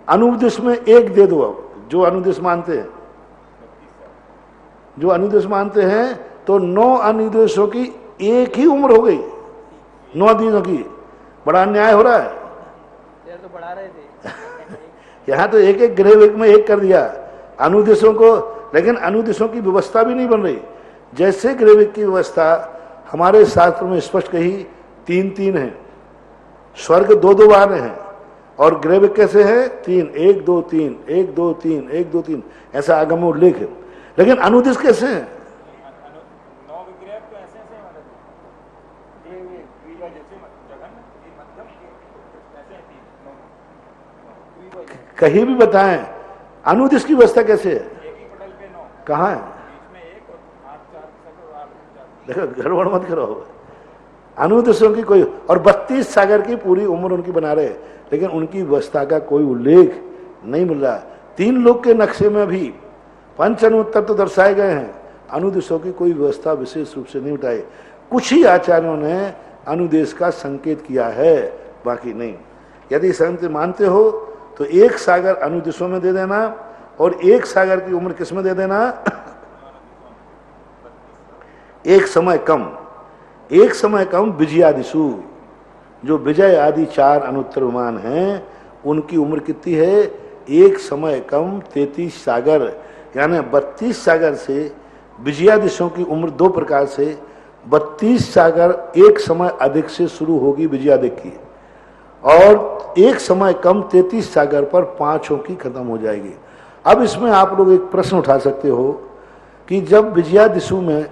अनुदिश में एक दे दो। अब जो अनुदिश मानते हैं, तो 9 अनुदेशों की एक ही उम्र हो गई, 9 दिनों की। बड़ा अन्याय हो रहा है। तो बढ़ा रहे थे यहाँ तो एक एक ग्रेवेक में एक कर दिया अनुदेशों को, लेकिन अनुदेशों की व्यवस्था भी नहीं बन रही। जैसे ग्रेवेक की व्यवस्था हमारे शास्त्र में स्पष्ट कही 3-3 है, स्वर्ग 2-2 बार हैं, और ग्रेवेक कैसे है 3, 1 2 3, 1 2 3, 1 2 3, ऐसा आगम में उल्लेख है। लेकिन अनुदिश कैसे है? कहीं भी बताएं अनुदिश की व्यवस्था कैसे है? कहाँ है? देखो गड़बड़ मत करो। अनुदिशों की कोई, और 32 सागर की पूरी उम्र उनकी बना रहे, लेकिन उनकी व्यवस्था का कोई उल्लेख नहीं मिल रहा। 3 लोक के नक्शे में भी पंच अनुत्तर तो दर्शाए गए हैं, अनुदिशों की कोई व्यवस्था विशेष रूप से नहीं उठाई। कुछ ही आचार्यों ने अनुदेश का संकेत किया है, बाकी नहीं। यदि संत मानते हो तो 1 सागर अनुदिशों में दे देना, और 1 सागर की उम्र किस में दे देना, एक समय कम विजयादिशु। जो विजय आदि 4 अनुत्तर विमान हैं, उनकी उम्र कितनी है, 1 समय कम 33 सागर, यानी 32 सागर से विजयादिशों की उम्र 2 प्रकार से। 32 सागर एक समय अधिक से शुरू होगी विजयादिक की, और 1 समय कम 33 सागर पर 5 की खत्म हो जाएगी। अब इसमें आप लोग एक प्रश्न उठा सकते हो कि जब विजयादिशु में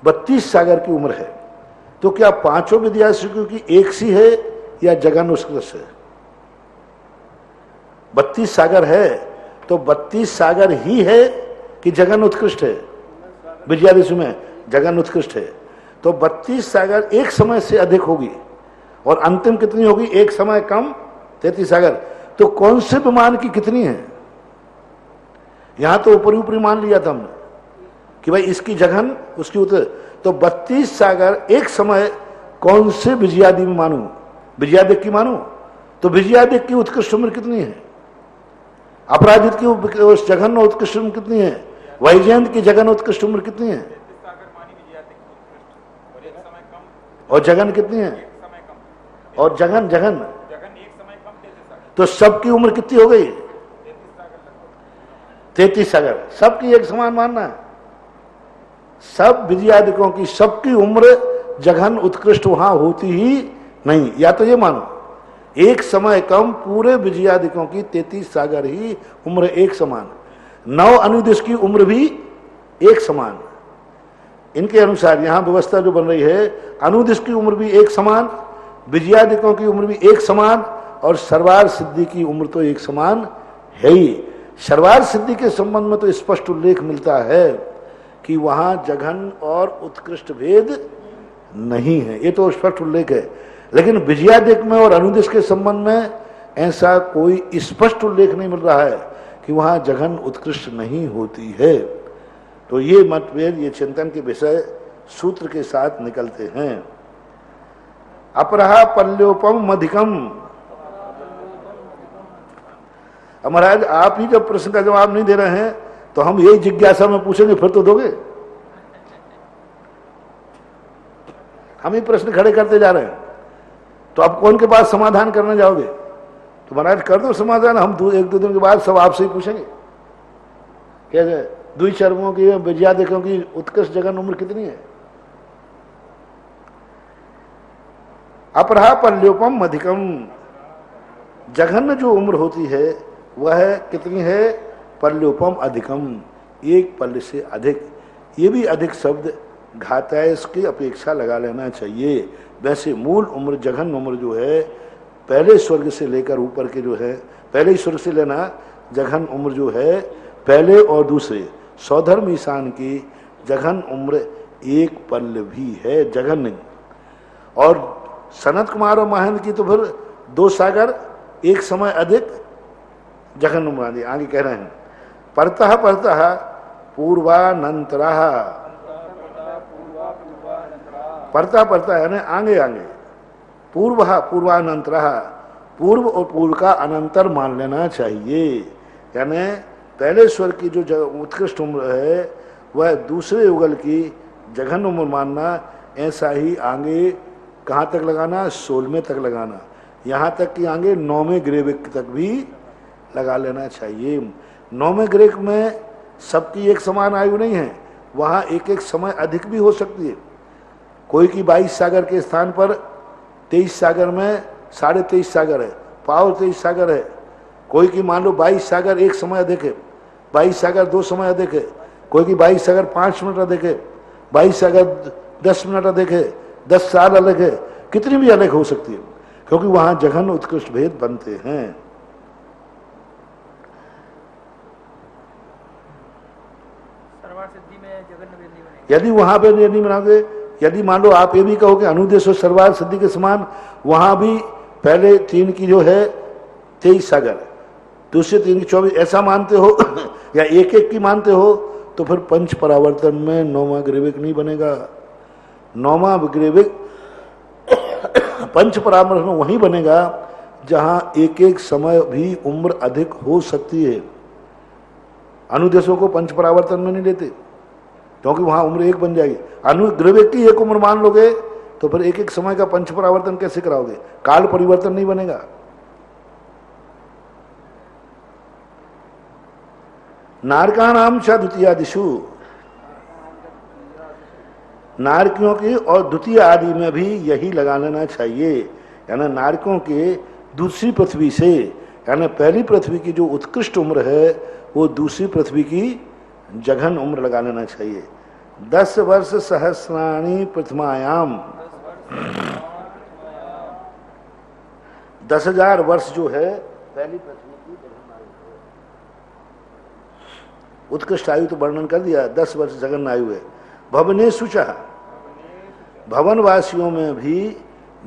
32 सागर की उम्र है, तो क्या 5 विजयादिशु की एक सी है या जगन उत्कृष्ट है? 32 सागर है तो 32 सागर ही है कि जगन उत्कृष्ट है? विजयादिशु में जगन उत्कृष्ट है, तो 32 सागर एक समय से अधिक होगी, और अंतिम कितनी होगी, 1 समय कम 33 सागर। तो कौन से विमान की कितनी है? यहां तो ऊपरी मान लिया था हमने कि भाई इसकी जघन उसकी उत्तर। तो 32 सागर एक समय कौन से विजयादि में मानू, विजयादिक की मानू? तो विजयादिक की उत्कृष्ट उम्र कितनी है? अपराजित की उस जघन उत्कृष्ट उम्र कितनी है? वैजयंत की जघन उत्कृष्ट उम्र कितनी है? और जघन कितनी है? और जघन तो सबकी उम्र कितनी हो गई? 33 सागर। सबकी एक समान मानना है, सब विजयादिकों की सबकी उम्र जघन उत्कृष्ट वहां होती ही नहीं। या तो ये मानो एक समय कम पूरे विजयादिकों की 33 सागर ही उम्र एक समान, 9 अनुदेश की उम्र भी एक समान। इनके अनुसार यहां व्यवस्था जो बन रही है, अनुदेश की उम्र भी एक समान, विजयादिकों की उम्र भी एक समान, और सर्वार सिद्धि की उम्र तो एक समान है ही। सर्वार सिद्धि के संबंध में तो स्पष्ट उल्लेख मिलता है कि वहां जघन और उत्कृष्ट भेद नहीं है, ये तो स्पष्ट उल्लेख है। लेकिन विजयादिक में और अनुदेश के संबंध में ऐसा कोई स्पष्ट उल्लेख नहीं मिल रहा है कि वहां जघन उत्कृष्ट नहीं होती है। तो ये मतभेद, ये चिंतन के विषय सूत्र के साथ निकलते हैं। अपरहा पल्योपम मधिकम। महाराज आप ही जब प्रश्न का जवाब नहीं दे रहे हैं तो हम यही जिज्ञासा में पूछेंगे, फिर तो दोगे? हम ही प्रश्न खड़े करते जा रहे हैं, तो आप कौन के पास समाधान करने जाओगे? तो महाराज कर दो समाधान, हम एक दो दिन के बाद सब आपसे ही पूछेंगे। क्या है द्विचर्मों की विजयादिकों की उत्कृष्ट जघन उम्र कितनी है? अपरहा पल्योपम अधिकम। जघन जो उम्र होती है वह कितनी है? पल्योपम अधिकम, एक पल्य से अधिक। ये भी अधिक शब्द घातायस की अपेक्षा लगा लेना चाहिए। वैसे मूल उम्र जघन उम्र जो है पहले स्वर्ग से लेकर ऊपर के जो है, पहले स्वर्ग से लेना जघन उम्र जो है पहले और दूसरे सौधर्म ईशान की जघन उम्र एक पल्य भी है, जघन नहीं। और सनत कुमार और महेंद्र की तो फिर 2 सागर एक समय अधिक जघन उम्र आगे कह रहे हैं। परतः परतः पूर्वानंतरः, परता परता यानी आगे आगे, पूर्व पूर्वानंतरः, पूर्व और पूर्व का अनंतर मान लेना चाहिए। यानी पहले स्वर की जो उत्कृष्ट उम्र है वह दूसरे युगल की जघन उम्र मानना, ऐसा ही आगे कहाँ तक लगाना? 16वें तक लगाना, यहाँ तक कि आगे 9वें ग्रेविक तक भी लगा लेना चाहिए। 9वें ग्रेक में सबकी एक समान आयु नहीं है, वहाँ एक एक समय अधिक भी हो सकती है। कोई की 22 सागर के स्थान पर 23 सागर में 23.5 सागर है, पावर 23 सागर है। कोई की मान लो 22 सागर एक समय अधिक है, 22 सागर 2 समय अधिक है, कोई की 22 सागर 5 मिनट अधिक है, 22 सागर 10 मिनट अधिक है, 10 साल अलग है, कितनी भी अलग हो सकती है, क्योंकि वहां जघन उत्कृष्ट भेद बनते हैं। यदि वहां पे नहीं बनाओगे, यदि मान लो आप ये भी कहो कि अनुदेश और सर्वार सिद्धि के समान, वहां भी पहले 3 की जो है 23 सागर, दूसरे 3 की 24, ऐसा मानते हो या एक एक की मानते हो, तो फिर पंच परावर्तन में 9वां ग्रेविक नहीं बनेगा। 9वां ग्रेविक पंच परावर्तन में वहीं बनेगा जहां एक एक समय भी उम्र अधिक हो सकती है। अनुदेशों को पंच परावर्तन में नहीं लेते, क्योंकि वहां उम्र एक बन जाएगी। अनुग्रविक की एक उम्र मान लोगे तो फिर एक एक समय का पंच परावर्तन कैसे कराओगे? काल परिवर्तन नहीं बनेगा। नारकाणाम च द्वितीयादिषु, नारकियों की और द्वितीय आदि में भी यही लगा लेना चाहिए। यानी नारकों के दूसरी पृथ्वी से, यानी पहली पृथ्वी की जो उत्कृष्ट उम्र है वो दूसरी पृथ्वी की जघन उम्र लगा लेना चाहिए। 10 वर्ष सहस्राणी प्रथमायाम, 10,000 वर्ष जो है पहली पृथ्वी की जघन आयु है। उत्कृष्ट आयु तो वर्णन कर दिया, 10 वर्ष जघन आयु है। भवनेषु च, भवन वासियों में भी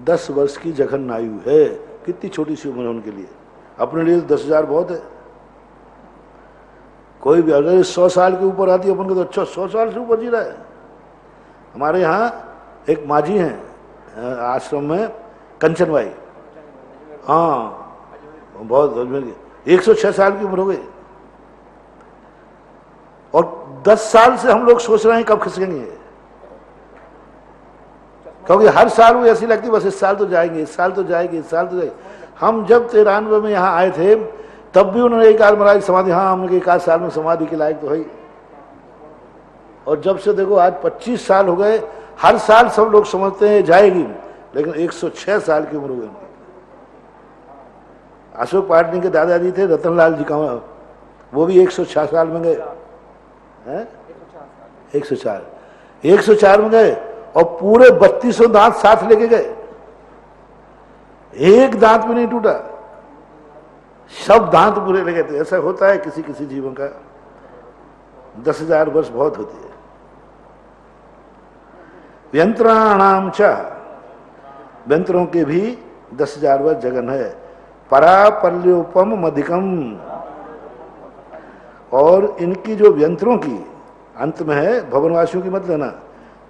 10 वर्ष की जघन आयु है। कितनी छोटी सी उम्र है उनके लिए, अपने लिए 10,000 बहुत है। कोई भी अगर 100 साल के ऊपर आती है अपन को तो अच्छा 100 साल से ऊपर जी रहा है। हमारे यहाँ एक माजी हैं आश्रम में, कंचन भाई, हाँ बहुत अजमेर के, 106 साल की उम्र हो गई, और 10 साल से हम लोग सोच रहे हैं कब खिसकेंगे, क्योंकि हर साल वो ऐसी लगती बस इस साल तो जाएंगे, इस साल तो जाएंगे, इस साल तो जाएंगे। हम जब 93 में यहाँ आए थे तब भी उन्होंने एक आध महाराज समाधि, हाँ हमने एक आध साल में समाधि के लायक तो है। और जब से देखो आज 25 साल हो गए, हर साल सब लोग समझते हैं जाएगी, लेकिन 106 साल की उम्र हो गई। अशोक पाटनी के दादाजी थे रतनलाल जी का, वो भी 106 साल में गए हैं, 104 में गए और पूरे 3200 दांत साथ लेके गए, एक दांत भी नहीं टूटा, सब दांत पूरे लगे थे। ऐसा होता है किसी किसी जीवन का, 10,000 वर्ष बहुत होती है। व्यंत्राणाम च, व्यंत्रों के भी 10,000 वर्ष जगन है। परापल्योपम मधिकम, और इनकी जो व्यंत्रों की अंत में है, भवनवासियों की मत लेना,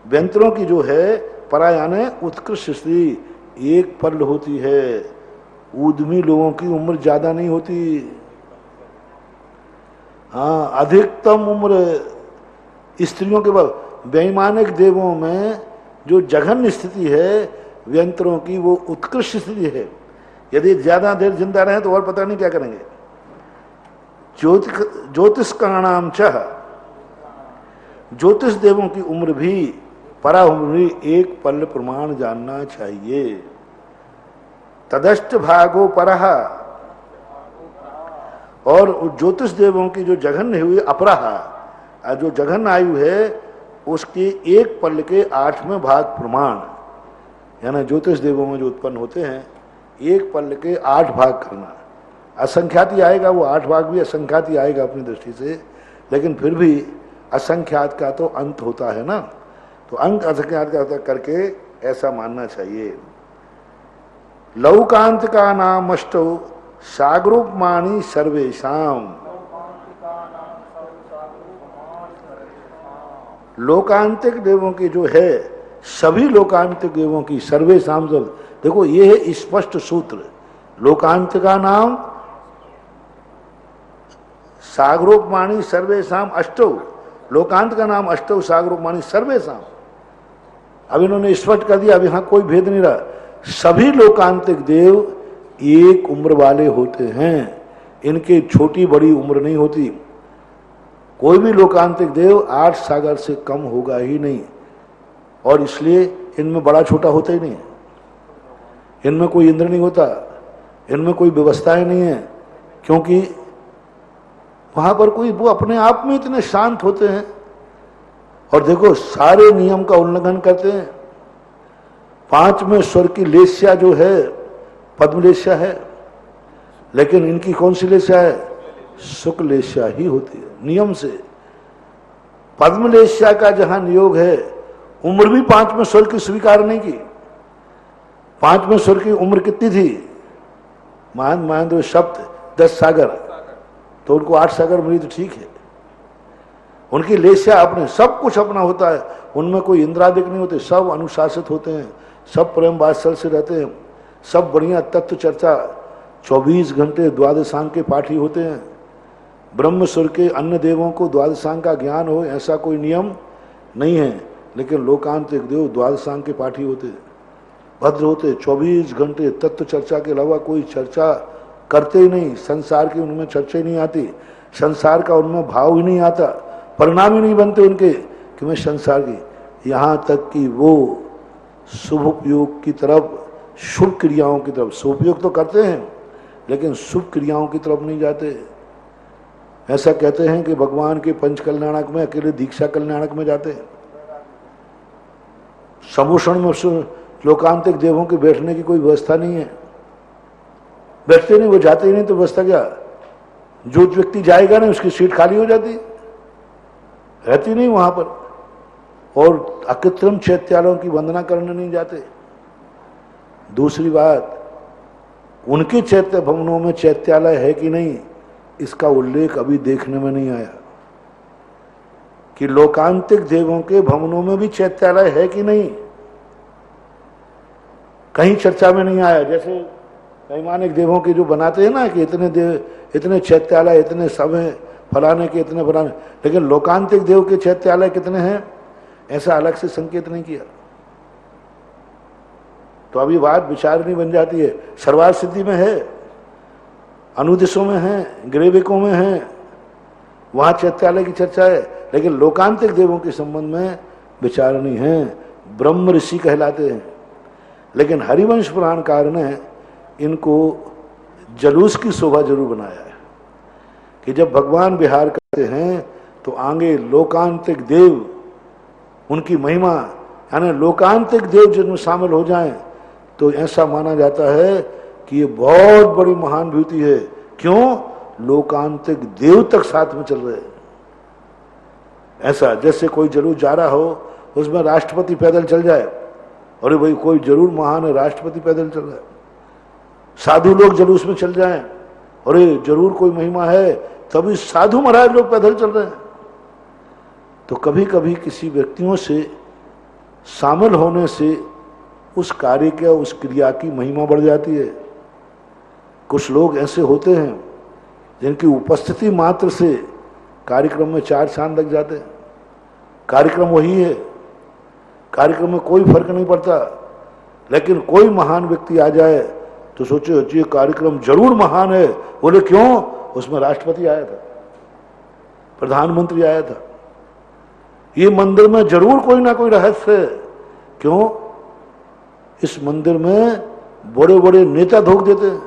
व्यंत्रों की जो है परा यानी उत्कृष्ट स्त्री एक पल्ल होती है। ऊदमी लोगों की उम्र ज्यादा नहीं होती। हाँ, अधिकतम उम्र स्त्रियों के बाद वैमानिक देवों में जो जघन्य स्थिति है व्यंत्रों की, वो उत्कृष्ट स्थिति है। यदि ज्यादा देर जिंदा रहे तो और पता नहीं क्या करेंगे। ज्योतिष का नाम चाह, ज्योतिष देवों की उम्र भी पराहुरी एक पल्ल प्रमाण जानना चाहिए। तदष्ट भागो परहा, और ज्योतिष देवों की जो जघन्य हुई अपराहा, जो जघन्य आयु है उसके एक पल्ल के 8वें भाग प्रमाण, यानी ज्योतिष देवों में जो उत्पन्न होते हैं एक पल्ल के 8 भाग करना। असंख्यात ही आएगा, वो 8 भाग भी असंख्यात ही आएगा अपनी दृष्टि से, लेकिन फिर भी असंख्यात का तो अंत होता है ना, तो अंक असंख्यात का करके ऐसा मानना चाहिए। लौकांत का नाम अष्टौ सागरूपमाणी सर्वेशाम, लोकांतिक देवों की जो है सभी लोकांतिक देवों की सर्वेशाम, सब देखो ये है स्पष्ट सूत्र। लोकांत का नाम सागरोपमाणी सर्वेशाम अष्टौ, लोकांत का नाम अष्टौ सागरोपमाणी सर्वेशाम। अब इन्होंने स्पष्ट कर दिया, अब यहां कोई भेद नहीं रहा। सभी लोकांतिक देव एक उम्र वाले होते हैं, इनके छोटी बड़ी उम्र नहीं होती। कोई भी लोकांतिक देव 8 सागर से कम होगा ही नहीं, और इसलिए इनमें बड़ा छोटा होता ही नहीं। इनमें कोई इंद्र नहीं होता, इनमें कोई व्यवस्थाएं नहीं है, क्योंकि वहां पर कोई, वो अपने आप में इतने शांत होते हैं। और देखो सारे नियम का उल्लंघन करते हैं। 5वें स्वर की लेस्या जो है पद्मलेस्या है, लेकिन इनकी कौन सी लेस्या है? शुक्लेस्या ही होती है नियम से। पद्मलेस्या का जहां नियोग है, उम्र भी 5वें स्वर की स्वीकार नहीं की। 5वें स्वर की उम्र कितनी थी? महेंद्र शब्द 10 सागर, तो उनको 8 सागर मिली तो ठीक है। उनकी लेस्या अपने, सब कुछ अपना होता है, उनमें कोई इंद्रादिक नहीं होते, सब अनुशासित होते हैं, सब प्रेम वात्सल से रहते हैं, सब बढ़िया तत्व चर्चा 24 घंटे द्वादशांग के पाठी होते हैं। ब्रह्मस्वर के अन्य देवों को द्वादशांग का ज्ञान हो ऐसा कोई नियम नहीं है, लेकिन लोकांतिक देव द्वादशांग के पाठी होते, भद्र होते, 24 घंटे तत्व चर्चा के अलावा कोई चर्चा करते ही नहीं। संसार की उनमें चर्चा ही नहीं आती, संसार का उनमें भाव ही नहीं आता, परिणाम ही नहीं बनते उनके कि मैं संसार की। यहाँ तक कि वो शुभ उपयोग की तरफ, शुभ क्रियाओं की तरफ, शुभ उपयोग तो करते हैं लेकिन शुभ क्रियाओं की तरफ नहीं जाते। ऐसा कहते हैं कि भगवान के पंच कल्याणक में अकेले दीक्षा कल्याणक में जाते हैं। समूषण में लोकांतिक देवों के बैठने की कोई व्यवस्था नहीं है, बैठते नहीं, वो जाते ही नहीं, तो व्यवस्था क्या? जो व्यक्ति जाएगा ना उसकी सीट खाली हो जाती, रहती नहीं वहां पर। और अकृत्रिम चैत्यालयों की वंदना करने नहीं जाते। दूसरी बात, उनके चैत्य भवनों में चैत्यालय है कि नहीं, इसका उल्लेख अभी देखने में नहीं आया कि लोकांतिक देवों के भवनों में भी चैत्यालय है कि नहीं, कहीं चर्चा में नहीं आया। जैसे वैमानिक देवों के जो बनाते हैं ना कि इतने देव, इतने चैत्यालय, इतने समय फलाने के, इतने फलाने, लेकिन लोकांतिक देव के चैत्यालय कितने हैं ऐसा अलग से संकेत नहीं किया। तो अभी बात विचारनी बन जाती है। सर्वार सिद्धि में है, अनुदिशों में है, ग्रेविकों में है, वहां चैत्यालय की चर्चा है। लेकिन लोकांतिक देवों के संबंध में विचार नहीं है, ब्रह्म ऋषि कहलाते हैं। लेकिन हरिवंश पुराणकार ने इनको जलूस की शोभा जरूर बनाया है कि जब भगवान विहार करते हैं तो आगे लोकांतिक देव उनकी महिमा, यानी लोकांतिक देव जिनमें शामिल हो जाएं तो ऐसा माना जाता है कि ये बहुत बड़ी महान विभूति है। क्यों? लोकांतिक देव तक साथ में चल रहे हैं। ऐसा जैसे कोई जरूर जा रहा हो, उसमें राष्ट्रपति पैदल चल जाए, अरे भाई कोई जरूर महान है, राष्ट्रपति पैदल चल रहा है। साधु लोग जुलूस में चल जाएं, अरे जरूर कोई महिमा है, तभी साधु महाराज लोग पैदल चल रहे हैं। तो कभी कभी किसी व्यक्तियों से शामिल होने से उस कार्य के, उस क्रिया की महिमा बढ़ जाती है। कुछ लोग ऐसे होते हैं जिनकी उपस्थिति मात्र से कार्यक्रम में 4 चांद लग जाते हैं। कार्यक्रम वही है, कार्यक्रम में कोई फर्क नहीं पड़ता, लेकिन कोई महान व्यक्ति आ जाए तो सोचो ये कार्यक्रम जरूर महान है। बोले क्यों? उसमें राष्ट्रपति आया था, प्रधानमंत्री आया था, ये मंदिर में जरूर कोई ना कोई रहस्य है। क्यों? इस मंदिर में बड़े बड़े नेता धोख देते हैं।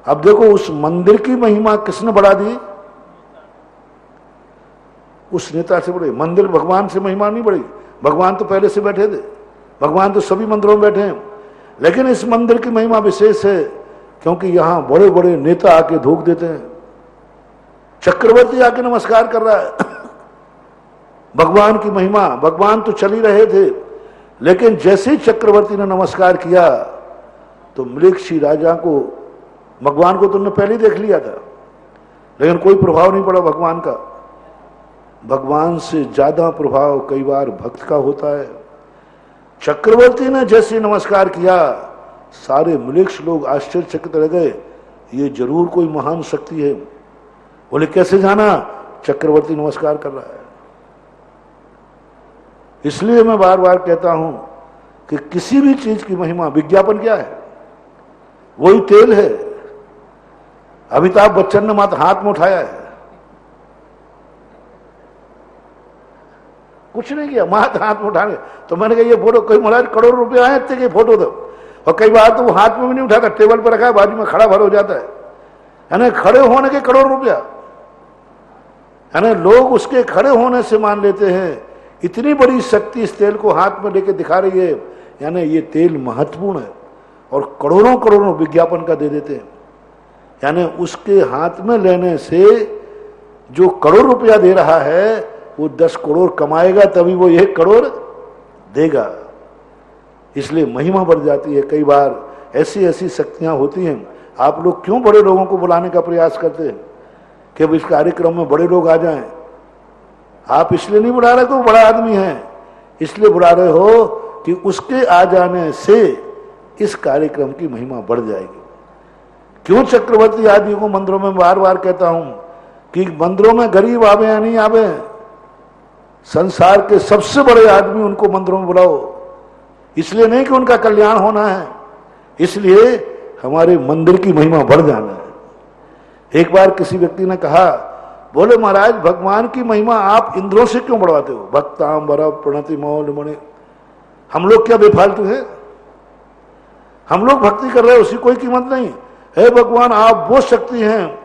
अब देखो उस मंदिर की महिमा किसने बढ़ा दी? उस नेता से बढ़ी। मंदिर भगवान से महिमा नहीं बढ़ी, भगवान तो पहले से बैठे थे, भगवान तो सभी मंदिरों में बैठे हैं। लेकिन इस मंदिर की महिमा विशेष है क्योंकि यहां बड़े बड़े नेता आके धोख देते हैं। चक्रवर्ती आके नमस्कार कर रहा है। भगवान की महिमा, भगवान तो चल ही रहे थे, लेकिन जैसे ही चक्रवर्ती ने नमस्कार किया तो मृक्षी राजा को, भगवान को तुमने पहले ही देख लिया था, लेकिन कोई प्रभाव नहीं पड़ा भगवान का। भगवान से ज्यादा प्रभाव कई बार भक्त का होता है। चक्रवर्ती ने जैसे नमस्कार किया, सारे मृक्ष लोग आश्चर्यचकित रह गए, ये जरूर कोई महान शक्ति है। बोले कैसे जाना? चक्रवर्ती नमस्कार कर रहा है। इसलिए मैं बार बार कहता हूं कि किसी भी चीज की महिमा, विज्ञापन क्या है? वही तेल है। अमिताभ बच्चन ने मात्र हाथ में उठाया है, कुछ नहीं किया, मात्र हाथ में उठाने। तो मैंने कहा ये फोटो, कोई महाराज करोड़ रुपए आए इतने की फोटो दो, और कई बार तो वो हाथ में भी नहीं उठाता, टेबल पर रखा है, बाजू में खड़ा भर हो जाता है, यानी खड़े होने के करोड़ रुपया, यानी लोग उसके खड़े होने से मान लेते हैं। इतनी बड़ी शक्ति इस तेल को हाथ में लेके दिखा रही है, यानी ये तेल महत्वपूर्ण है, और करोड़ों करोड़ों विज्ञापन का दे देते हैं। यानी उसके हाथ में लेने से जो करोड़ रुपया दे रहा है वो 10 करोड़ कमाएगा, तभी वो 1 करोड़ देगा। इसलिए महिमा बढ़ जाती है। कई बार ऐसी ऐसी शक्तियां होती हैं। आप लोग क्यों बड़े लोगों को बुलाने का प्रयास करते हैं कि अब इस कार्यक्रम में बड़े लोग आ जाएं? आप इसलिए नहीं बुला रहे तो वो बड़ा आदमी है, इसलिए बुला रहे हो कि उसके आ जाने से इस कार्यक्रम की महिमा बढ़ जाएगी। क्यों चक्रवर्ती आदि को मंदिरों में बार बार कहता हूं कि मंदिरों में गरीब आवे या नहीं आवे, संसार के सबसे बड़े आदमी उनको मंदिरों में बुलाओ। इसलिए नहीं कि उनका कल्याण होना है, इसलिए हमारे मंदिर की महिमा बढ़ जाना है। एक बार किसी व्यक्ति ने कहा, बोले महाराज भगवान की महिमा आप इंद्रों से क्यों बढ़वाते हो? भक्ताम वर प्रणति मौल मणि। हम लोग क्या बेफालतू है? हम लोग भक्ति कर रहे हैं, उसकी कोई कीमत नहीं है। भगवान आप वो शक्ति हैं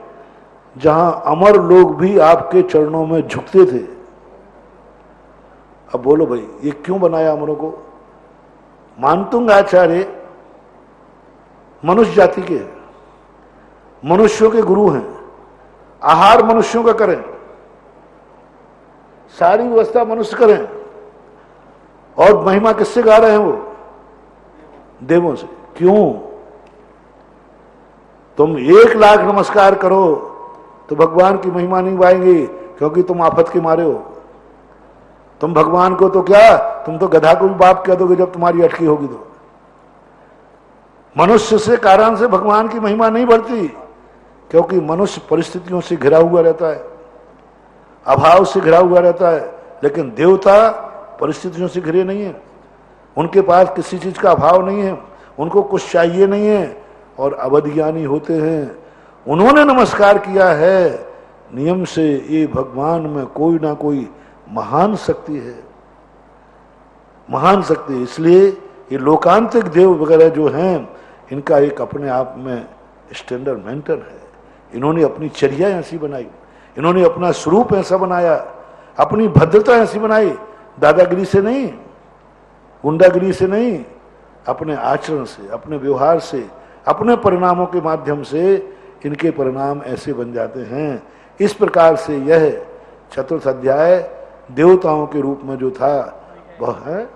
जहां अमर लोग भी आपके चरणों में झुकते थे। अब बोलो भाई ये क्यों बनाया अमरों को? मानतुंग आचार्य मनुष्य जाति के, मनुष्यों के गुरु हैं, आहार मनुष्यों का करें, सारी व्यवस्था मनुष्य करें, और महिमा किससे गा रहे हैं? वो देवों से। क्यों? तुम 1 लाख नमस्कार करो तो भगवान की महिमा नहीं गाएंगी, क्योंकि तुम आफत के मारे हो। तुम भगवान को तो क्या, तुम तो गधा को भी बाप कह दोगे जब तुम्हारी अटकी होगी तो। मनुष्य से कारण से भगवान की महिमा नहीं बढ़ती, क्योंकि मनुष्य परिस्थितियों से घिरा हुआ रहता है, अभाव से घिरा हुआ रहता है। लेकिन देवता परिस्थितियों से घिरे नहीं है, उनके पास किसी चीज का अभाव नहीं है, उनको कुछ चाहिए नहीं है, और अवधियानी होते हैं। उन्होंने नमस्कार किया है नियम से ये भगवान में कोई ना कोई महान शक्ति है, महान शक्ति है। इसलिए ये लोकांतिक देव वगैरह जो हैं, इनका एक अपने आप में स्टैंडर्ड मेंटेन है। इन्होंने अपनी चर्या ऐसी बनाई, इन्होंने अपना स्वरूप ऐसा बनाया, अपनी भद्रता ऐसी बनाई, दादागिरी से नहीं, गुंडागिरी से नहीं, अपने आचरण से, अपने व्यवहार से, अपने परिणामों के माध्यम से इनके परिणाम ऐसे बन जाते हैं। इस प्रकार से यह चतुर्थ अध्याय देवताओं के रूप में जो था वह है,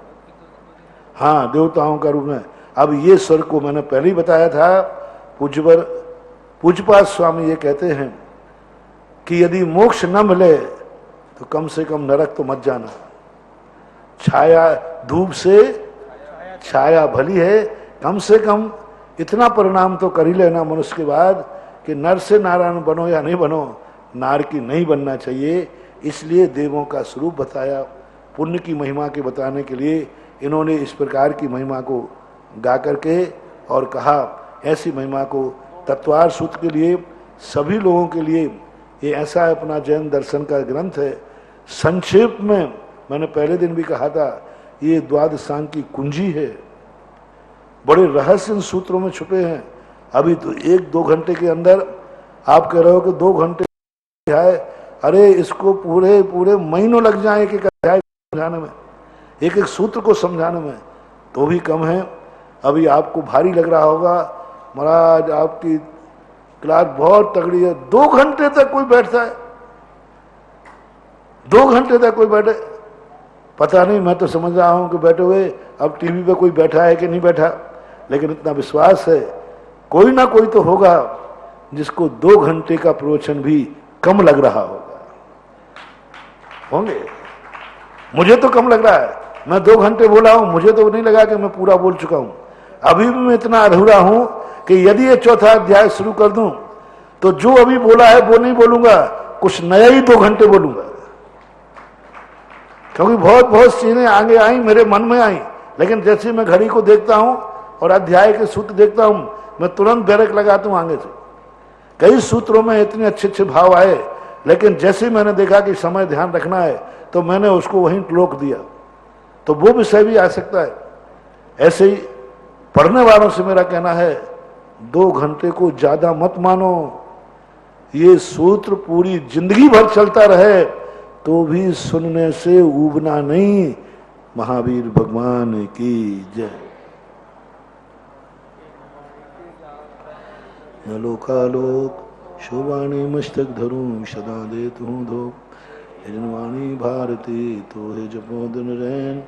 हाँ, देवताओं का रूप में। अब ये स्वर्ग को मैंने पहले ही बताया था, पूज्यपाद स्वामी ये कहते हैं कि यदि मोक्ष न मिले तो कम से कम नरक तो मत जाना। छाया, धूप से छाया भली है, कम से कम इतना परिणाम तो कर ही लेना मनुष्य के बाद कि नर से नारायण बनो या नहीं बनो, नार की नहीं बनना चाहिए। इसलिए देवों का स्वरूप बताया, पुण्य की महिमा के बताने के लिए इन्होंने इस प्रकार की महिमा को गा करके और कहा, ऐसी महिमा को तत्वार सूत्र के लिए सभी लोगों के लिए ये ऐसा अपना जैन दर्शन का ग्रंथ है। संक्षेप में मैंने पहले दिन भी कहा था, ये द्वादशांग की कुंजी है, बड़े रहस्य इन सूत्रों में छुपे हैं। अभी तो 1-2 घंटे के अंदर आप कह रहे हो कि 2 घंटे है, अरे इसको पूरे पूरे महीनों लग जाए एक अध्याय समझाने में, एक एक सूत्र को समझाने में, तो भी कम है। अभी आपको भारी लग रहा होगा, महाराज आपकी क्लास बहुत तगड़ी है, 2 घंटे तक कोई बैठता है, 2 घंटे तक कोई बैठे, पता नहीं, मैं तो समझ रहा हूं कि बैठे हुए अब टीवी पे कोई बैठा है कि नहीं बैठा, लेकिन इतना विश्वास है कोई ना कोई तो होगा जिसको 2 घंटे का प्रवचन भी कम लग रहा होगा, होंगे। मुझे तो कम लग रहा है, मैं 2 घंटे बोला हूं, मुझे तो नहीं लगा कि मैं पूरा बोल चुका हूं। अभी भी मैं इतना अधूरा हूं कि यदि ये चौथा अध्याय शुरू कर दूं तो जो अभी बोला है वो नहीं बोलूंगा, कुछ नया ही 2 घंटे बोलूंगा, क्योंकि बहुत बहुत चीजें आगे आई, मेरे मन में आई, लेकिन जैसे मैं घड़ी को देखता हूं और अध्याय के सूत्र देखता हूं, मैं तुरंत ब्रेक लगाता हूं आगे से। कई सूत्रों में इतने अच्छे अच्छे भाव आए, लेकिन जैसे मैंने देखा कि समय ध्यान रखना है तो मैंने उसको वहीं रोक दिया। तो वो विषय भी आ सकता है। ऐसे ही पढ़ने वालों से मेरा कहना है, 2 घंटे को ज्यादा मत मानो। ये सूत्र पूरी जिंदगी भर चलता रहे तो भी सुनने से ऊबना नहीं। महावीर भगवान की जय। लोकालोक शोभाणी मस्तक धरूं सदा दे तू धो, यजनवाणी भारती तो है जपो दिन रैन।